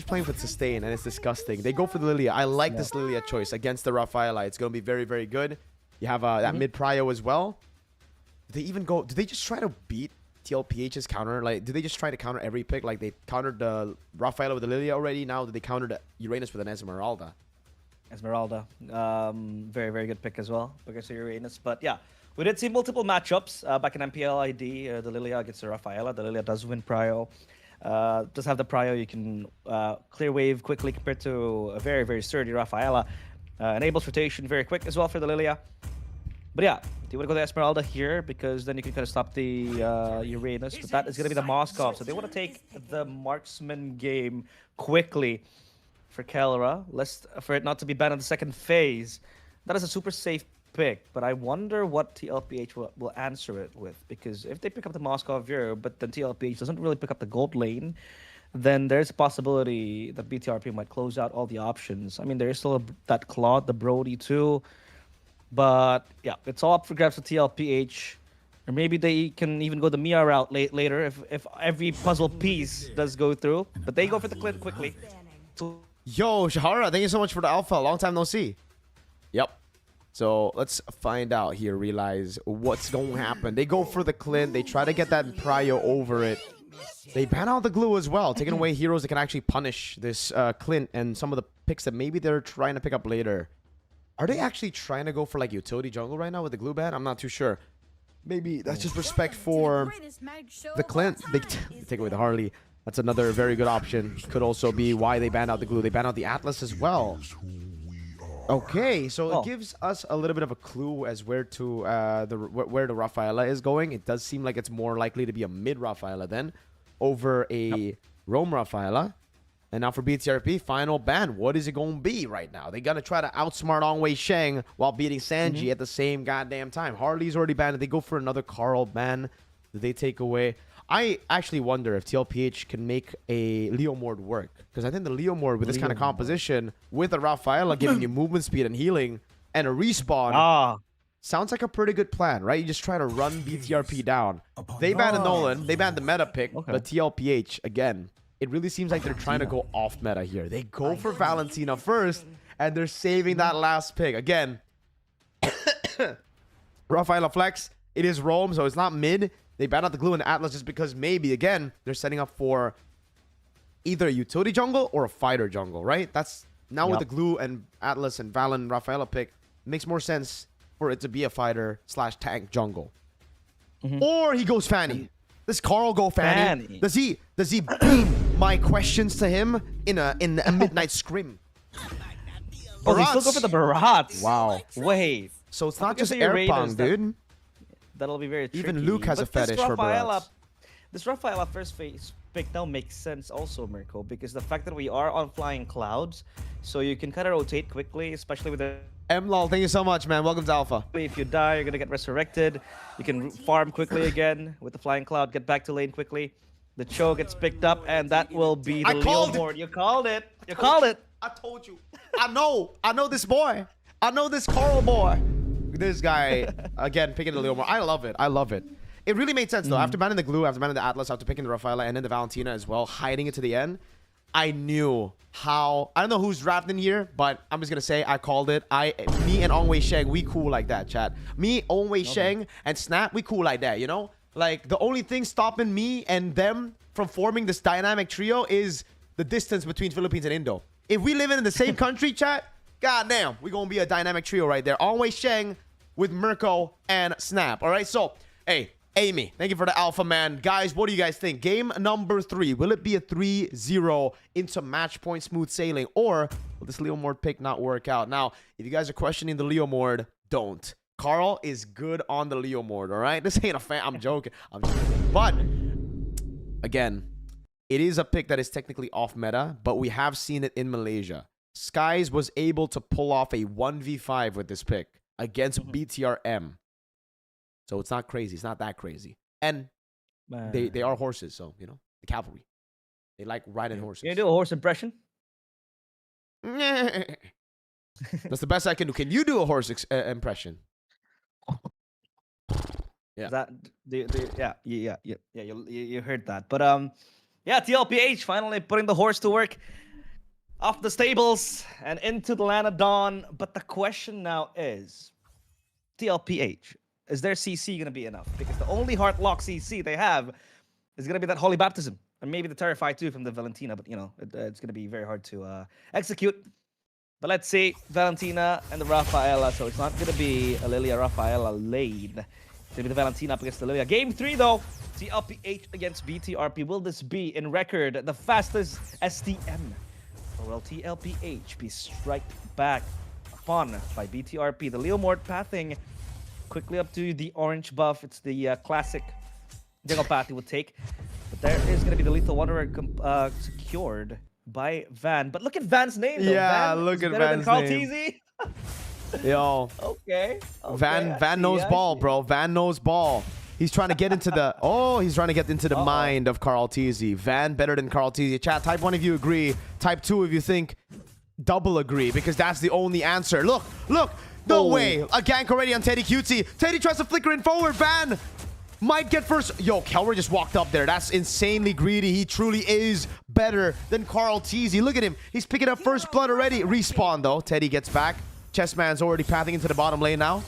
playing for sustain, and it's disgusting. They go for the Lilia. I like this Lilia choice against the Rafaela. It's gonna be very, very good. You have that mid prio as well. Do they even go? Do they just try to beat TLPH's counter? Like, do they just try to counter every pick? Like they countered the Rafaela with the Lilia already. Now do they counter the Uranus with an Esmeralda? Esmeralda, very, very good pick as well against the Uranus. But yeah. We did see multiple matchups back in MPL ID. The Lilia against the Rafaela. The Lilia does win prio. Does have the prio. You can clear wave quickly compared to a very, very sturdy Rafaela. Enables rotation very quick as well for the Lilia. But yeah, do you want to go to Esmeralda here? Because then you can kind of stop the Uranus. But that is going to be the Moskov. So they want to take the marksman game quickly for Kelra. For it not to be banned in the second phase. That is a super safe pick, but I wonder what TLPH will answer it with, because if they pick up the Moscow View, but then TLPH doesn't really pick up the gold lane, then there's a possibility that BTRP might close out all the options. I mean, there is still that Claude, the Brody too, but yeah, it's all up for grabs for TLPH, or maybe they can even go the Mia route later if every puzzle piece does go through, but they go for the Clint quickly. Yo, Shahara, thank you so much for the alpha. Long time no see. Yep. So let's find out here, realize what's going to happen. They go for the Clint. They try to get that prio over it. They ban out the glue as well, taking away heroes that can actually punish this Clint and some of the picks that maybe they're trying to pick up later. Are they actually trying to go for like utility jungle right now with the glue ban? I'm not too sure. Maybe that's just respect for the Clint. They take away the Harley. That's another very good option. Could also be why they banned out the glue. They banned out the Atlas as well. Okay, so Oh. it gives us a little bit of a clue as where to where the Rafaela is going. It does seem like it's more likely to be a mid Rafaela then over a roam Rafaela. And now for BTRP, final ban. What is it going to be right now? They got to try to outsmart Ong Wei Sheng while beating Sanji at the same goddamn time. Harley's already banned. They go for another Carl ban that they take away. I actually wonder if TLPH can make a Leomord work. Because I think the Leomord with this kind of composition, with a Rafaela giving you movement speed and healing, and a respawn, sounds like a pretty good plan, right? You just try to run BTRP down. They banned Nolan. They banned the meta pick. But TLPH, again, it really seems like they're trying to go off meta here. They go for Valentina first, and they're saving that last pick. Again, Rafaela flex. It is roam, so it's not mid. They ban out the glue and Atlas just because maybe, again, they're setting up for either a utility jungle or a fighter jungle, right? That's now with the glue and Atlas and Valen Rafaela pick, makes more sense for it to be a fighter / tank jungle. Or he goes Fanny. Does Carl go Fanny? Does he beam my questions to him in a midnight scrim? Oh, they still go for the Barats. Wow. Wait. So it's not Because just of your Airpong, Raiders, dude. That'll be very tricky. Even Luke has a But this fetish for Barats. This Rafaela first phase pick now makes sense also, Mirko, because the fact that we are on flying clouds, so you can kind of rotate quickly, especially with the... MLOL, thank you so much, man. Welcome to Alpha. If you die, you're going to get resurrected. You can farm quickly again with the flying cloud, get back to lane quickly. The Cho gets picked up, and that will be the Leomord. You called it. You called it. I told you. I know this boy. I know this Carl boy. This guy, again, picking the Leomord. I love it. I love it. It really made sense, though. After banning the glue, after banning the Atlas, after picking the Rafaela, and then the Valentina as well, hiding it to the end, I knew how... I don't know who's wrapped in here, but I'm just going to say I called it. Me and Ong Wei Sheng, we cool like that, chat. Me, Ong Wei Sheng, and Snap, we cool like that, you know? Like, the only thing stopping me and them from forming this dynamic trio is the distance between Philippines and Indo. If we live in the same country, chat, goddamn, we're going to be a dynamic trio right there. Ong Wei Sheng with Mirko and Snap. All right, so, hey, Amy, thank you for the alpha, man. Guys, what do you guys think? Game number 3, will it be a 3-0 into match point smooth sailing, or will this Leomord pick not work out? Now, if you guys are questioning the Leomord, don't. Carl is good on the Leomord, all right? This ain't a fan. I'm joking. But, again, it is a pick that is technically off meta, but we have seen it in Malaysia. Skies was able to pull off a 1v5 with this pick against BTRM. So it's not crazy. It's not that crazy. And they are horses, so, you know, the cavalry. They like riding horses. Can you do a horse impression? That's the best I can do. Can you do a horse impression? Yeah. You heard that. But yeah, TLPH finally putting the horse to work off the stables and into the land of dawn. But the question now is, TLPH, is their CC going to be enough? Because the only heart lock CC they have is going to be that Holy Baptism. And maybe the Terrify too from the Valentina. But, you know, it's going to be very hard to execute. But let's see, Valentina and the Rafaela. So it's not going to be a Lilia Rafaela lane. It's going to be the Valentina up against the Lilia. Game 3, though. TLPH against BTRP. Will this be, in record, the fastest STM? Or will TLPH be striked back upon by BTRP? The Leomord pathing quickly up to the orange buff. It's the classic jungle path he would take. But there is going to be the Lethal Wanderer secured by Van. But look at Van's name, though. Yeah, Van look at Van's Van's name. name. Yo. Okay. Van knows ball, bro. Van knows ball. He's trying to get into the... Oh, he's trying to get into the mind of Carl Tizzy. Van better than Carl Tizzy. Chat, type 1 if you agree. Type 2 if you think double agree, because that's the only answer. Look. No way. A gank already on Teddy Cutesy. Teddy tries to flicker in forward. Van might get first. Yo, Kelmer just walked up there. That's insanely greedy. He truly is better than Carl Tizzy. Look at him. He's picking up first blood already. Respawn, though. Teddy gets back. Chessman's already pathing into the bottom lane now.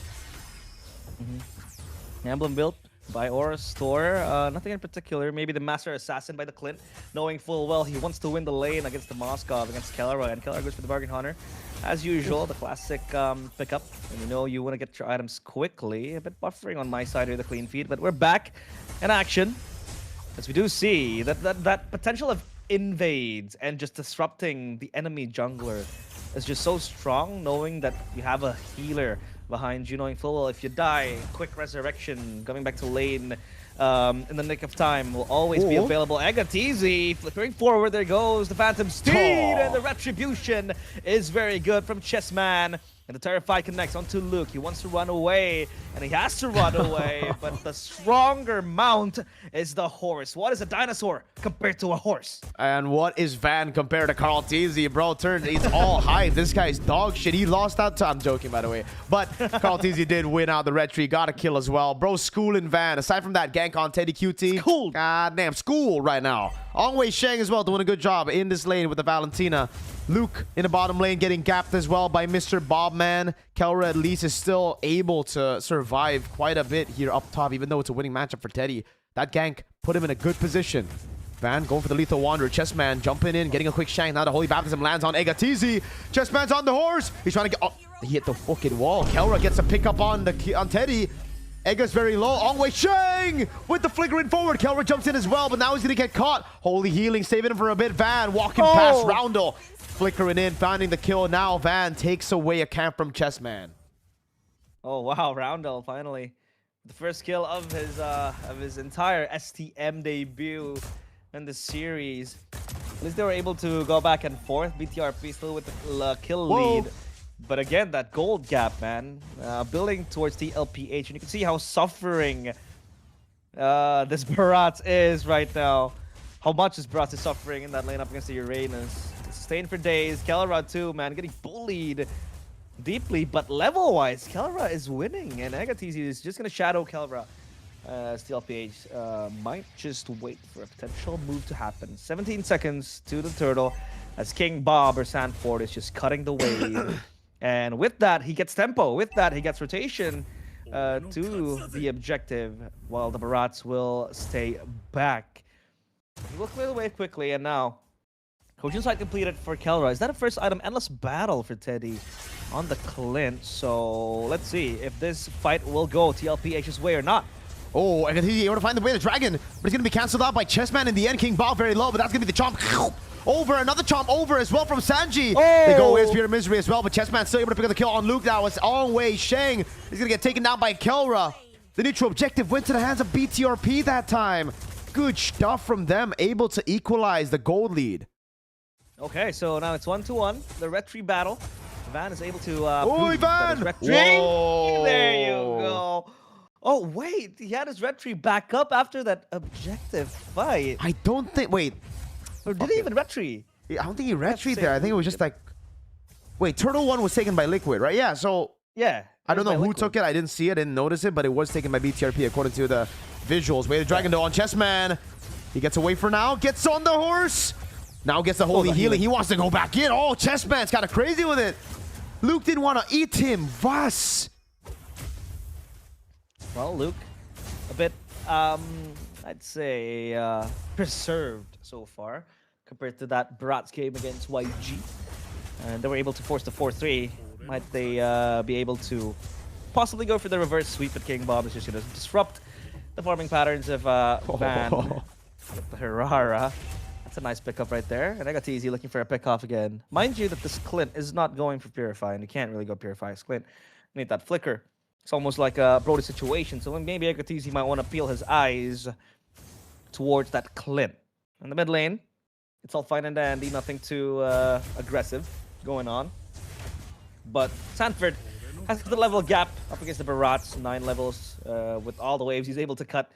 Emblem built by Aura Store. Nothing in particular. Maybe the Master Assassin by the Clint, knowing full well he wants to win the lane against the Moskov, against Kelleroy. And Kelleroy goes for the Bargain Hunter. As usual, the classic pickup. And you know you want to get your items quickly. A bit buffering on my side here, the clean feed. But we're back in action. As we do see that potential of invades and just disrupting the enemy jungler is just so strong, knowing that you have a healer behind you, knowing full well if you die, quick resurrection, coming back to lane in the nick of time will always be available. Egatizi flickering forward, there goes the Phantom Steed, and the retribution is very good from Chessman. And the Terrified connects onto Luke. He wants to run away, and he has to run away, but the stronger mount is the horse. What is a dinosaur compared to a horse? And what is Van compared to Carl Teasy? Bro, he's all hype. This guy's dog shit. He lost that time. I'm joking, by the way. But Carl Teasy did win out the retreat. Got a kill as well. Bro, schooling Van. Aside from that gank on Teddy QT. Cool. God damn, school right now. Ongwei Sheng as well doing a good job in this lane with the Valentina. Luke in the bottom lane getting gapped as well by Mr. Bobman. Kelra at least is still able to survive quite a bit here up top, even though it's a winning matchup for Teddy. That gank put him in a good position. Van going for the Lethal Wanderer. Chessman jumping in, getting a quick shank. Now the Holy Baptism lands on Egatizi. Chessman's on the horse. He's trying to get... Oh, he hit the fucking wall. Kelra gets a pick up on Teddy. Ega's very low. Ongwei Sheng with the flickering forward. Kelra jumps in as well, but now he's going to get caught. Holy healing, saving him for a bit. Van walking past Roundel. Flickering in, finding the kill. Now Van takes away a camp from Chessman. Oh wow, Roundel finally. The first kill of his entire STM debut in the series. At least they were able to go back and forth. BTRP still with the kill lead. But again, that gold gap, man. Building towards the LPH. And you can see how suffering this BTRP is right now. How much this BTRP is suffering in that lane up against the Uranus. Sustained for days. Kelra too, man. Getting bullied deeply. But level-wise, Kelra is winning. And Egatizi is just going to shadow Kelra. Still LPH might just wait for a potential move to happen. 17 seconds to the turtle as King Bob or Sanford is just cutting the wave. And with that, he gets tempo. With that, he gets rotation to the objective, while the Barats will stay back. He will clear the wave quickly, and now Coaching side completed for Kelra. Is that a first item? Endless battle for Teddy on the Clint. So let's see if this fight will go TLPH's way or not. Oh, and he's able to find the way of the dragon, but it's going to be cancelled out by Chessman in the end. King Bob very low, but that's going to be the chomp. Over, another chomp over as well from Sanji. Oh. They go away as Peter Misery as well, but Chessman still able to pick up the kill on Luke now. It's Ongwei Sheng. He's going to get taken down by Kelra. The neutral objective went to the hands of BTRP that time. Good stuff from them, able to equalize the gold lead. Okay, so now it's 1-1. The retry battle. Van is able to Van! There you go. Oh, wait. He had his retry back up after that objective fight. I don't think... Wait. Or did he even retry? I don't think he retreed there. I think it was just like... Wait, Turtle 1 was taken by Liquid, right? Yeah, so... Yeah. I don't know who took it. I didn't see it. I didn't notice it, but it was taken by BTRP according to the visuals. Way to Dragon Dough on Chessman. He gets away for now. Gets on the horse. Now gets the holy healing. He wants to go back in. Oh, Chessman's kind of crazy with it. Luke didn't want to eat him. Vas. Well, Luke, a bit, I'd say, preserved so far compared to that Bratz game against YG. And they were able to force the 4-3. Might they be able to possibly go for the reverse sweep, but King Bob is just going to disrupt the farming patterns of Van. The Herrera. That's a nice pickup right there. And I got Teasy looking for a pick-off again. Mind you that this Clint is not going for Purify, and you can't really go Purify as Clint. You need that flicker. It's almost like a Brody situation, so maybe Egatizi might want to peel his eyes towards that Clint. In the mid lane, it's all fine and dandy, nothing too aggressive going on. But Sanford has the level gap up against the Barats, 9 levels with all the waves. He's able to cut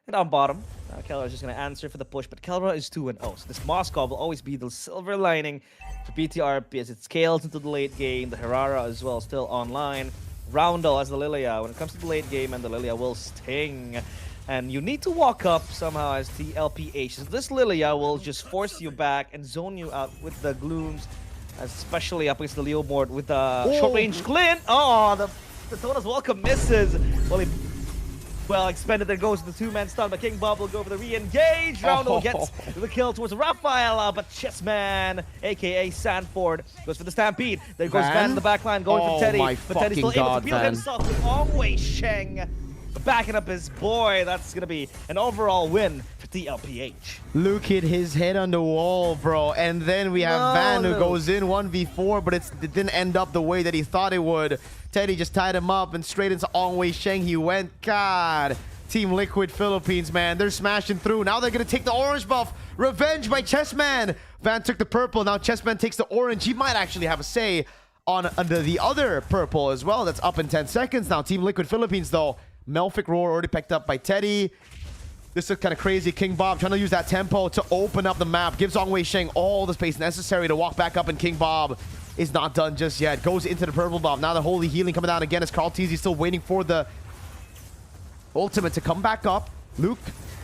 it on bottom. Kelra is just going to answer for the push, but Kelra is 2-0. So this Moscow will always be the silver lining for BTRP as it scales into the late game. The Herrera as well still online. Roundel as the Lilia. When it comes to the late game, and the Lilia will sting. And you need to walk up somehow as the LPH. So this Lilia will just force you back and zone you out with the Glooms, especially up against the Leo board with the short-range Clint. Oh, the Tona's welcome misses. Well expended. There goes the 2-man stun, but King Bob will go for the re-engage. Roundel gets the kill towards Raphael, but Chessman, aka Sanford, goes for the Stampede. There goes Van in the backline going for Teddy, but Teddy's still able to peel himself with Ongwei Sheng. backing up his boy. That's gonna be an overall win for TLPH. Luke hit his head on the wall, bro. And then we have Van who goes in 1v4, but it didn't end up the way that he thought it would. Teddy just tied him up and straight into Ong Wei Sheng he went. God. Team Liquid Philippines, man. They're smashing through. Now they're going to take the orange buff. Revenge by Chessman. Van took the purple. Now Chessman takes the orange. He might actually have a say on under the other purple as well. That's up in 10 seconds. Now Team Liquid Philippines, though. Melphic Roar already picked up by Teddy. This is kind of crazy. King Bob trying to use that tempo to open up the map. Gives Ong Wei Sheng all the space necessary to walk back up, and King Bob is not done just yet. Goes into the purple buff. Now the Holy Healing coming down again as Carl Teasy still waiting for the ultimate to come back up. Luke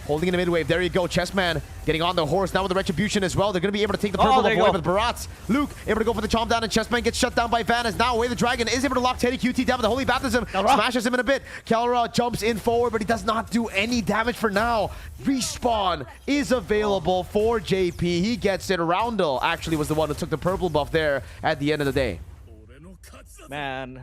holding in the mid wave. There you go. Chessman getting on the horse now with the Retribution as well. They're going to be able to take the purple away with Barats. Luke able to go for the chomp down, and Chessman gets shut down by Van. As now Away the Dragon is able to lock Teddy QT down with the Holy Baptism. Smashes him in a bit. Kelra jumps in forward, but he does not do any damage for now. Respawn is available for JP. He gets it. Roundel actually was the one who took the purple buff there at the end of the day. Man,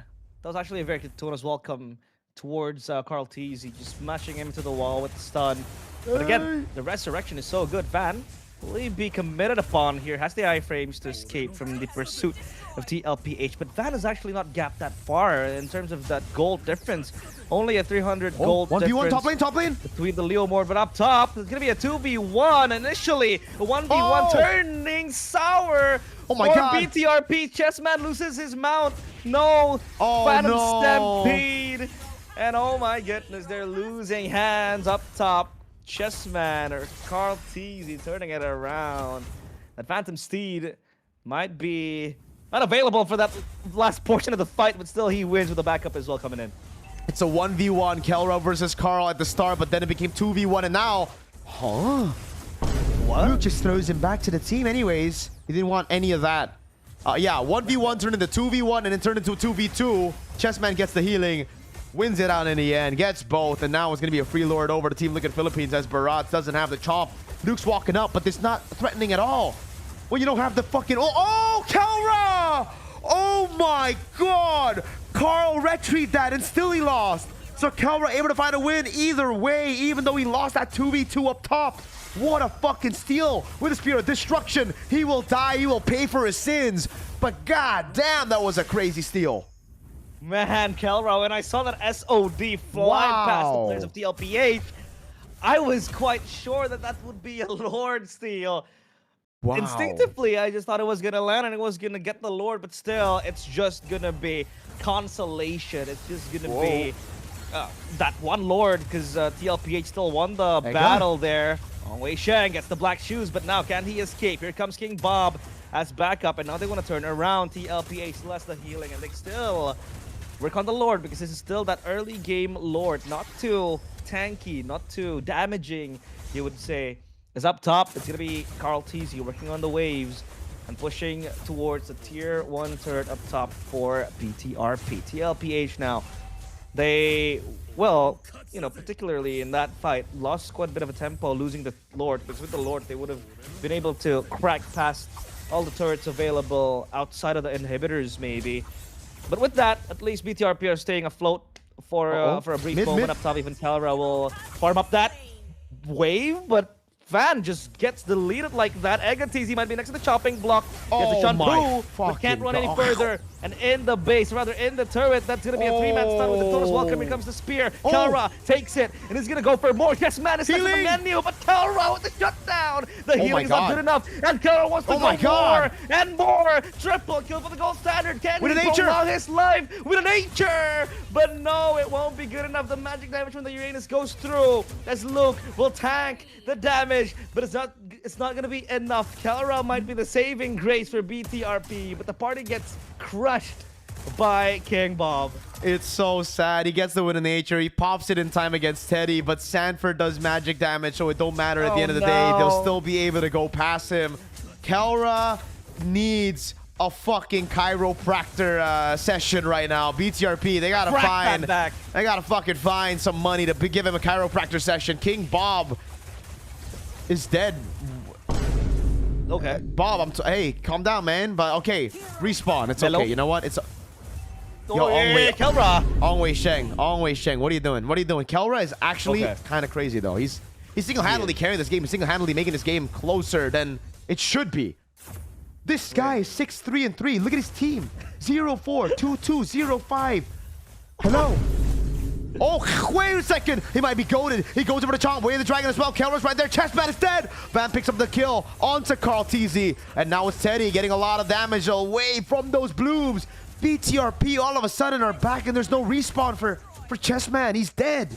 that was actually a very Tuna's welcome towards Carl Teasy, just smashing him to the wall with the stun. But again, the resurrection is so good. Van will he be committed upon here, has the iframes to escape from the pursuit of TLPH, but Van is actually not gapped that far in terms of that gold difference. Only a 300 gold 1v1 difference top lane. between the Leo Mord, but up top, it's gonna be a 2v1 initially. A 1v1 turning sour. Oh my for God. BTRP. Chessman loses his mount. No. Phantom Stampede. And oh my goodness, they're losing hands up top. Chessman or Carl Teasy turning it around. That Phantom Steed might be unavailable for that last portion of the fight, but still he wins with the backup as well coming in. It's a 1v1, Kelra versus Carl at the start, but then it became 2v1, and now... What? Luke just throws him back to the team anyways. He didn't want any of that. Yeah, 1v1 turned into 2v1, and then turned into a 2v2. Chessman gets the healing, wins it out in the end, gets both, and now it's going to be a free lord over to Team Liquid Philippines as Barats doesn't have the chomp. Luke's walking up, but it's not threatening at all. Well, you don't have the fucking... Oh, Kelra! Oh my God! Carl retrieved that, and still he lost. So Kelra able to find a win either way, even though he lost that 2v2 up top. What a fucking steal with the Spear of Destruction. He will die, he will pay for his sins. But god damn, that was a crazy steal. Man, Kelra, when I saw that SOD fly past the players of TLPH, I was quite sure that that would be a Lord steal. Wow. Instinctively, I just thought it was going to land and it was going to get the Lord, but still, it's just going to be consolation. It's just going to be that one Lord, because TLPH still won the battle there. Ong Wei Sheng gets the black shoes, but now can he escape? Here comes King Bob as backup, and now they want to turn around. TLPH less the healing, and they still work on the Lord, because this is still that early game Lord. Not too tanky, not too damaging, you would say. Is up top, it's going to be Carl Teasy working on the waves and pushing towards the tier 1 turret up top for BTRP. TLPH now, they, well, you know, particularly in that fight, lost quite a bit of a tempo losing the Lord, because with the Lord they would have been able to crack past all the turrets available outside of the inhibitors maybe. But with that, at least BTRP are staying afloat for a brief moment up top. Even Kelra will farm up that wave, but Van just gets deleted like that. Teasy might be next to the chopping block. Gets the shampoo, but can't run any further. And in the base, rather in the turret, that's going to be a 3-man stun with the Toto's Welcome. Here comes the spear. Kelra takes it and is going to go for more. Yes, man, it's next to the menu, but Kelra with the shutdown. The healing is not good enough, and Kelra wants to go more and more. Triple kill for the gold standard. Can he prolong his life with a nature? But no, it won't be good enough. The magic damage from the Uranus goes through as Luke will tank the damage, but it's not going to be enough. Kelra might be the saving grace for BTRP, but the party gets crushed by King Bob. It's so sad. He gets the win in nature. He pops it in time against Teddy, but Sanford does magic damage, so it don't matter at the end of the day. They'll still be able to go past him. Kelra needs a fucking chiropractor session right now. BTRP, they gotta fucking find some money to give him a chiropractor session. King Bob is dead. Okay. Bob, hey, calm down, man. But okay, respawn. It's okay. You know what? It's Kelra. Ongwei Sheng, what are you doing? What are you doing? Kelra is actually kind of crazy though. He's single-handedly carrying this game. He's single-handedly making this game closer than it should be. This guy is 6-3-3. Look at his team. 0-4, 2-2, 0-5. Hello. Oh, wait a second. He might be goaded. He goes over to Chomp. Way of the Dragon as well. Kelra's right there. Chessman is dead. Van picks up the kill onto Carl TZ. And now it's Teddy getting a lot of damage away from those blooms. BTRP all of a sudden are back and there's no respawn for Chessman. He's dead.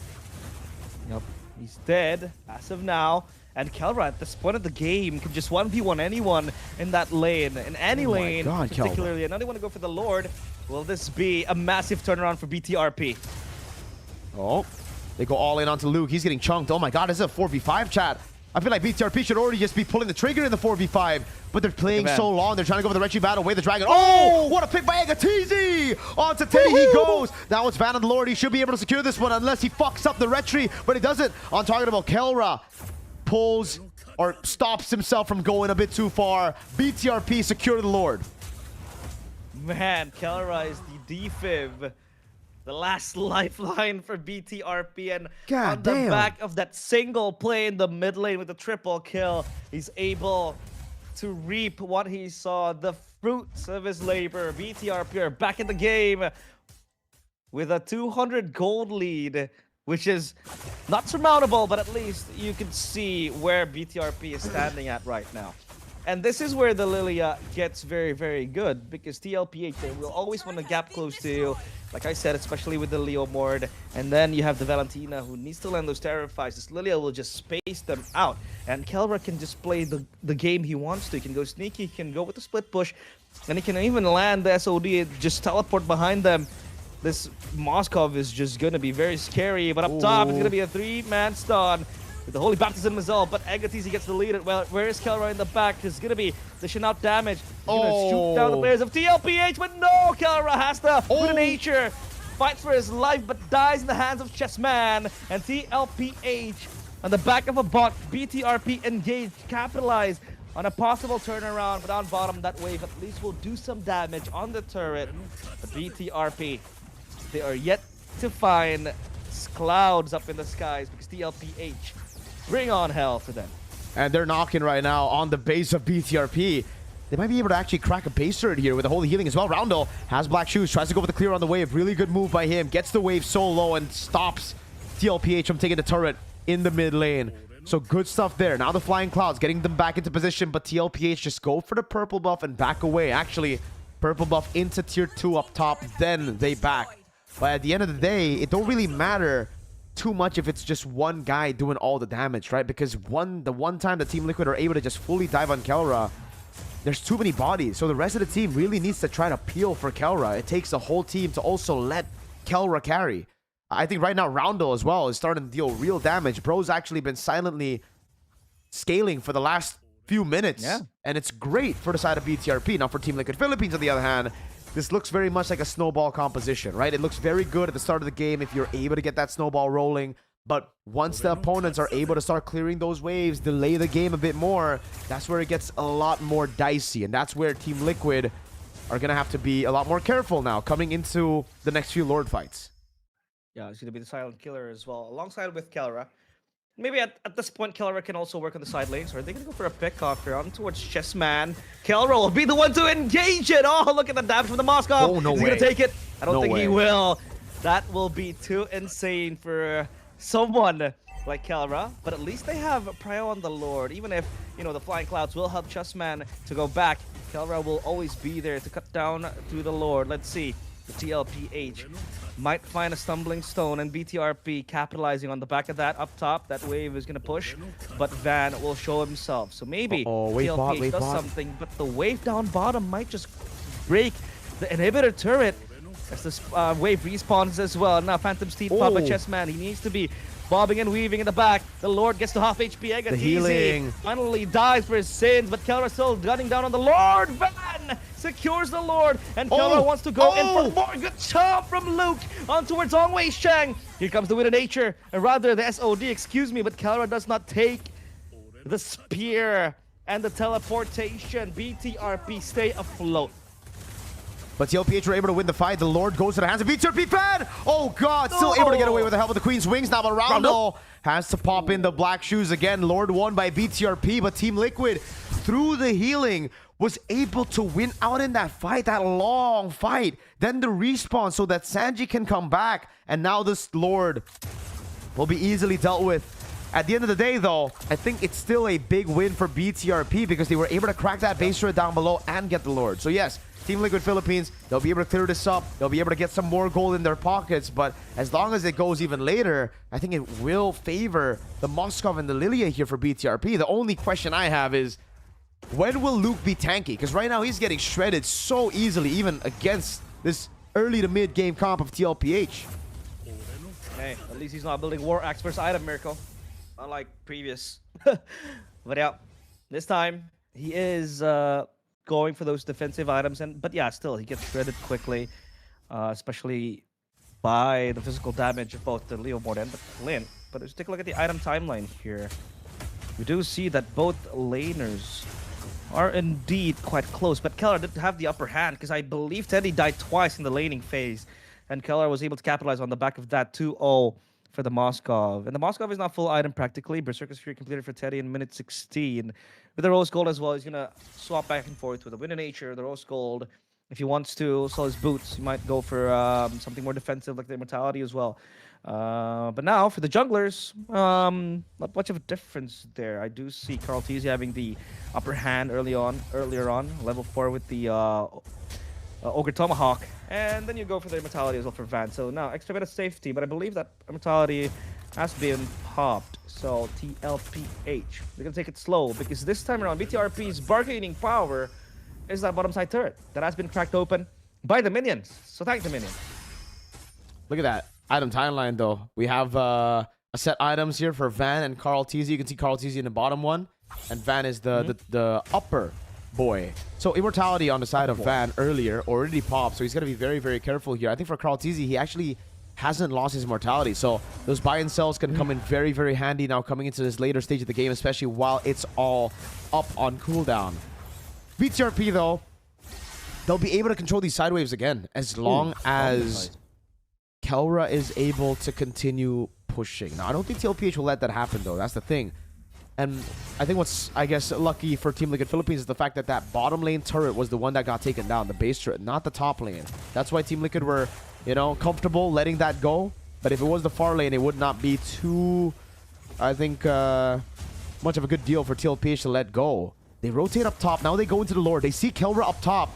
Yep, he's dead as of now. And Kelra at this point of the game can just 1v1 anyone in that lane. In any lane, particularly. I know they want to go for the Lord. Will this be a massive turnaround for BTRP? Oh, they go all in onto Luke. He's getting chunked. Oh my god, this is a 4v5 chat. I feel like BTRP should already just be pulling the trigger in the 4v5, but they're playing so long. They're trying to go for the Retry battle, Way the Dragon. Oh, what a pick by Egatizi! Onto Teddy he goes. Now it's Van and the Lord. He should be able to secure this one unless he fucks up the Retry, but he doesn't. On target about Kelra. Pulls or stops himself from going a bit too far. BTRP secure the Lord. Man, Kelra is the defib. The last lifeline for BTRP, and on the back of that single play in the mid lane with the triple kill, he's able to reap what he saw, the fruits of his labor. BTRP are back in the game with a 200 gold lead, which is not surmountable, but at least you can see where BTRP is standing at right now. And this is where the Lilia gets very, very good, because TLPH, they will always want to gap close to you. Like I said, especially with the Leo Mord. And then you have the Valentina, who needs to land those Terrifies. This Lilia will just space them out. And Kelra can just play the game he wants to. He can go sneaky, he can go with the split push, and he can even land the SOD and just teleport behind them. This Moskov is just going to be very scary, but up top, it's going to be a 3-man stun. With the Holy Baptism as well, but Egatizi gets the lead. Well, where is Kelra in the back? There's gonna be dishing out damage. He's gonna shoot down the players of TLPH, but no! Kelra has to good nature. Fights for his life, but dies in the hands of Chessman. And TLPH on the back of a bot. BTRP engaged, capitalize on a possible turnaround, but on bottom, that wave at least will do some damage on the turret. But BTRP, they are yet to find clouds up in the skies, because TLPH bring on hell for them. And they're knocking right now on the base of BTRP. They might be able to actually crack a base turret here with the holy healing as well. Roundel has black shoes, tries to go for the clear on the wave. Really good move by him. Gets the wave so low and stops TLPH from taking the turret in the mid lane. So good stuff there. Now the flying clouds getting them back into position, but TLPH just go for the purple buff and back away. Actually, purple buff into tier 2 up top, then they back. But at the end of the day, it don't really matter too much if it's just one guy doing all the damage, right? Because the one time the Team Liquid are able to just fully dive on Kelra, there's too many bodies. So the rest of the team really needs to try to peel for Kelra. It takes the whole team to also let Kelra carry. I think right now Roundel as well is starting to deal real damage. Bro's actually been silently scaling for the last few minutes. Yeah. And it's great for the side of BTRP. Now for Team Liquid Philippines, on the other hand, this looks very much like a snowball composition, right? It looks very good at the start of the game if you're able to get that snowball rolling. But once the opponents are able to start clearing those waves, delay the game a bit more, that's where it gets a lot more dicey. And that's where Team Liquid are going to have to be a lot more careful now coming into the next few Lord fights. Yeah, it's going to be the silent killer as well, alongside with Kelra. Maybe at this point, Kelra can also work on the side lanes. Or are they going to go for a pick off here on towards Chessman? Kelra will be the one to engage it. Oh, look at the damage from the Moskov. Oh, no way. He's going to take it. I don't think way. he will. That will be too insane for someone like Kelra. But at least they have Prio on the Lord. Even if, you know, the Flying Clouds will help Chessman to go back, Kelra will always be there to cut down to the Lord. Let's see. The TLPH might find a stumbling stone, and BTRP capitalizing on the back of that up top. That wave is going to push, but Van will show himself. So maybe TLPH does something, but the wave down bottom might just break the inhibitor turret as this wave respawns as well. Now Phantom Steed pop by Chessman. He needs to be bobbing and weaving in the back. The Lord gets to half HP. The healing. Finally dies for his sins, but Kelra still gunning down on the Lord. Van secures the Lord, and Kelra wants to go in for more. Good job from Luke on towards Ongwei Sheng. Here comes the Wind of Nature, and rather the SOD, excuse me, but Kelra does not take the spear and the teleportation. BTRP stay afloat. But TLPH were able to win the fight. The Lord goes to the hands of BTRP fan. Oh God, still able to get away with the help of the Queen's Wings. Now Roundel has to pop in the black shoes again. Lord won by BTRP, but Team Liquid, through the healing, was able to win out in that fight, that long fight. Then the respawn so that Sanji can come back. And now this Lord will be easily dealt with. At the end of the day, though, I think it's still a big win for BTRP because they were able to crack that base turret down below and get the Lord. So yes, Team Liquid Philippines, they'll be able to clear this up. They'll be able to get some more gold in their pockets. But as long as it goes even later, I think it will favor the Moskov and the Lilia here for BTRP. The only question I have is, when will Luke be tanky? Because right now he's getting shredded so easily, even against this early to mid game comp of TLPH. Hey, at least he's not building War Axe first item, Mirko. Unlike previous. But yeah, this time he is going for those defensive items, but yeah, still he gets shredded quickly, especially by the physical damage of both the Leomord and the Clint. But let's take a look at the item timeline here. We do see that both laners are indeed quite close, but Keller did have the upper hand because I believe Teddy died twice in the laning phase, and Keller was able to capitalize on the back of that 2-0 for the Moskov. And the Moskov is not full item practically. Berserker's Fury completed for Teddy in minute 16. With the Rose Gold as well, he's going to swap back and forth with the Wind of Nature, the Rose Gold. If he wants to sell his boots, he might go for something more defensive like the Immortality as well. But now for the junglers, not much of a difference there. I do see Carl Teasy having the upper hand earlier on, level 4 with the Ogre Tomahawk. And then you go for the Immortality as well for Van. So now extra bit of safety, but I believe that Immortality has been popped. So TLPH, they're gonna take it slow because this time around BTRP's bargaining power is that bottom side turret that has been cracked open by the minions. So thank the minions. Look at that item timeline though. We have a set items here for Van and Carl Teasy. You can see Carl Teasy in the bottom one, and Van is the upper boy. So Immortality on the side of Van earlier already popped, so he's gonna be very, very careful here. I think for Carl Teasy, he actually hasn't lost his mortality, so those buy and sells can come in very, very handy now coming into this later stage of the game, especially while it's all up on cooldown. BTRP though, they'll be able to control these side waves again as long as Kelra is able to continue pushing. Now I don't think TLPH will let that happen though, that's the thing. And I think what's, I guess, lucky for Team Liquid Philippines is the fact that that bottom lane turret was the one that got taken down, the base turret, not the top lane. That's why Team Liquid were, you know, comfortable letting that go. But if it was the far lane, it would not be too, I think, much of a good deal for TLPH to let go. They rotate up top. Now they go into the Lord. They see Kelra up top.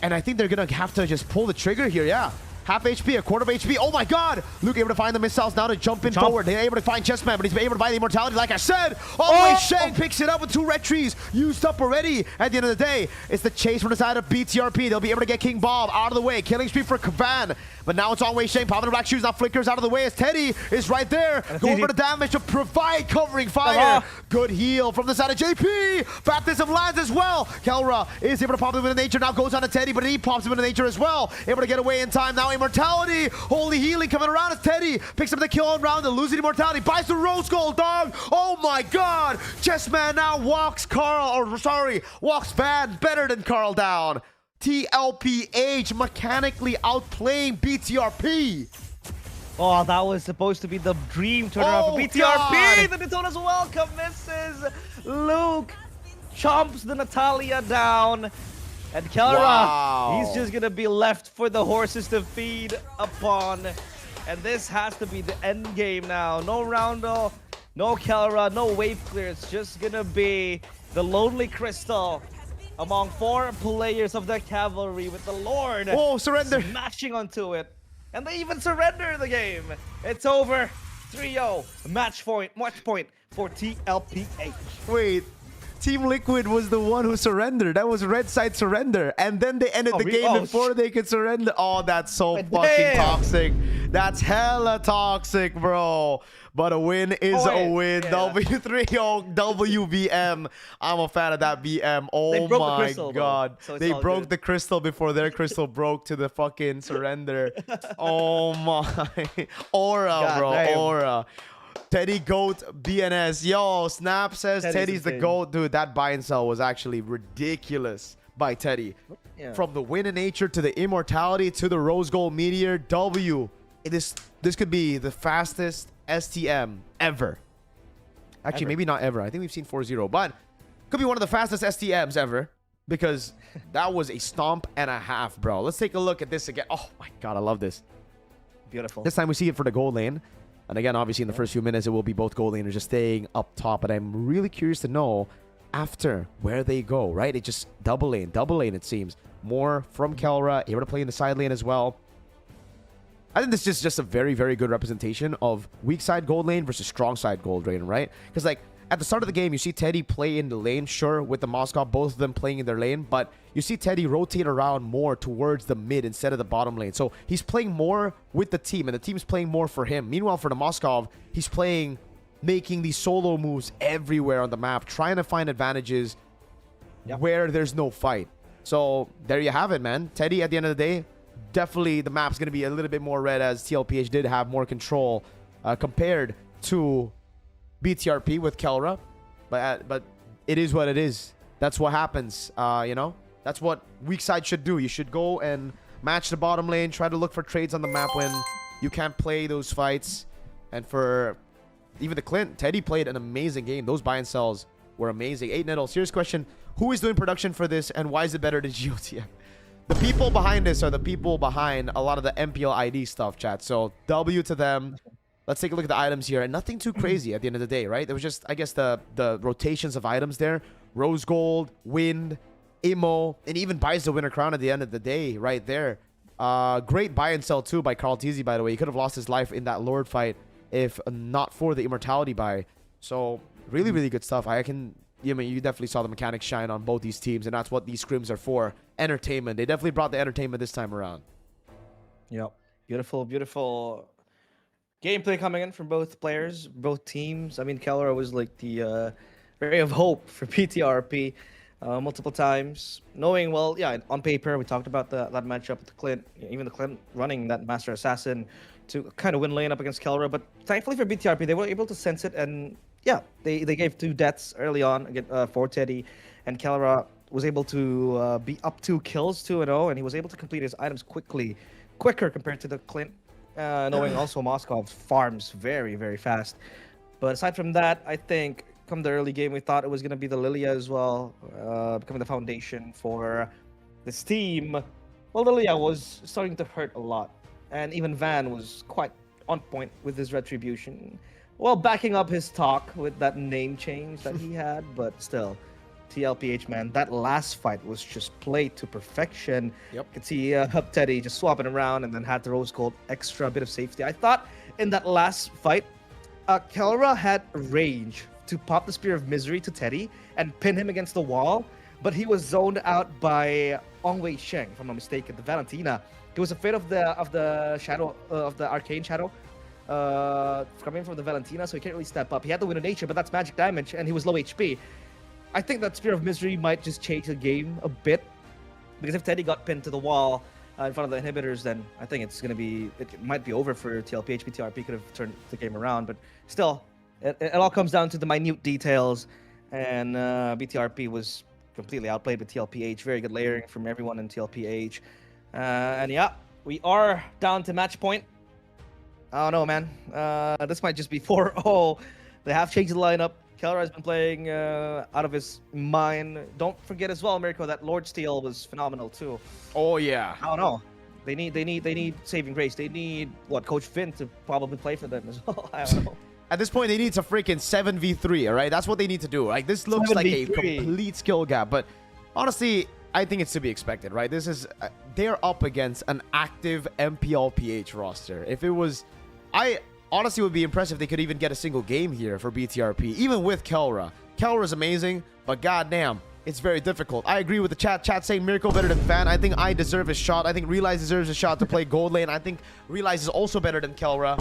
And I think they're going to have to just pull the trigger here, yeah. Half HP, a quarter of HP. Oh my God! Luke able to find the missiles now to jump in forward. They're able to find Chessman, but he's able to buy the immortality. Like I said, always Shane picks it up with 2 red trees used up already. At the end of the day, it's the chase from the side of BTRP. They'll be able to get King Bob out of the way. Killing spree for Kavan. But now it's on way Shane. Popping the black shoes now flickers out of the way as Teddy is right there. Going for the damage to provide covering fire. Good heal from the side of JP. Baptism lands as well. Kelra is able to pop him into nature. Now goes on to Teddy, but he pops him into nature as well. Able to get away in time. Now immortality. Holy healing coming around as Teddy picks up the kill on round and losing immortality. Buys the rose gold, dog. Oh my God. Chessman now walks walks Van better than Carl down. TLPH mechanically outplaying BTRP. Oh, that was supposed to be the dream turnaround for BTRP. God. The Daytona's welcome misses. Luke chomps the Natalia down. And Kelra, he's just going to be left for the horses to feed upon. And this has to be the end game now. No Roundel, no Kelra, no wave clear. It's just going to be the Lonely Crystal among 4 players of the cavalry with the Lord surrender, smashing onto it. And they even surrender the game. It's over. 3-0. Match point for TLPH. Wait, Team Liquid was the one who surrendered. That was red side surrender. And then they ended the game before they could surrender. Oh, that's so fucking toxic. That's hella toxic, bro. But a win is a win. W3-0 WBM. I'm a fan of that BM. Oh my God. So they broke the crystal before their crystal broke to the fucking surrender. Oh my. Aura, bro. Aura. Teddy Goat BNS. Yo, Snap says Teddy's the GOAT. Dude, that buy and sell was actually ridiculous. by Teddy. Yeah. From the win in nature to the immortality to the rose gold meteor W. This could be the fastest STM ever. Actually, maybe not ever. I think we've seen 4-0, but could be one of the fastest STMs ever because that was a stomp and a half, bro. Let's take a look at this again. Oh my God, I love this. Beautiful. This time we see it for the gold lane. And again, obviously in the first few minutes, it will be both gold laners just staying up top. But I'm really curious to know after where they go, right? It just double lane, it seems. More from Kelra, able to play in the side lane as well. I think this is just a very, very good representation of weak side gold lane versus strong side gold lane, right? Because like at the start of the game, you see Teddy play in the lane, sure, with the Moskov, both of them playing in their lane, but you see Teddy rotate around more towards the mid instead of the bottom lane. So he's playing more with the team, and the team's playing more for him. Meanwhile, for the Moskov, he's playing, making these solo moves everywhere on the map, trying to find advantages where there's no fight. So there you have it, man. Teddy, at the end of the day, definitely the map's going to be a little bit more red as TLPH did have more control compared to BTRP with Kelra, but it is what it is. That's what happens, you know? That's what weak side should do. You should go and match the bottom lane, try to look for trades on the map when you can't play those fights. And for even the Clint, Teddy played an amazing game. Those buy and sells were amazing. 8-0. Serious question, who is doing production for this and why is it better than GOTM? The people behind this are the people behind a lot of the MPL ID stuff, chat. So W to them. Let's take a look at the items here. And nothing too crazy at the end of the day, right? There was just, I guess, the rotations of items there. Rose Gold, Wind, Immo, and even buys the winner crown at the end of the day right there. Great buy and sell too by Carl Teasy, by the way. He could have lost his life in that Lord fight if not for the immortality buy. So really, really good stuff. You definitely saw the mechanics shine on both these teams, and that's what these scrims are for. Entertainment. They definitely brought the entertainment this time around. Yep. Beautiful, beautiful gameplay coming in from both players, both teams. I mean, Keller was like the ray of hope for BTRP multiple times. Knowing, well, yeah, on paper, we talked about that matchup with the Clint, even the Clint running that Master Assassin to kind of win lane up against Kelra. But thankfully for BTRP, they were able to sense it, and yeah, they gave 2 deaths early on for Teddy, and Kelra was able to be up 2 kills, 2-0, and he was able to complete his items quicker compared to the Clint, knowing also Moskov farms very, very fast. But aside from that, I think come the early game, we thought it was going to be the Lilia as well, becoming the foundation for this team. Well, Lilia was starting to hurt a lot, and even Van was quite on point with his retribution. Well, backing up his talk with that name change that he had, but still, TLPH, man, that last fight was just played to perfection. Yep. You could see Hub Teddy just swapping around and then had the Rose Gold extra bit of safety. I thought in that last fight, Kelra had range to pop the Spear of Misery to Teddy and pin him against the wall, but he was zoned out by Ongwei Sheng, if I'm not mistaken, the Valentina. He was afraid of the shadow, of the Arcane Shadow, coming from the Valentina, so he can't really step up. He had the Wind of Nature, but that's magic damage, and he was low HP. I think that Spear of Misery might just change the game a bit, because if Teddy got pinned to the wall in front of the inhibitors, then I think it might be over for TLPH. BTRP could have turned the game around, but still, it all comes down to the minute details, and BTRP was completely outplayed with TLPH. Very good layering from everyone in TLPH. And yeah, we are down to match point. I don't know, man. This might just be 4-0. They have changed the lineup. Kelra has been playing out of his mind. Don't forget as well, Mirko, that Lord Steel was phenomenal too. Oh yeah. I don't know. They need saving grace. They need Coach Finn to probably play for them as well. I don't know. At this point, they need a freaking 7v3, all right? That's what they need to do. Like, this looks like a complete skill gap, but honestly, I think it's to be expected, right? This is, they're up against an active MPLPH roster. If it was, I honestly would be impressed if they could even get a single game here for BTRP, even with Kelra. Kelra's amazing, but goddamn, it's very difficult. I agree with the chat. Chat saying Mirko better than Fan. I think I deserve a shot. I think Realize deserves a shot to play gold lane. I think Realize is also better than Kelra.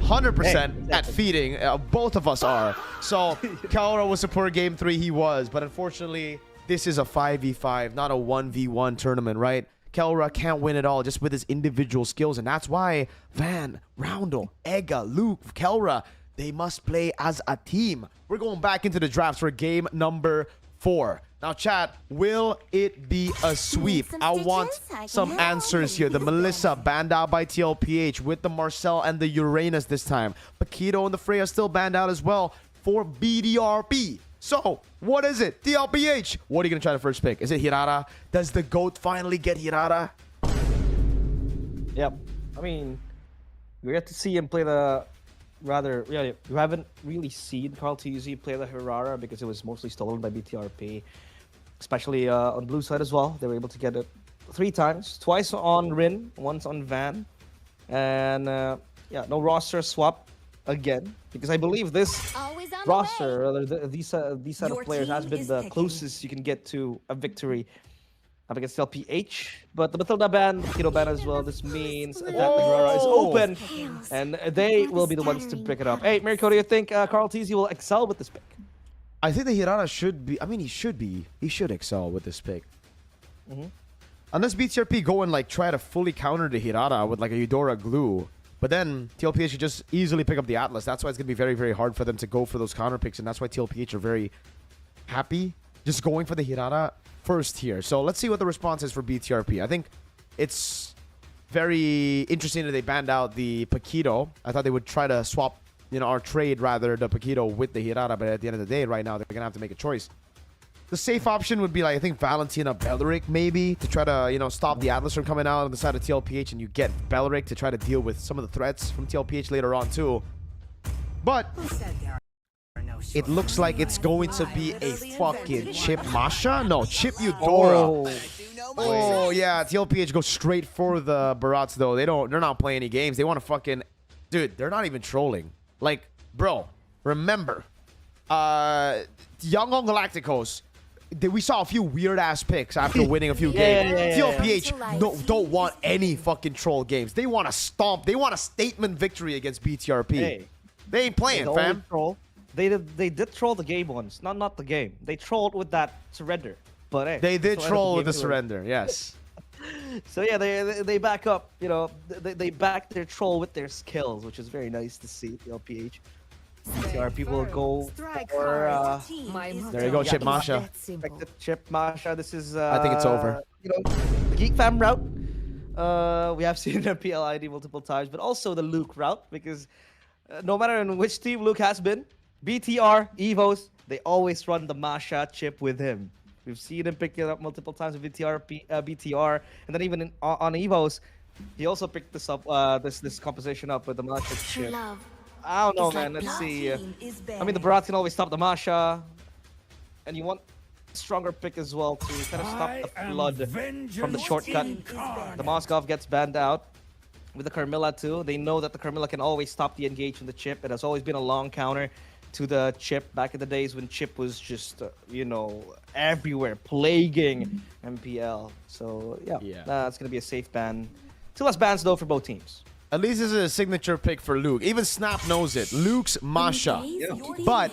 100% at feeding. Both of us are. So Kelra was a poor game 3. He was, but unfortunately, this is a 5v5, not a 1v1 tournament, right? Kelra can't win it all just with his individual skills, and that's why Van, Roundel, Ega, Luke, Kelra, they must play as a team. We're going back into the drafts for game number 4. Now, chat, will it be a sweep? I want some answers here. The Melissa banned out by TLPH with the Marcel and the Uranus this time. Paquito and the Freya still banned out as well for BTRP. So, what is it? TLPH, what are you going to try the first pick? Is it Hirara? Does the GOAT finally get Hirara? Yep. I mean, we get to see him play the... Rather, yeah, you haven't really seen Carl TZ play the Hirara because it was mostly stolen by BTRP. Especially on blue side as well. They were able to get it 3 times. Twice on Rin, once on Van. And yeah, no roster swap again. Because I believe this roster, or these set of players has been the closest you can get to a victory up against LPH. But the Matilda ban, the Keto ban as well. This means that the Hirara is open. And they will be the ones to pick it up. Hey, Mirko, do you think Carl TZ will excel with this pick? I think the Hirara should be... I mean, he should excel with this pick. Unless BTRP go and like try to fully counter the Hirara with like a Eudora glue. But then TLPH should just easily pick up the Atlas. That's why it's going to be very, very hard for them to go for those counter picks. And that's why TLPH are very happy just going for the Hirara first here. So let's see what the response is for BTRP. I think it's very interesting that they banned out the Paquito. I thought they would try to swap, you know, or trade rather the Paquito with the Hirara, but at the end of the day, right now, they're going to have to make a choice. The safe option would be, like, I think Valentina Belleric, maybe, to try to, you know, stop the Atlas from coming out on the side of TLPH, and you get Belleric to try to deal with some of the threats from TLPH later on, too. But it looks like it's going to be a fucking Chip Masha? No, Chip Eudora. Oh, yeah, TLPH goes straight for the Barats, though. They're not playing any games. They want to fucking... Dude, they're not even trolling. Like, bro, remember, Young on Galacticos, we saw a few weird-ass picks after winning a few games. TLPH don't want any fucking troll games. They want to stomp. They want a statement victory against BTRP. Hey, they ain't playing, fam. They did troll the game once. Not the game. They trolled with that surrender. But hey, they did troll with the surrender, yes. So yeah, they back up, you know, they back their troll with their skills, which is very nice to see. The LPH, BTRP will go for there you go, Chip Masha. Chip Masha. This is I think it's over. You know, the Geek Fam route. We have seen the PLID multiple times, but also the Luke route because no matter in which team Luke has been, BTR, Evos, they always run the Masha chip with him. We've seen him pick it up multiple times with BTR, and then even on Evos, he also picked this up, this composition up with the Masha chip. I don't know, man. Let's see. I mean, the Barats can always stop the Masha, and you want a stronger pick as well to kind of stop the flood from the shortcut. The Moskov gets banned out with the Carmilla too. They know that the Carmilla can always stop the engage from the chip. It has always been a long counter to the chip back in the days when chip was just you know, everywhere plaguing MPL. So yeah, it's gonna be a safe ban. 2 less bans though for both teams. At least this is a signature pick for Luke. Even Snap knows it. Luke's Masha. But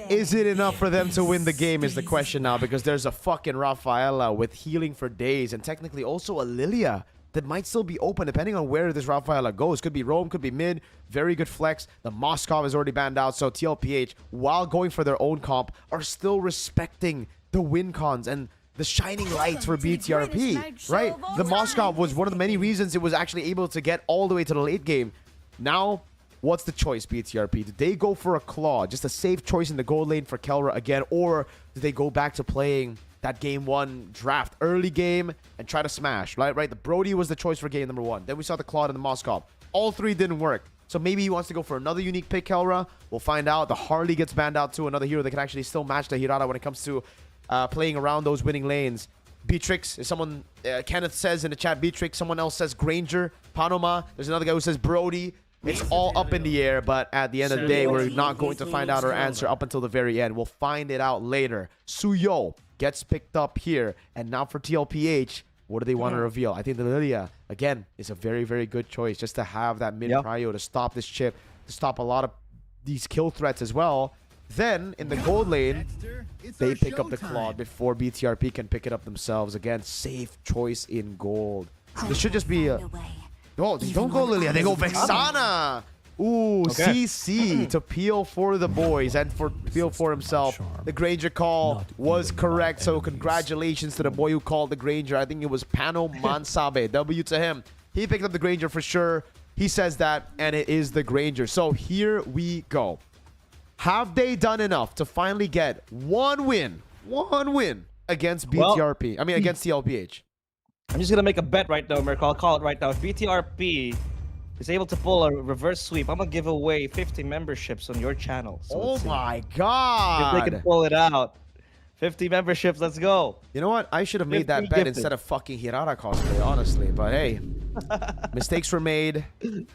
is it enough for them to win the game is the question now, because there's a fucking Rafaela with healing for days, and technically also a Lilia that might still be open depending on where this Rafaela goes. Could be Rome, could be mid. Very good flex. The Moskov is already banned out, so TLPH, while going for their own comp, are still respecting the win cons and the shining lights for BTRP, right? The Moskov was one of the many reasons it was actually able to get all the way to the late game. Now, what's the choice, BTRP? Did they go for a Claw, just a safe choice in the gold lane for Kelra again, or did they go back to playing that game 1 draft early game and try to smash, right? The Brody was the choice for game number 1. Then we saw the Claude and the Moskov. All 3 didn't work. So maybe he wants to go for another unique pick, Kelra. We'll find out. The Harley gets banned out too. Another hero that can actually still match the Hirara when it comes to playing around those winning lanes. Beatrix is someone, Kenneth says in the chat, Beatrix. Someone else says Granger, Panoma. There's another guy who says Brody. It's all up in the air, but at the end of the day, we're not going to find out our answer up until the very end. We'll find it out later. Suyo gets picked up here. And now for TLPH, what do they want to reveal? I think the Lilia, again, is a very, very good choice just to have that mid-prio to stop this chip, to stop a lot of these kill threats as well. Then, in the gold lane, they pick up the Claude before BTRP can pick it up themselves. Again, safe choice in gold. This should just be a... Oh, they don't go Lilia. They go Vexana. Ooh, Okay. CC to peel for the boys and for peel for himself. The Granger call was correct, so congratulations to the boy who called the Granger. I think it was Pano Mansabe. W to him. He picked up the Granger for sure. He says that, and it is the Granger. So here we go. Have they done enough to finally get one win against BTRP? I mean, against TLPH. I'm just gonna make a bet right now, Mirko. I'll call it right now. If BTRP is able to pull a reverse sweep, I'm gonna give away 50 memberships on your channel. So Oh let's see. my If they god. can pull it out. 50 memberships, let's go. You know what? I should have made that 50 bet gifted. instead of fucking Hirara cosplay, honestly. But hey, mistakes were made.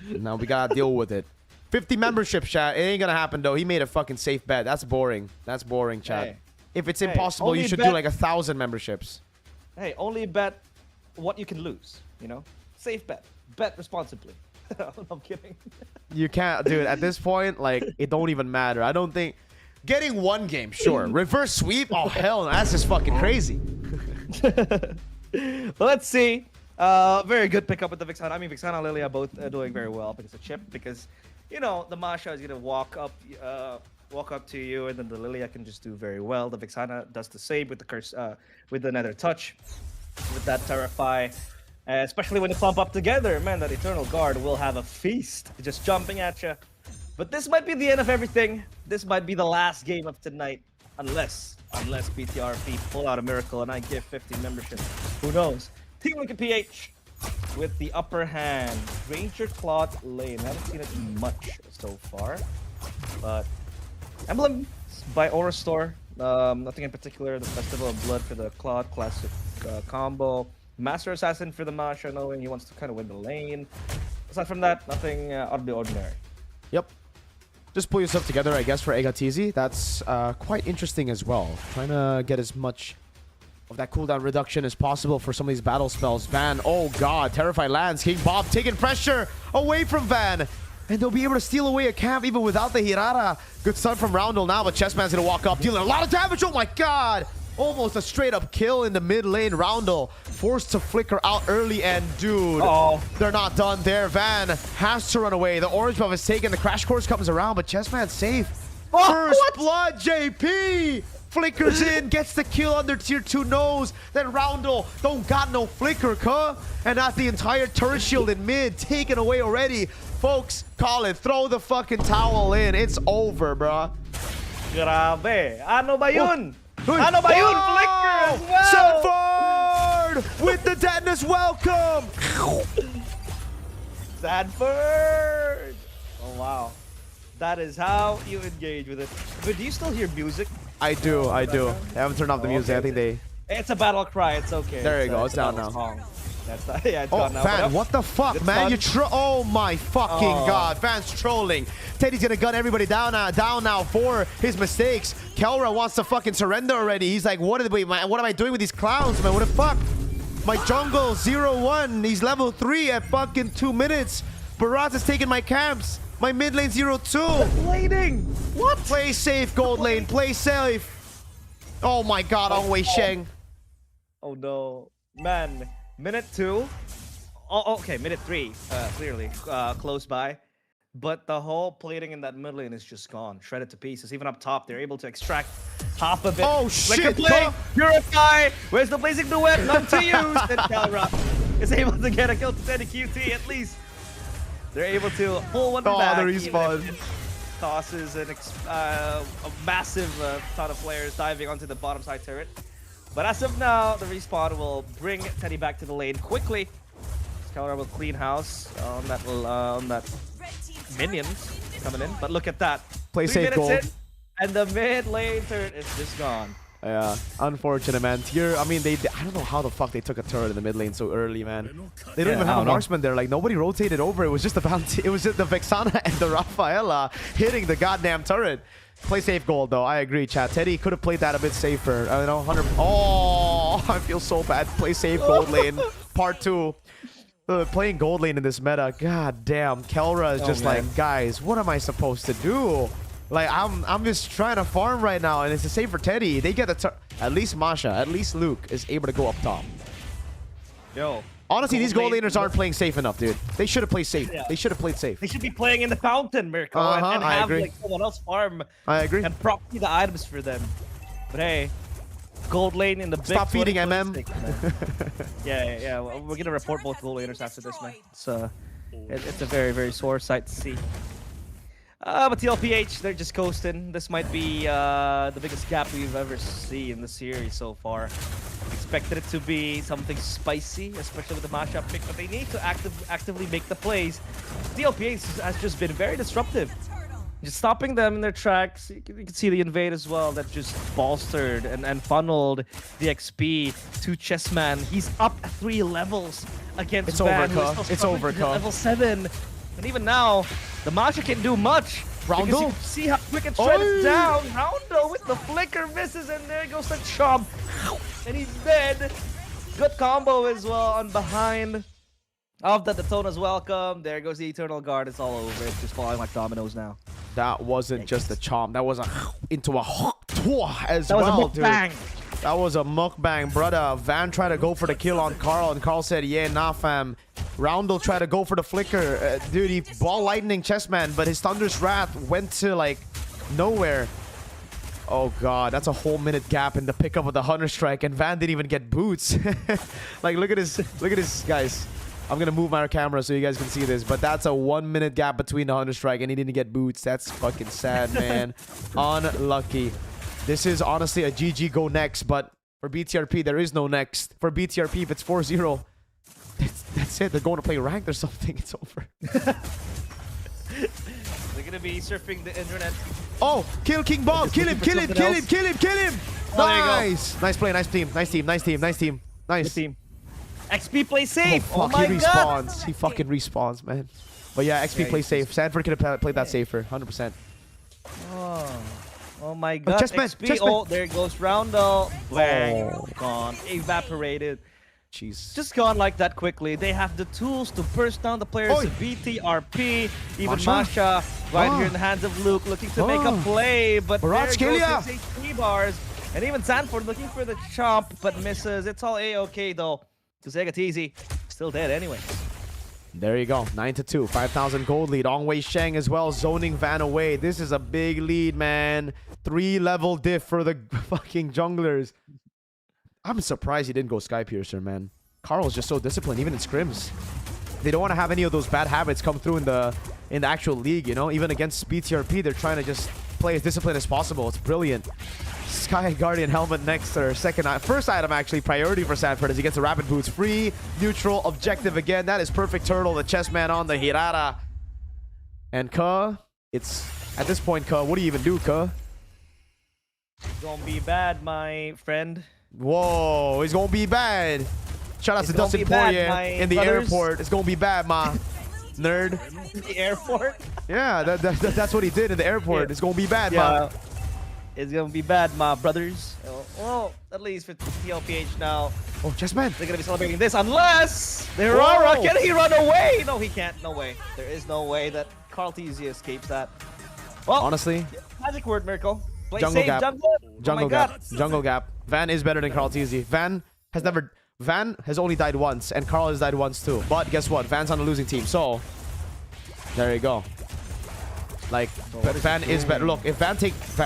Now we gotta deal with it. 50 memberships, chat. It ain't gonna happen though. He made a fucking safe bet. That's boring. That's boring, chat. Hey. If it's Hey, impossible, you only should do bet- like 1,000 memberships. Hey, only bet what you can lose, you know? Safe bet. Bet responsibly. I'm kidding. You can't, dude. At this point, like, it don't even matter. I don't think getting one game, sure. Reverse sweep, oh hell, no, that's just fucking crazy. Well, let's see. Very good pickup with the Vixana. I mean, Vixana and Lilia both doing very well because of Chip. Because, you know, the Masha is gonna walk up to you, and then the Lilia can just do very well. The Vixana does the same with the curse, with the Nether Touch, with that Terrify. Especially when they clump up together, man, that Eternal Guard will have a feast, just jumping at you. But this might be the end of everything. This might be the last game of tonight, unless BTRP pull out a miracle and I give 50 memberships. Who knows? Team Lincoln PH with the upper hand. Ranger Claude lane. Haven't seen it much so far, but Emblem by Aura Store. Nothing in particular. The Festival of Blood for the Claude classic combo. Master Assassin for the Masha, knowing he wants to kind of win the lane. Aside from that, nothing out of the ordinary. Yep. Just pull yourself together, I guess, for Egatizi. That's quite interesting as well. Trying to get as much of that cooldown reduction as possible for some of these battle spells. Van, oh god, Terrify lands. King Bob taking pressure away from Van. And they'll be able to steal away a camp even without the Hirara. Good start from Roundel now, but Chessman's gonna walk up, dealing a lot of damage. Oh my god! Almost a straight up kill in the mid lane. Roundel forced to flicker out early, and dude, they're not done there. Van has to run away. The orange buff is taken. The crash course comes around, but Chessman's safe. First blood, JP flickers in, gets the kill under tier 2 nose. Then Roundel don't got no flicker, cuh. And that's the entire turret shield in mid taken away already. Folks, call it. Throw the fucking towel in. It's over, bruh. Grabe. Ano ba yun? Ano ba yun? Flicker as well! Sanford with the deadness welcome! Sanford! Oh, wow. That is how you engage with it. But do you still hear music? I do. I haven't turned off the music. Okay. I think they... It's a battle cry. It's okay. There you go. It's down a now. song. That's not, yeah, it's Oh, gone now. Fan, But, what the fuck, it's man? done. Oh my fucking god. Fan's trolling. Teddy's gonna gun everybody down now for his mistakes. Kelra wants to fucking surrender already. He's like, what am I doing with these clowns, man? What the fuck? My jungle 0-1. He's level 3 at fucking 2 minutes. Baraz is taking my camps. My mid lane 0-2. Blading. What? Play safe, gold lane. Play safe. Oh my god, Ong Wei Sheng. Oh no. Man, minute 2. Oh, okay, minute 3, clearly, close by. But the whole plating in that mid lane is just gone, shredded to pieces. Even up top, they're able to extract half of it. Oh Like a shit, play, huh? Purify, where's the blazing duet? None to use. And Calra is able to get a kill to Teddy QT at least. They're able to pull one back. the even respawn. if it tosses a massive ton of players diving onto the bottom side turret. But as of now, the respawn will bring Teddy back to the lane quickly. Calra will clean house on that minions coming in. But look at that. Play 3 safe, minutes gold. in, and the mid lane turret is just gone. Yeah, unfortunate, man. I mean, I don't know how the fuck they took a turret in the mid lane so early, man. They don't even have a marksman there. Like, nobody rotated over. It was just the bounty. It was just the Vexana and the Rafaela hitting the goddamn turret. Play safe, gold, though. I agree, chat. Teddy could have played that a bit safer. I know, 100. Oh, I feel so bad. Play safe, gold lane. Part 2. Playing gold lane in this meta. God damn. Kelra is just like, guys, what am I supposed to do? Like, I'm just trying to farm right now, and it's the same for Teddy. They get at least Masha, at least Luke is able to go up top. Yo. Honestly, these gold lane laners aren't playing safe enough, dude. They should have played safe. Yeah. They should have played safe. They should be playing in the fountain, Mirko, and I have agree. like someone else farm I agree. and proxy the items for them. But hey, gold lane in the big. Stop feeding 2026, man. yeah. We're gonna report both gold laners after this, man. It's a very, very sore sight to see. But TLPH, they're just coasting. This might be the biggest gap we've ever seen in the series so far. Expected it to be something spicy, especially with the matchup pick, but they need to actively make the plays. TLPH has just been very disruptive. Just stopping them in their tracks. You can see the invade as well that just bolstered and funneled the XP to Chessman. He's up 3 levels against It's Van, over, who is Ka. still It's stuck over, at Ka. level 7. And even now, the Masha can do much. Because you Roundel. can see how quick it's shredded down. Roundel with the flicker misses, and there goes the chomp. And he's dead. Good combo as well on behind. Of that, the Detona's welcome. There goes the Eternal Guard. It's all over. It's just falling like dominoes now. That wasn't just a chomp. That was a into a as That was well, a mukbang. dude. That was a mukbang, brother. Van tried to go for the kill on Carl, and Carl said, yeah, nah, fam. Roundel tried to go for the flicker. Dude, he ball lightning Chessman, but his Thunder's Wrath went to, like, nowhere. Oh, God. That's a whole minute gap in the pickup of the Hunter Strike, and Van didn't even get boots. Like, look at this, guys. I'm going to move my camera so you guys can see this, but that's a 1 minute gap between the Hunter Strike, and he didn't get boots. That's fucking sad, man. Unlucky. This is honestly a GG go next, but for BTRP, there is no next. For BTRP, if it's 4-0, that's it. They're going to play ranked or something. It's over. They're gonna be surfing the internet. Oh, kill King Bob. Kill him, kill him, kill him, kill him, kill him. Oh, there you go. Nice. Nice play, nice team, nice team, nice team, nice team. Nice. Good team. XP play safe. Oh, Oh, fuck, my he god. respawns. He fucking respawns, man. But yeah, XP plays safe. Sanford could have played that safer, 100%. Oh my god. Chessman, XP. Chessman. Oh, there goes Roundel. Bang. Oh. Gone. Evaporated. Jeez. Just gone like that quickly. They have the tools to burst down the players Oi. of BTRP. Even Masha. Masha right Ah. here in the hands of Luke looking to make a Ah. play. But Barrage there goes Kelia. his HP bars. And even Sanford looking for the chomp but misses. It's all A-okay though. Because Egatizi still dead anyway. There you go. 9-2. 5,000 gold lead. Ongwei Sheng as well. Zoning Van away. This is a big lead, man. 3-level diff for the fucking junglers. I'm surprised he didn't go Sky Piercer, man. Carl's just so disciplined, even in scrims. They don't want to have any of those bad habits come through in the actual league, you know? Even against BTRP, they're trying to just play as disciplined as possible. It's brilliant. Sky Guardian helmet next, or first item actually, priority for Sanford as he gets the rapid boots. Free, neutral, objective again. That is perfect turtle, the Chessman on the Hirara. And Ka, it's at this point, Ka, what do you even do, Ka? Gonna be bad, my friend. Whoa, it's gonna be bad. Shout out It's to gonna Dustin be bad, Poirier my in the brothers. airport. It's gonna be bad, ma. Nerd. The airport. Yeah, that's what he did in the airport. Yeah. It's gonna be bad, Yeah. ma. It's gonna be bad, my brothers. Well, at least for TLPH now, Oh, Chessman. they're gonna be celebrating this unless they're Whoa. Can he run away? No, he can't. No way. There is no way that Carl TZ escapes that. Well, Honestly, magic word, Mirko. Play Jungle safe, gap. jungle. jungle oh my gap. God. Jungle gap. Van is better than Carl TZ. Van has only died once, and Carl has died once too. But guess what? Van's on the losing team, so there you go. Like, Van is better. Look, if Van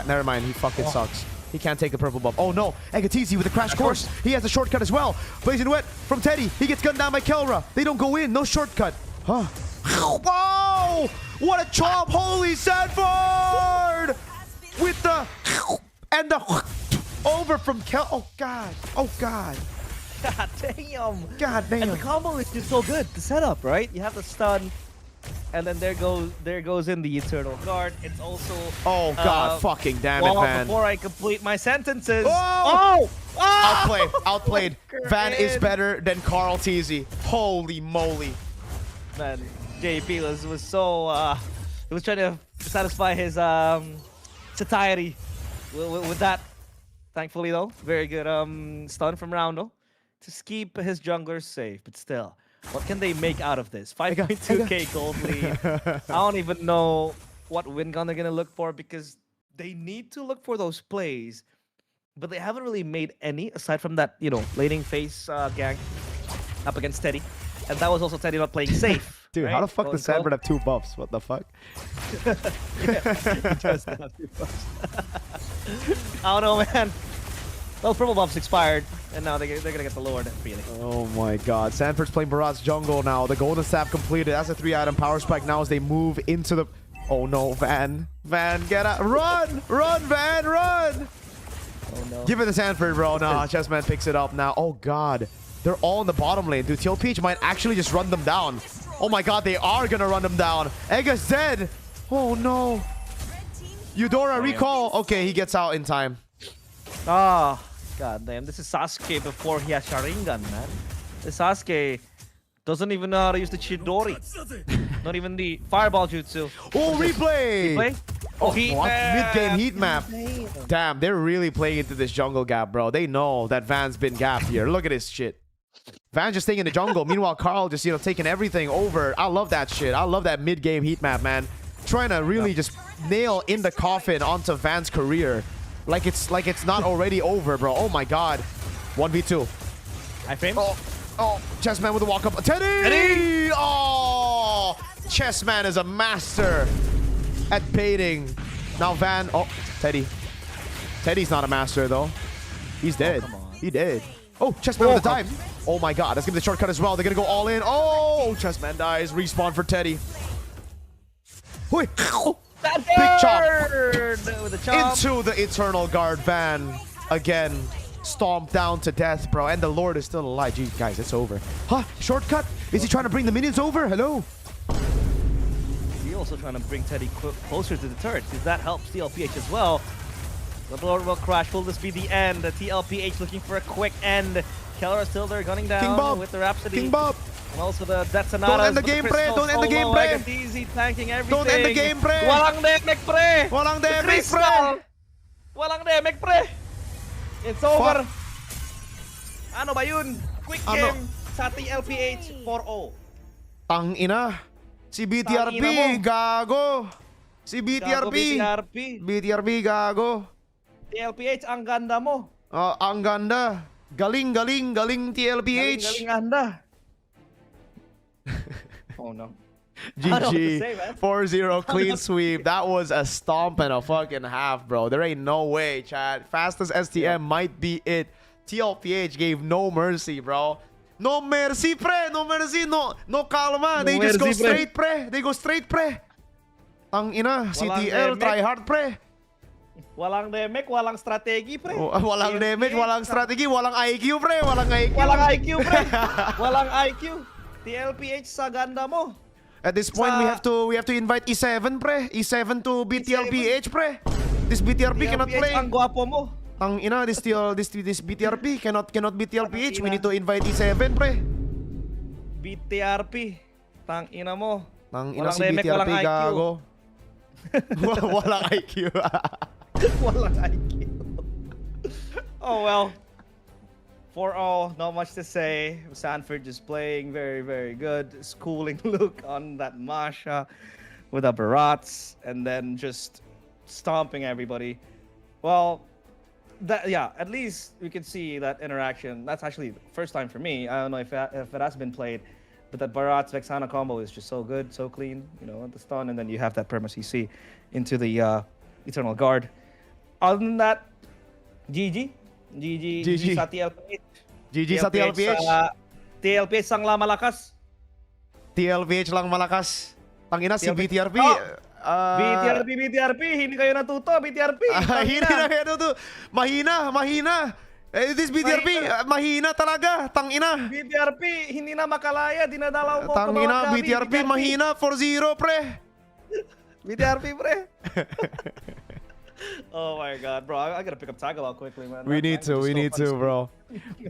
never mind, he fucking sucks. He can't take the purple buff. Oh no, Egatizi with the crash course. He has a shortcut as well. Blazing Wet from Teddy. He gets gunned down by Kelra. They don't go in, no shortcut. Huh. Whoa! What a chomp! Holy Sanford! With the and the over from Kel. Oh god. Oh god. God damn. God damn. And the combo is just so good. The setup, right? You have the stun, and then there goes in the Eternal Guard. It's also Oh god, fucking damn it, well, Van. before I complete my sentences. Oh! Oh! Outplayed. Van is better than Carl TZ. Holy moly. Man, JP was so he was trying to satisfy his satiety with that. Thankfully though, very good stun from Roundel to keep his junglers safe. But still, what can they make out of this? 5.2k gold lead. I don't even know what win gun they're gonna look for because they need to look for those plays, but they haven't really made any aside from that, you know, laning face gank. up against Teddy. And that was also Teddy not playing safe. Dude, right? how the fuck Quote does unquote. Sanford have 2 buffs? What the fuck? He does have 2 buffs. I don't know, man. Well, purple buffs expired, and now they're gonna get the lower feeling. Oh my god. Sanford's playing Barat's jungle now. The golden staff completed. That's a 3-item power spike now as they move into the... Oh no, Van. Van, get out. Run! Run, Van, run! Oh no. Give it to Sanford, bro. Nah, Chessman picks it up now. Oh god. They're all in the bottom lane. Dude, TLPH might actually just run them down. Oh my god, they are gonna run them down. Ega's dead. Oh no. Eudora, recall. Okay, he gets out in time. Ah, god damn. This is Sasuke before he has Sharingan, man. This Sasuke doesn't even know how to use the Chidori. Not even the Fireball Jutsu. Oh, replay! Replay? Oh, heat what? map. Mid-game heat map. Damn, they're really playing into this jungle gap, bro. They know that Van's been gapped here. Look at this shit. Van's just staying in the jungle. Meanwhile, Carl just, taking everything over. I love that shit. I love that mid-game heat map, man. Trying to really just nail in the coffin onto Van's career. Like it's not already over, bro. Oh my god. 1v2. High frame. Oh, Chessman with a walk up. Teddy! Oh! Chessman is a master at baiting. Now Van. Oh, Teddy. Teddy's not a master though. He's dead. Come on. He dead. Oh, Chessman with the time. Oh my god, that's gonna be the shortcut as well. They're gonna go all in. Oh, Chessman dies. Respawn for Teddy. Wait. Oh, big chop. With the chop. Into the Eternal Guard. Van again. Stomped down to death, bro. And the Lord is still alive. Jeez, guys, it's over. Huh? Shortcut? Is he trying to bring the minions over? Hello? He's also trying to bring Teddy closer to the turret, because that helps TLPH as well. The Lord will crash. Will this be the end? The TLPH looking for a quick end. Keller is still there gunning down King Bob. with the Rhapsody. King Bob. And also the Detonatas. Don't end the with game, pre. crystals. Don't end the game, Oh, pre. Easy tanking everything. Don't end the game, pre. Walang damage, pre. Walang The damage, crystal. pre. Walang damage, pre. It's over. Ano ba yun? Quick Ano? game sa TLPH 4-0. Tang ina. Si BTRP, Tang ina mo. gago. Si Gago, BTRP. BTRP. BTRP, gago. TLPH, ang ganda mo. Ang ganda. Galing TLPH. Galing anda. Oh no. I don't know what to GG. say, man. 4-0 clean sweep. That was a stomp and a fucking half, bro. There ain't no way, Chad. Fastest STM might be it. TLPH gave no mercy, bro. No mercy, pre. No mercy. No calma. They just go straight, pre. They go straight, pre. Ang ina. CTL, damage. try hard, pre. Walang damage, walang strategi, pre. Walang damage, walang strategy, walang IQ, pre. Walang IQ. Walang IQ, pre. Walang IQ. TLPH sa ganda mo. At this point, we have to invite E7, pre. E7 to beat TLPH, pre. This BTRP cannot TLPH, play. ang gwapo mo. Ang ina, this BTRP cannot beat TLPH. We need to invite E7, pre. BTRP. Tang ina mo. Ang ina Walang si damage, BTRP, walang IQ. gago. Walang IQ. Walang IQ. Oh well. 4-0, not much to say. Sanford just playing very, very good. Schooling look on that Masha with the Barats, and then just stomping everybody. Well, at least we can see that interaction. That's actually the first time for me. I don't know if it has been played, but that Barats Vexana combo is just so good, so clean. You know, the stun, and then you have that perma CC into the Eternal Guard. Other than that, GG sa TLPH. GG sa TLPH. TLPH ang malakas. TLPH lang malakas. Tangina si BTRP. BTRP, hindi kayo natuto, BTRP. Hindi na kayo natuto. Mahina. This BTRP, mahina talaga. Tangina. BTRP, hindi na makalaya, dinadalaw mo. Tangina, BTRP, mahina. 4-0, pre. BTRP, pre. Oh my god, bro. I gotta pick up Tagalog quickly, man. We need to, bro.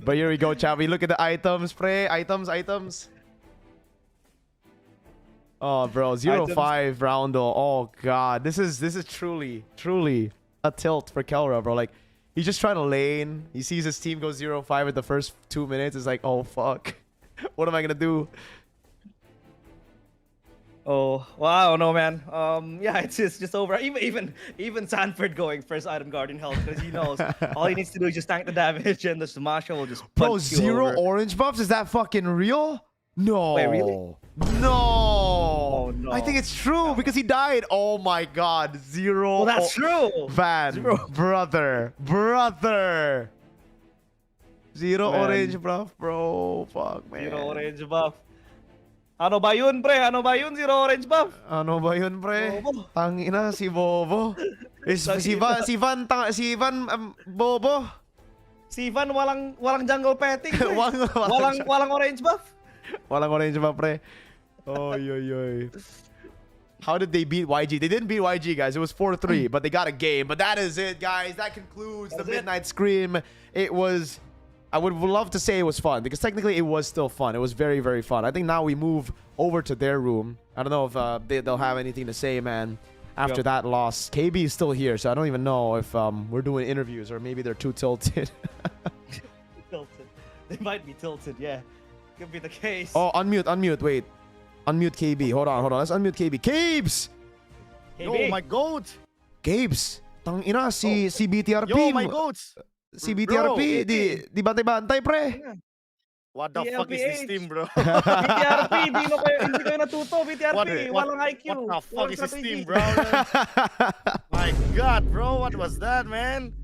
But here we go, Chavi. Look at the items, pre. Items. Oh, bro. 0-5 Roundo. Oh, God. This is truly a tilt for Kelra, bro. Like, he's just trying to lane. He sees his team go 0-5 at the first 2 minutes. It's like, oh, fuck. What am I going to do? Oh, wow, no man. Yeah, it's just over. Even Sanford going first item guardian health because he knows all he needs to do is just tank the damage and the Smasher will just Bro, punch you 0 over. orange buffs? Is that fucking real? No. Wait, really? No. Oh, no. I think it's true because he died. Oh my god. 0. Well, that's true. Van. 0. Brother. 0 Man. orange buff, bro. Fuck, man. 0 orange buff. Ano ba yun, pre? Ano ba yun? 0 orange buff? Ano ba yun, pre? Bobo. Tangina, si Bobo. Si Van, Bobo. Si Van walang jungle petting. pre. walang walang orange buff. Walang orange ba, pre? Oy, oy, oy. How did they beat YG? They didn't beat YG, guys. It was 4-3, but they got a game. But that is it, guys. That concludes the Midnight Scream. It was... I would love to say it was fun, because technically it was still fun. It was very, very fun. I think now we move over to their room. I don't know if they'll have anything to say, man, after that loss. KB is still here, so I don't even know if we're doing interviews or maybe they're too tilted. Tilted. They might be tilted, yeah. Could be the case. Oh, unmute, wait. Unmute KB. Hold on. Let's unmute KB. Cabes! Yo, my goat. Cabes! Tangina, si BTRP. Yo, my goats. Si BTRP, di bantay-bantay, pre. What the fuck is this team, bro? BTRP, hindi kayo natuto, BTRP. Walang IQ. What the fuck walang is this strategy. team, bro? My god, bro. What was that, man?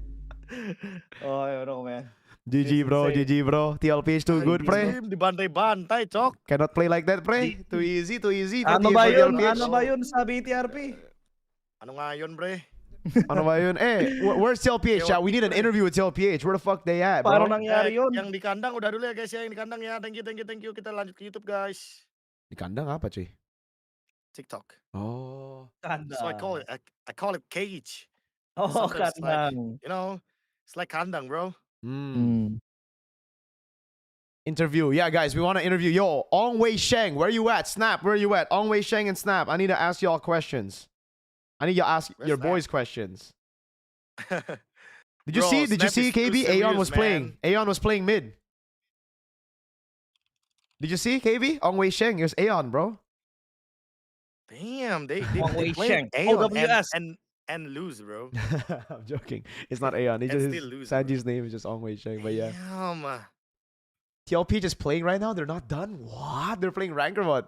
Oh, I don't know, man. GG, bro. insane. GG, bro. TLP is too good, pre. Team dibantai-bantai, cok. Cannot play like that, pre. Too easy. Ano Not ba easy for yun? TLPH. Ano ba yun sa BTRP? Ano nga yun, pre? Ano ba yun? Where's TLPH, chat? We need an interview with TLPH. Where the fuck they at, bro? Paano nangyari yun? Yang di kandang udah dulu ya, guys ya. Yang di kandang ya. Thank you. Kita lanjut ke YouTube, guys. Di kandang apa, cuy? TikTok. Oh. So I call it cage. Oh, Sometimes it's like, kandang. you know, it's like kandang, bro. Interview. Yeah, guys, we want to interview. Yo, Ong Wei Sheng, where you at? Snap, where you at? Ong Wei Sheng and Snap. I need to ask y'all questions. I need you to ask Where's your Snap? boys questions. Did you Bro, see? Did you Snap see is too KB? Aeon was serious, playing. man. Aeon was playing mid. Did you see KB? Ong Wei Sheng. It was Aeon, bro. Damn, they Wang Wei play Sheng. Aeon OWS. and lose, bro. I'm joking. It's not Aeon. He And just, still lose, Sanji's name is just Ong Wei Sheng. But yeah. Damn. TLP just playing right now? They're not done? What? They're playing rank or what?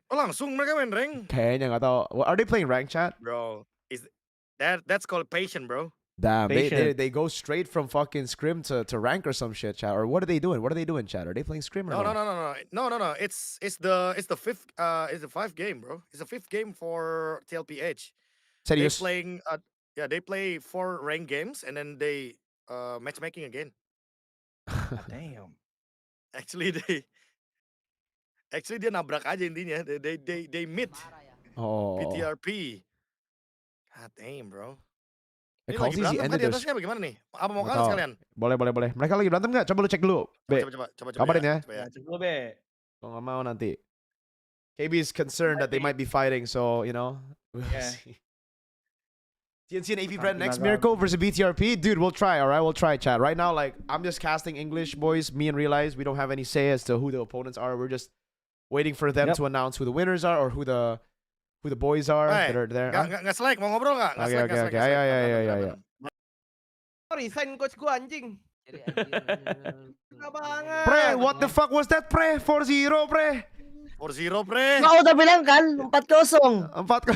Oh, langsung mereka main rank, Kayaknya nggak tahu. What, are they playing rank, chat? bro. Is that's called patient, bro. Damn, Patient. they go straight from fucking Scrim to rank or some shit, chat. Or what are they doing? What are they doing, chat? Are they playing Scrim or No. It's the fifth it's the 5th game, bro. It's the 5th game for TLPH. They Serious? playing they play 4 rank games and then they matchmaking again. Damn. Actually dia nabrak aja intinya. They meet Oh. BTRP. God damn, bro. The Ini call lagi season berantem kan ended di their atasnya bagaimana nih? Apa mau Nggak kalah tahu. sekalian? Boleh. Mereka lagi berantem nggak? Coba lu cek dulu. Be, Coba kabarin ya. Coba ya. Cek dulu, be. Kalau nggak mau nanti. KB is concerned that they might be fighting, so, you know. We'll Yeah. see. TNC and AP Brand next. Mirko versus BTRP. Dude, we'll try, alright? We'll try, chat. Right now, like, I'm just casting English, boys. Me and Realize, we don't have any say as to who the opponents are. We're just waiting for them Yep. to announce who the winners are or who the boys are Hey, that are there. Nggak selek, mau ngobrol nggak? Nggak Oke, selek, oke, nggak oke. selek, nggak selek. Ayo. Aman. Resign coach gua anjing. Pre, what the fuck was that, pre? 4-0, pre. 4-0, pre. Nggak ako bilang kan, 4-0. 4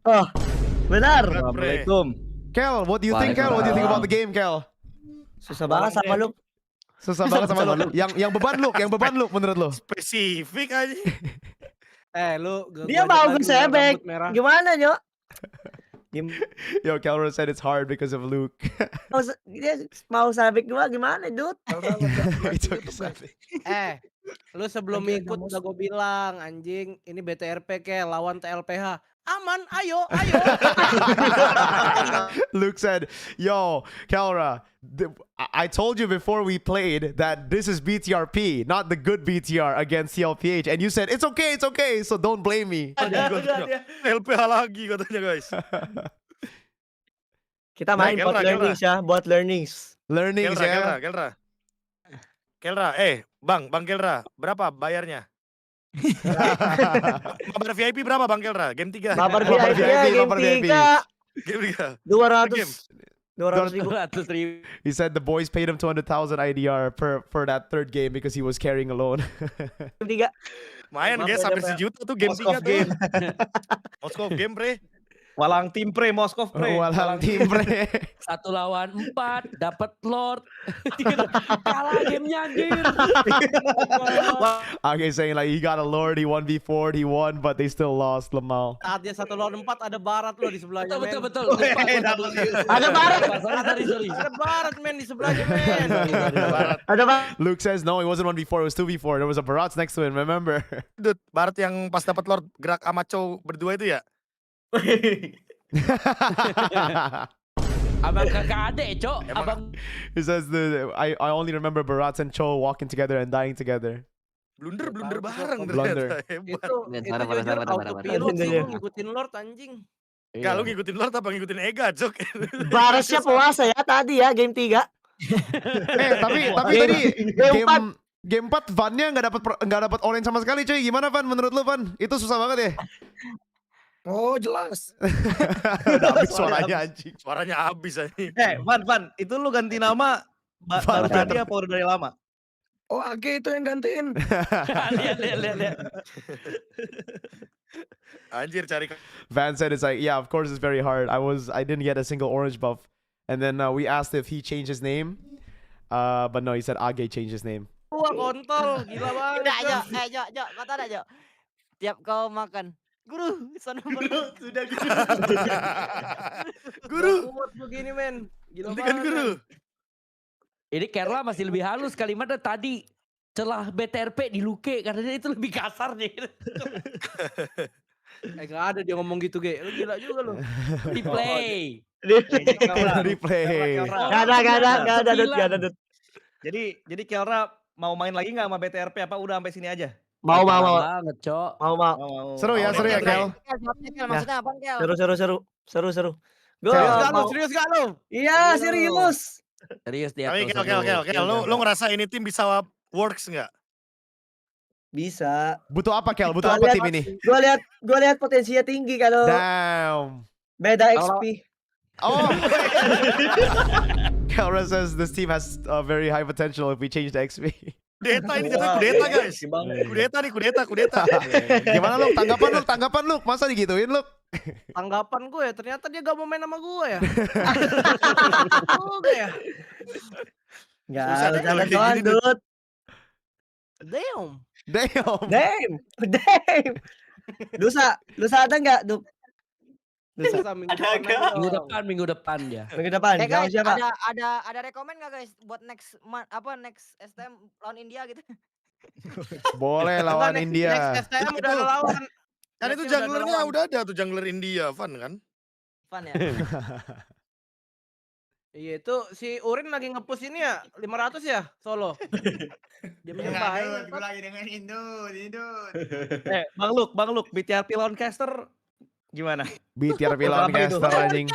Oh, benar. Assalamualaikum. Kel, what do you think, Kel? What do you think about the game, Kel? Susah banget sama lu. Susah banget sama lu. Yang beban lu menurut lu? Spesifik aja. Lu Dia mau ke sebek. Gimana, Nyok? Yo, Kelro said it's hard because of Luke. Dia mau sabik gua gimana, Dut? He took a selfie. Lu sebelum ikut udah gue bilang anjing ini BTRP ke lawan TLPH. Aman, ayo. Luke said, yo, Kelra, I told you before we played that this is BTRP, not the good BTR against TLPH. And you said, it's okay, so don't blame me. LPH lagi katanya, guys. Kita main buat Kelra. learnings ya, buat learnings. Learnings, ya. Kelra. Bang Kelra, berapa bayarnya? Mabar VIP berapa Bang Kelra? Game 3. Mabar Mabar VIP ya, VIP, game mabar VIP. 3. Game 3. 200 ribu. 200.000. He said the boys paid him 200,000 IDR for that third game because he was carrying alone. Game 3. Main guys sampai sejuta tuh game 3 tuh. Moskov game pre. Walang tim pre, Moskov pre. Walang tim pre. 1 lawan 4 dapat Lord. Kalah gamenya anjir. Okay, saying like he got a lord, he 1v4, he won, but they still lost Lemau. Saat dia 1 lawan 4 ada barat lo di sebelahnya. Betul. Ada barat. Sorry. Ada barat men di sebelahnya men. Ada Barat. Luke says no, it wasn't 1v4, it was 2v4. There was a Barats next to him, remember? Dude, Barat yang pas dapat Lord gerak sama Chow berdua itu ya? Abang kakak adek, Cok. Abang He says I only remember Barats and Cho walking together and dying together. Blunder bareng Blunder. ternyata. Hebat. Itu jujur autopilot sih lu ngikutin Lord anjing. Enggak, lu ngikutin Lord apa ngikutin Ega, Cok? Barasnya puasa ya tadi ya game 3. Tapi tadi game 4 Van-nya nggak dapat orange sama sekali, cuy. Gimana Van menurut lu, Van? Itu susah banget ya? Oh jelas. Udah habis suaranya anjing. Suaranya habis aja. Van, itu lu ganti nama baru tadi apa udah dari lama? Oh Age itu yang gantiin. lihat. Anjir cari Van said it's like, yeah, of course it's very hard. I didn't get a single orange buff. And then we asked if he changed his name. But no, he said Age changed his name. Wah kontol, gila banget. Udah, Jo, kata ada, Jo. Tiap kau makan, guru, sana guru. Sudah Guru. Kuat begini men. Gila Hentikan banget. guru. Ini Kerla masih lebih halus kalimatnya tadi. Celah BTRP di Luke karena itu lebih kasar nih. Gak ada dia ngomong gitu, Ge. Lu gila juga lu. Replay. Replay. Gak ada. Jadi Kelra mau main lagi nggak sama BTRP apa udah sampai sini aja? Mau. Banget, Cok. Mau. Seru ya, Kel. Maksudnya apa, Kel? Seru. Serius gak lu? Iya, serius. Serius dia. Tapi Kel, lu ngerasa ini tim bisa works nggak? Bisa. Butuh apa, Kel? Butuh apa tim ini? Gua lihat potensinya tinggi kalau Damn. beda XP. Oh. Kelra says this team has very high potential if we change the XP. Kudeta ini jatuhnya kudeta guys. Kudeta. Gimana lu? Tanggapan lu? Masa digituin lu? Tanggapan gue ya, ternyata dia gak mau main sama gue ya. Oke ya. Enggak Susah ada deh kalau kayak doang, gini, Dut. Damn. Lusa ada enggak, Dut? Lusa. Minggu depan dia. Minggu depan. Sama Guys, siapa? ada rekomend gak guys buat next STM lawan India gitu? Boleh lawan India. Next STM udah ada lawan. Kan itu junglernya udah ada tuh jungler India, Van kan? Fun ya. Iya itu si Urin lagi nge-push ini ya 500 ya solo. Dia menyembah. Gue lagi dengan Indut. Bang Luk, BTRP lawan caster gimana? BTRP lawan caster anjing.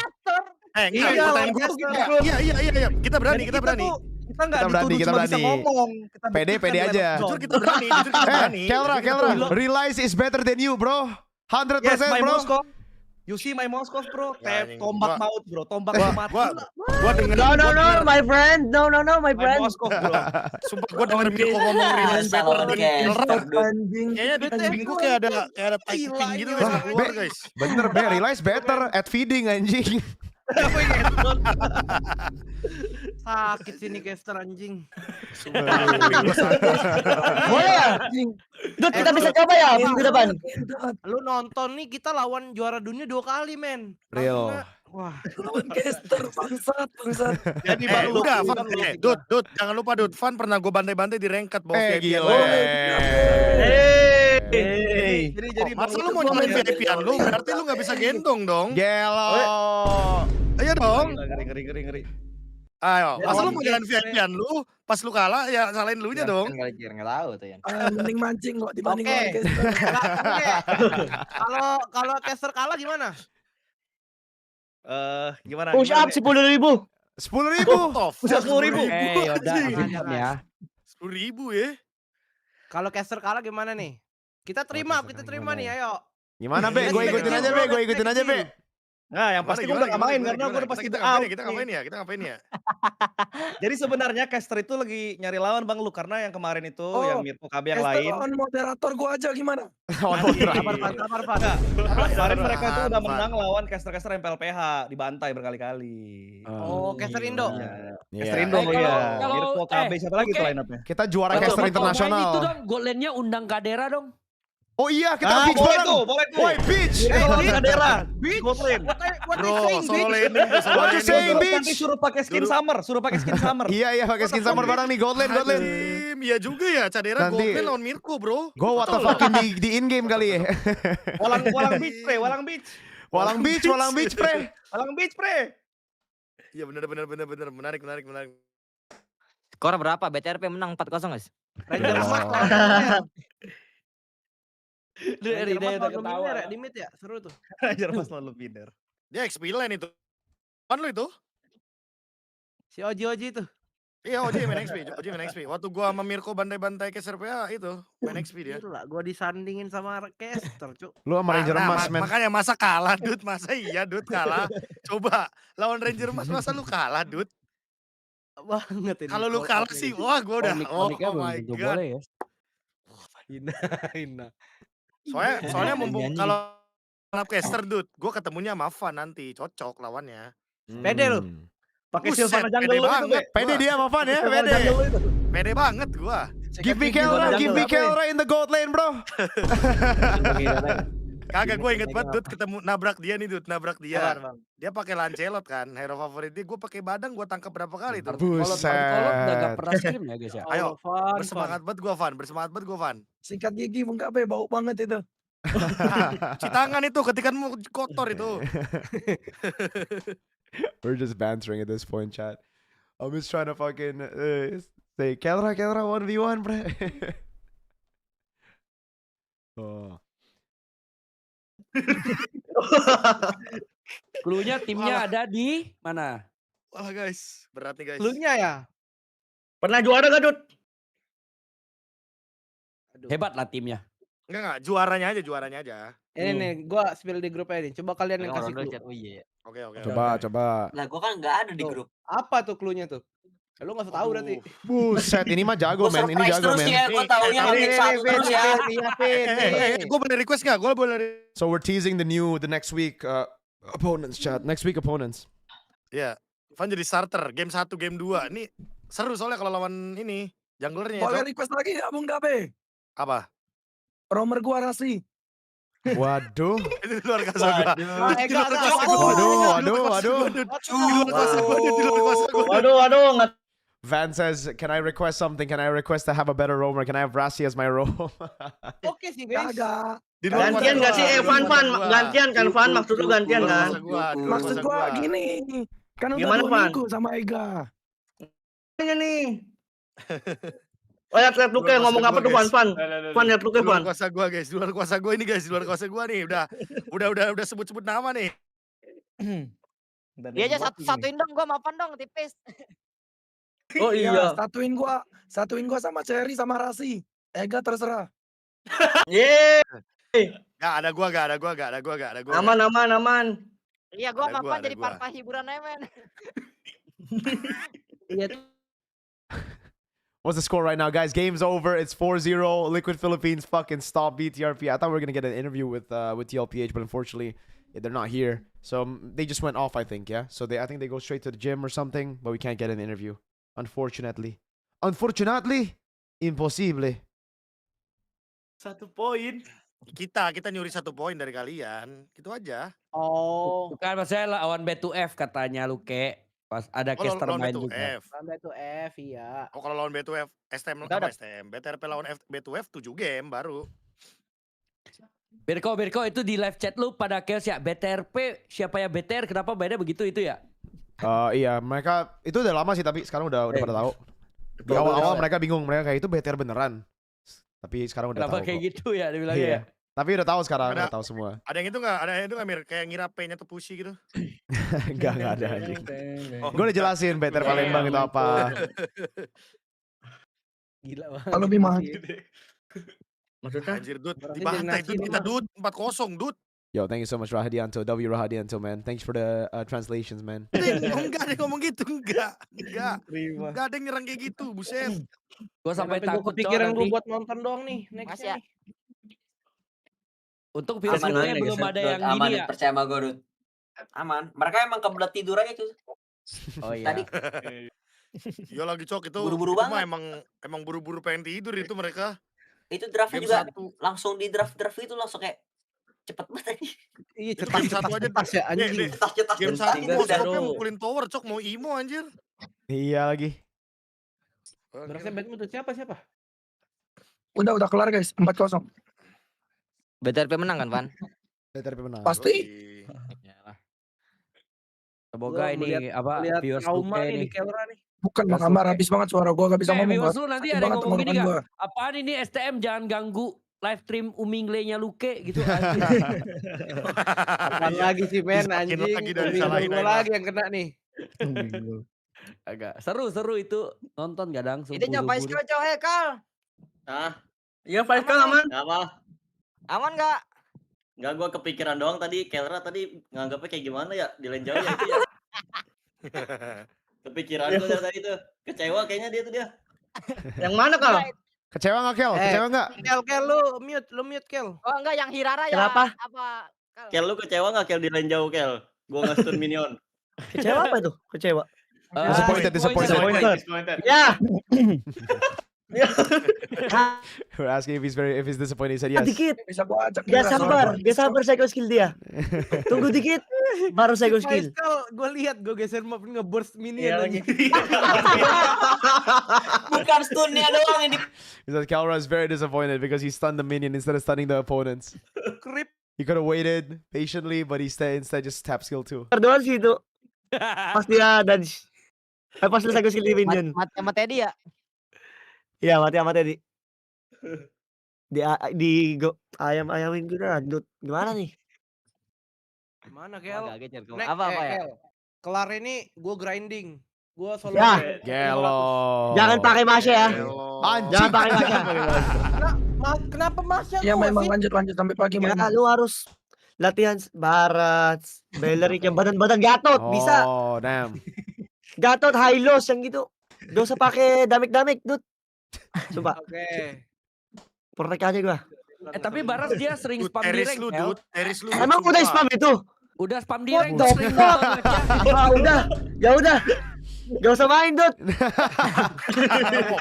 Iya. Kita berani. Kita nggak dituduh cuma bisa ngomong. Pede aja. Jujur kita berani. Kelra, realize is better than you, bro. 100% Yes, my bro. Moskov. You see my Moskov, bro. Ya, anjing. Tombak maut, bro. Tombak mati. Gua denger. No, my friend. No, my My friend. Moskov, bro. Sumpah gua denger Mirko ngomong realize better than Kelra. Anjing. Kayaknya di kuping gua kayak ada typing gitu guys, Lah, keluar guys. Bener, realize better at feeding anjing. Sakit sini caster anjing. Boleh ya? Dut, kita bisa coba ya minggu depan. Lu nonton nih kita lawan juara dunia 2 kali men. Real. Wah. Lawan caster bangsat. Jadi Bang Luk. Udah, Van. Dut, jangan lupa Dut. Van pernah gue bantai-bantai di ranket bawah VIP. Gila. Jadi Masa lu mau nyalain VIP-an lu? Berarti lu gak bisa gendong dong. Gelo. Ayo dong. Ngeri. Ayo, masa lu mau jalan VIP-an lu? Pas lu kalah ya salahin lu nya dong. Nggak tahu tuh ya. Mending mancing kok dibanding Oke. lawan caster. Kalau caster kalah gimana? Gimana? Push up 10.000. 10.000. 10.000. Yaudah, ya. 10.000 ya. Kalau caster kalah gimana nih? Kita terima gimana nih, ya? ayo. Gimana Be? Gue ikutin aja Be, gue ikutin aja Be. Nah, yang pasti gue udah gak main karena gue udah pasti out. Kita ngapain ya? Jadi sebenarnya caster itu lagi nyari lawan Bang Lu karena yang kemarin itu yang Mirko KB yang Caster lain. lawan moderator gua aja gimana? Sabar. Kemarin mereka itu udah menang lawan caster-caster MPLPH, dibantai berkali-kali. Oh, caster Indo. Caster Indo ya. Mirko KB siapa lagi tuh line-up-nya? Kita juara Kalau caster mau main itu internasional. dong, gold lane-nya undang Kadera dong. Oh iya, kita beach bareng. Boleh tuh. Woi, beach. Kadera. Beach. Gold lane. What Bro, they saying, solo bitch? laning, solo What you laning. saying, Nanti bitch? suruh pakai skin summer. Iya, pakai skin summer bareng nih, gold lane. Iya juga ya, Cadera Nanti- gold lane lawan Mirko, bro. Gue what the fucking di in game kali ya. Walang beach, pre. Walang beach, pre. Walang beach, pre. Iya benar. Menarik. Skor berapa? BTRP menang 4-0 guys. Ranger Mas Oh. Ranger Mas lawan Luminer ya, di mid ya, seru tuh. Ranger Mas lalu pinner. Dia XP lane itu. Kan lu itu? Si Oji itu. Iya, Oji main XP. Waktu gua sama Mirko bantai-bantai ke SRPA itu, main XP dia. Gila, gua disandingin sama caster, Cuk. Lu sama Ranger Emas, men. Makanya masa kalah, Dut? Masa iya, Dut, kalah? Coba lawan Ranger Emas masa lu kalah, Dut? Banget ini. Kalau lu kalah sih, wah gua udah. Oh my god. Boleh ya. Hina. Soalnya mumpung kalau caster, Dut, gua ketemunya sama Van nanti, cocok lawannya. Pede lu. Pakai Buset, Sylvana pede jungle lu itu, banget. Be. Pede dia sama Van ya, pede. Pede banget gua. Give me Kelra in the gold lane, bro. Kagak, gue inget banget, Dut, ketemu nabrak dia nih, Dut, nabrak dia. Sabar, Bang. Dia pakai Lancelot kan, hero favorit dia. Gue pakai badang, gue tangkap berapa kali tuh. Kalau udah gak Buset. pernah scrim ya guys ya. Ayo, Van. bersemangat banget gue, Van. Sikat gigi Bung Kabe bau banget itu. Cuci tangan itu ketika mau kotor itu. We're just bantering at this point, chat. I'm just trying to fucking say, Kelra 1v1, bro. Oh. Cluenya timnya ada di mana? Wah guys, berat nih guys. Cluenya ya. Pernah juara gak, Dut? Hebat lah timnya. Enggak, juaranya aja. Ini nih, gua spill di grup ini. Coba kalian yang kasih clue. Oh iya. Oke. Coba. Lah gua kan nggak ada di grup. Apa tuh cluenya tuh? Lu gak usah tahu berarti. Buset, ini mah jago, men. Ini jago, men. Gua taunya hampir satu terus ya. Gue boleh request nggak? Gue boleh. So we're teasing the next week opponents, chat. Next week opponents. Ya, Van jadi starter. Game 1, game 2. Ini seru soalnya kalau lawan ini junglernya. Boleh request lagi ya Bung Kabe? Apa? Romer gua Rasi. Waduh. Itu di luar kuasa gua. Waduh, nggak. Van says, can I request something? Can I request to have a better roamer? Can I have Rasi as my roam? Oke sih guys. Kagak. Gantian gak sih? Van, gantian kan Van? Maksud lu gantian kan? Maksud gua gini. Kan udah Gimana, dua Van? minggu sama Ega. Ini nih. Oh, lihat lu kayak ngomong apa tuh Van? Van, lihat lu kayak Van. Di luar kuasa gua ini guys, di luar kuasa gua nih. Udah sebut-sebut nama nih. Dia aja satuin dong, gua maafan dong tipis. Oh iya. Satuin gua sama Cherry sama Rasi. Ega terserah. Yeay. Gak ada gua. Aman. Iya, gua Ada gua, maafan ada jadi gua. parpah hiburan aja men. What's the score right now, guys? Game's over. It's 4-0. Liquid Philippines fucking stop BTRP. I thought we were gonna get an interview with TLPH, but unfortunately, they're not here. So they just went off, I think. Yeah. So I think they go straight to the gym or something. But we can't get an interview, unfortunately. Impossible. 1 poin. Kita nyuri 1 poin dari kalian. Gitu aja. Oh. Bukan masalah lawan B2F katanya Luke. Pas ada caster main juga. Lawan B2F iya. Oh, kalau lawan B2F, STM apa STM? BTRP lawan B2F 7 game baru. Mirko itu di live chat lu pada chaos ya. BTRP siapa ya BTR? Kenapa beda begitu itu ya? Iya, mereka itu udah lama sih, tapi sekarang udah pada tahu. Di awal-awal mereka bingung, mereka kayak itu BTR beneran. Tapi sekarang udah tahu. Kenapa kayak gitu ya dibilangnya ya? Tapi udah tahu sekarang, udah tahu semua. Ada yang itu nggak Mir? Kayak ngira P-nya tuh pushy gitu. Enggak ada anjing. Gue udah jelasin BTR Palembang itu apa. Gila banget. Kalau lebih mahal. Maksudnya? Anjir, Dut. Berarti Dibantai, jadi Dut. nasi Kita, nih, Dut. 4-0, Dut. Yo, thank you so much, Rahadianto. W Rahadianto, man. Thanks for the translations, man. Enggak ada yang ngomong gitu. Enggak. Enggak. Terima. Enggak ada yang nyerang kayak gitu. Buset. Gue sampai Sampai gue takut, Cok, kepikiran gue nanti. buat nonton doang nih Mas nextnya ya. nih. Untung virus Aman lukanya aja, belum guys. ada Dut, yang aman, gini Dut. ya. Percaya sama gue, Dut. Aman. Mereka emang kebelet tidur aja tuh. Oh iya. Tadi Iya lagi, Cok. Itu Buru-buru itu mah banget. emang buru-buru pengen tidur itu mereka. itu draftnya Game juga 1. langsung di draft itu langsung kayak cepet banget aja. Iya Itu game 1 aja. cetas ya anjing. Cetas-cetas Game dan 1 mau udah. skopnya mukulin tower, Cok. Mau imo anjir. Iya lagi. Berasnya Batman tuh siapa? Udah kelar guys. 4-0. BTRP menang kan, Van? BTRP menang. Pasti. Yalah. Semoga Gua ini Lihat viewers trauma luka nih ini. di kamera nih. Bukan Makamar habis banget suara gua gak bisa ngomong. Viewers Gak. lu nanti Sakit ada yang banget ngomong gini tenggorokan gak? gua. Apaan ini STM jangan ganggu live stream Umingle-nya Luke gitu. Apaan lagi sih men Disakin anjing. lagi dan Umingle disalahin gua aja. lagi yang kena nih. Agak seru itu nonton kadang Itu nyobain subuh-subuh. skill cowok Kal. Ah. Iya, Faisal aman. Apa? Aman gak? Enggak, gua kepikiran doang tadi. Kelra tadi nganggapnya kayak gimana ya? Di lain jauh ya itu ya. Kepikiran tuh tadi tuh. Kecewa kayaknya dia tuh dia. Yang mana Kal? Kecewa nggak, Kel? Kecewa nggak? Kel lu mute Kel. Oh enggak yang Hirara ya. Kenapa? Apa? Kal. Kel, lu kecewa nggak Kel di lain jauh Kel? Gua nge-stun minion. Kecewa apa itu? Kecewa. Disappointed. Ya. We're asking if he's disappointed. He said yes. Dikit. Bisa gua ajak. Dia sabar psycho skill dia. Tunggu dikit baru psycho skill. Gue lihat gue geser map nge-burst minion lagi. Bukan stunnya doang ini. He said Calra is very disappointed because he stunned the minion instead of stunning the opponents. Creep. He could have waited patiently, but he instead just tap skill 2. Doang sih itu. Pas dia dodge. Pas lu psycho skill di minion. Mati sama Teddy ya. Iya, mati sama tadi. Ayam-ayamin kita, Dut. Gimana nih? Gimana Kel? Apa ya? Kel. Kelar ini gue grinding. Gue solo. Ya. Gelo. Jangan pakai Masya ya. Anjing. Jangan pakai Masya. Kenapa Masya Ya lu, memang Vin? lanjut sampai pagi Ya, memang. lu harus latihan barat, Bellerik yang badan Gatot bisa. Oh, damn. Gatot high loss yang gitu. Gak usah pakai damik-damik, Dut. Coba. Oke. Protek aja gua. Tapi Baras dia sering spam di rank, Kel. Teris lu. Emang udah spam itu? Udah spam di What rank. the sering fuck? nonton. Ya udah. Gak usah main, Dut.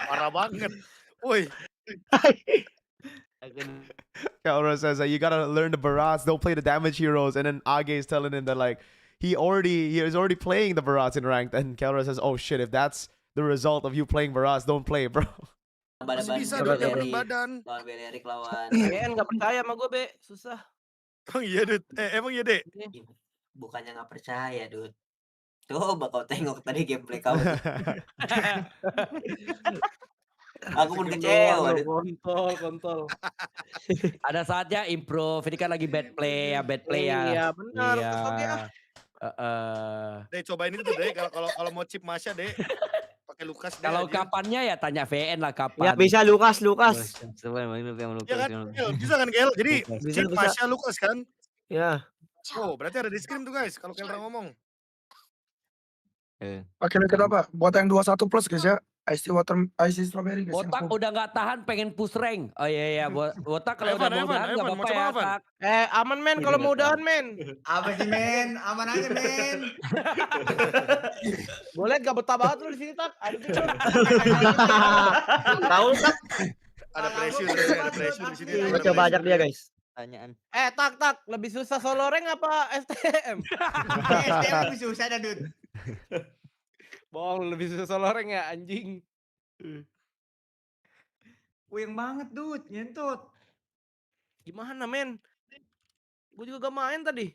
Parah banget. Woi. Calra says that you gotta learn the barats. Don't play the damage heroes. And then Age is telling him that like he is already playing the barats in ranked. And Calra says, "Oh shit! If that's the result of you playing barats, don't play, bro." Masih bisa Dut yang bener badan. Lawan Bellerik lawan. Kayaknya nggak percaya sama gue Be, susah. Oh iya Dut. Emang iya Dek? Bukannya nggak percaya, Dut. Coba kau tengok tadi gameplay kamu. Aku pun kecewa. Kontol. Ada saatnya improve. Ini kan lagi bad play ya. Iya benar. Iya. Oke, Dek cobain itu Dek. Kalau mau chip Masya Dek. Pakai Lukas Dek Kalau aja. kapannya ya tanya VN lah kapan. Ya bisa Lukas. Iya kan? Gel, bisa kan Gel? Jadi Bisa, chip bisa. Masya Lukas kan? Ya. Oh berarti ada di Scrim tuh guys. Kalau Kelra ngomong. Pakai liquid apa? Buat yang 21 plus guys ya. Ice strawberry guys. Botak udah nggak tahan pengen push rank. Oh iya Botak kalau udah mau udahan nggak Evan, apa-apa ya. Evan. Tak. aman men kalau mau udahan men. Apa sih men? Aman aja men. Boleh gak betah banget lu di sini tak? Tahu tak? Ada pressure di sini. Gua coba ajak dia, guys. Tanyaan. Tak lebih susah solo rank apa STM? STM lebih susah dah Dut. Bohong lebih susah solo rank ya anjing. Puyeng banget Dut, nyentot. Gimana men? Gue juga gak main tadi.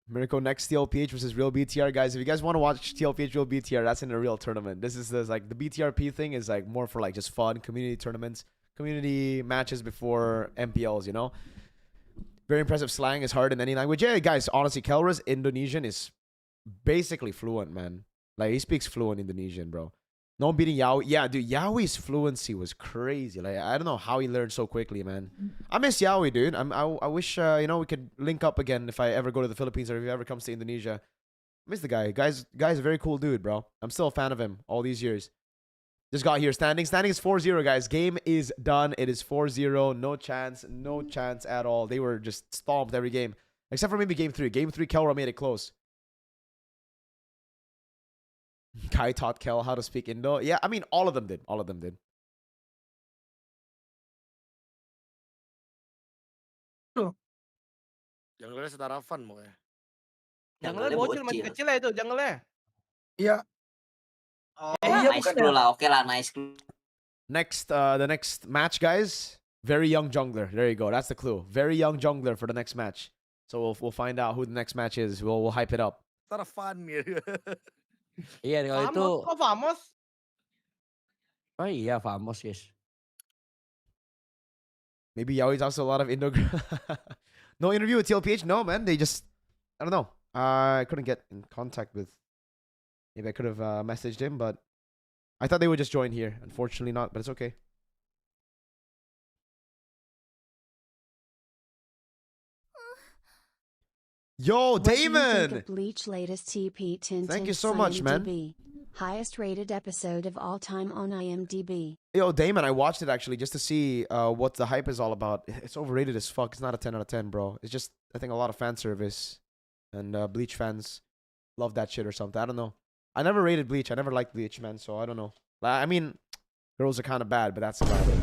Mirko next TLPH versus real BTR, guys. If you guys want to watch TLPH real BTR, that's in a real tournament. This is like the BTRP thing is like more for like just fun community tournaments, community matches before MPLs. You know, very impressive slang is hard in any language. Yeah, guys. Honestly, Kelra's Indonesian is basically fluent, man. Like he speaks fluent Indonesian, bro. No one beating Yaoi. Yeah, dude, Yaoi's fluency was crazy. Like, I don't know how he learned so quickly, man. I miss Yaoi, dude. I wish, you know, we could link up again if I ever go to the Philippines or if he ever comes to Indonesia. I miss the guy. Guy's a very cool dude, bro. I'm still a fan of him all these years. Just got here. Standing is 4-0, guys. Game is done. It is 4-0. No chance. No chance at all. They were just stomped every game. Except for maybe game 3. Game 3, Kelra made it close. Kai taught Kel how to speak Indo. Yeah, I mean, all of them did. All of them did. Junglernya setara fun pokoknya. Jungle bocil masih kecil ya itu jungle-nya. Iya. Oh, iya nice bukan clue ya? lah. Oke lah, nice clue. Next, the next match, guys. Very young jungler. There you go. That's the clue. Very young jungler for the next match. So we'll find out who the next match is. We'll hype it up. Setara fun gitu. Iya kalau itu. Famos, kok Famos? Oh iya Famos guys. Maybe Yaoi's also a lot of Indo. No interview with TLPH? No, man. They just, I don't know. I couldn't get in contact with. Maybe I could have messaged him, but I thought they would just join here. Unfortunately not, but it's okay. Yo, What do you think Damon! of Bleach latest TP Tintin Thank you so much, man. IMDb? Highest rated episode of all time on IMDb. Yo, Damon, I watched it actually just to see what the hype is all about. It's overrated as fuck. It's not a 10 out of 10, bro. It's just, I think, a lot of fan service. And Bleach fans love that shit or something. I don't know. I never rated Bleach. I never liked Bleach, man, so I don't know. I mean, girls are kind of bad, but that's about it.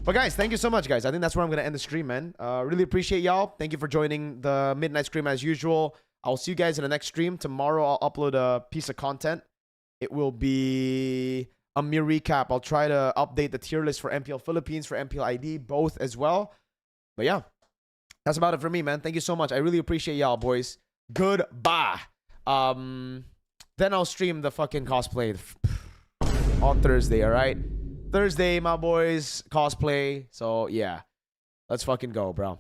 But guys, thank you so much, guys. I think that's where I'm going to end the stream, man. Really appreciate y'all. Thank you for joining the midnight stream as usual. I'll see you guys in the next stream. Tomorrow, I'll upload a piece of content. It will be a mere recap. I'll try to update the tier list for MPL Philippines, for MPL ID, both as well. But yeah, that's about it for me, man. Thank you so much. I really appreciate y'all, boys. Goodbye. Then I'll stream the fucking cosplay on Thursday, all right? Thursday, my boys, cosplay. So yeah, let's fucking go, bro.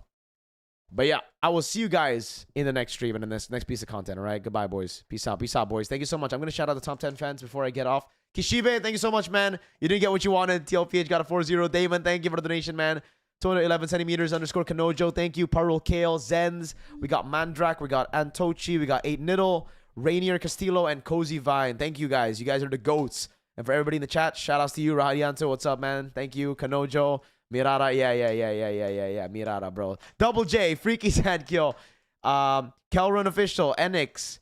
But yeah, I will see you guys in the next stream and in this next piece of content, all right? Goodbye, boys. Peace out, boys. Thank you so much. I'm going to shout out the top 10 fans before I get off. Kishibe, thank you so much, man. You didn't get what you wanted. TLPH got a 4-0. Damon, thank you for the donation, man. 211 centimeters _ Kanojo, thank you. Parul Kale, Zens. We got Mandrak, we got Antochi, we got 8 Niddle, Rainier Castillo, and Cozy Vine. Thank you, guys. You guys are the GOATs. And for everybody in the chat, shout outs to you, Rahadianto. What's up, man? Thank you. Kanojo, Mirara. Yeah. Mirara, bro. Double J, Freaky Sandkill, Kelrun Official, Enix,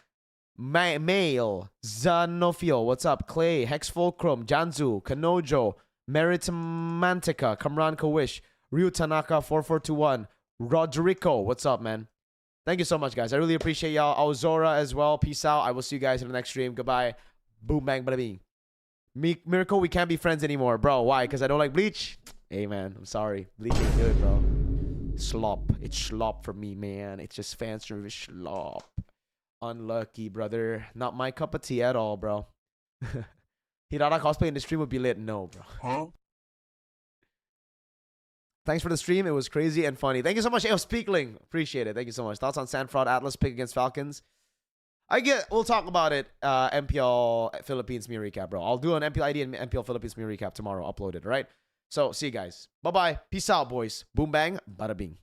Mail, Zanofio. What's up? Clay, Hex Fulcrum, Janzu, Kanojo, Meritamantica, Kamran Kawish, Ryu Tanaka, 4421, Rodrigo. What's up, man? Thank you so much, guys. I really appreciate y'all. Aozora as well. Peace out. I will see you guys in the next stream. Goodbye. Boom, bang, bada bing. Mirko, we can't be friends anymore, bro. Why? Because I don't like Bleach? Hey, man, I'm sorry. Bleach ain't good, bro. Slop. It's slop for me, man. It's just fan service slop. Unlucky, brother. Not my cup of tea at all, bro. Hirara cosplay in the stream would be lit. No, bro. Huh? Thanks for the stream. It was crazy and funny. Thank you so much. Ayo, Speakling. Appreciate it. Thank you so much. Thoughts on Sandfraud Atlas pick against Falcons? We'll talk about it. MPL Philippines me recap, bro. I'll do an MPL ID and MPL Philippines me recap tomorrow. Upload it, all right? So, see you guys. Bye-bye. Peace out, boys. Boom, bang, bada bing.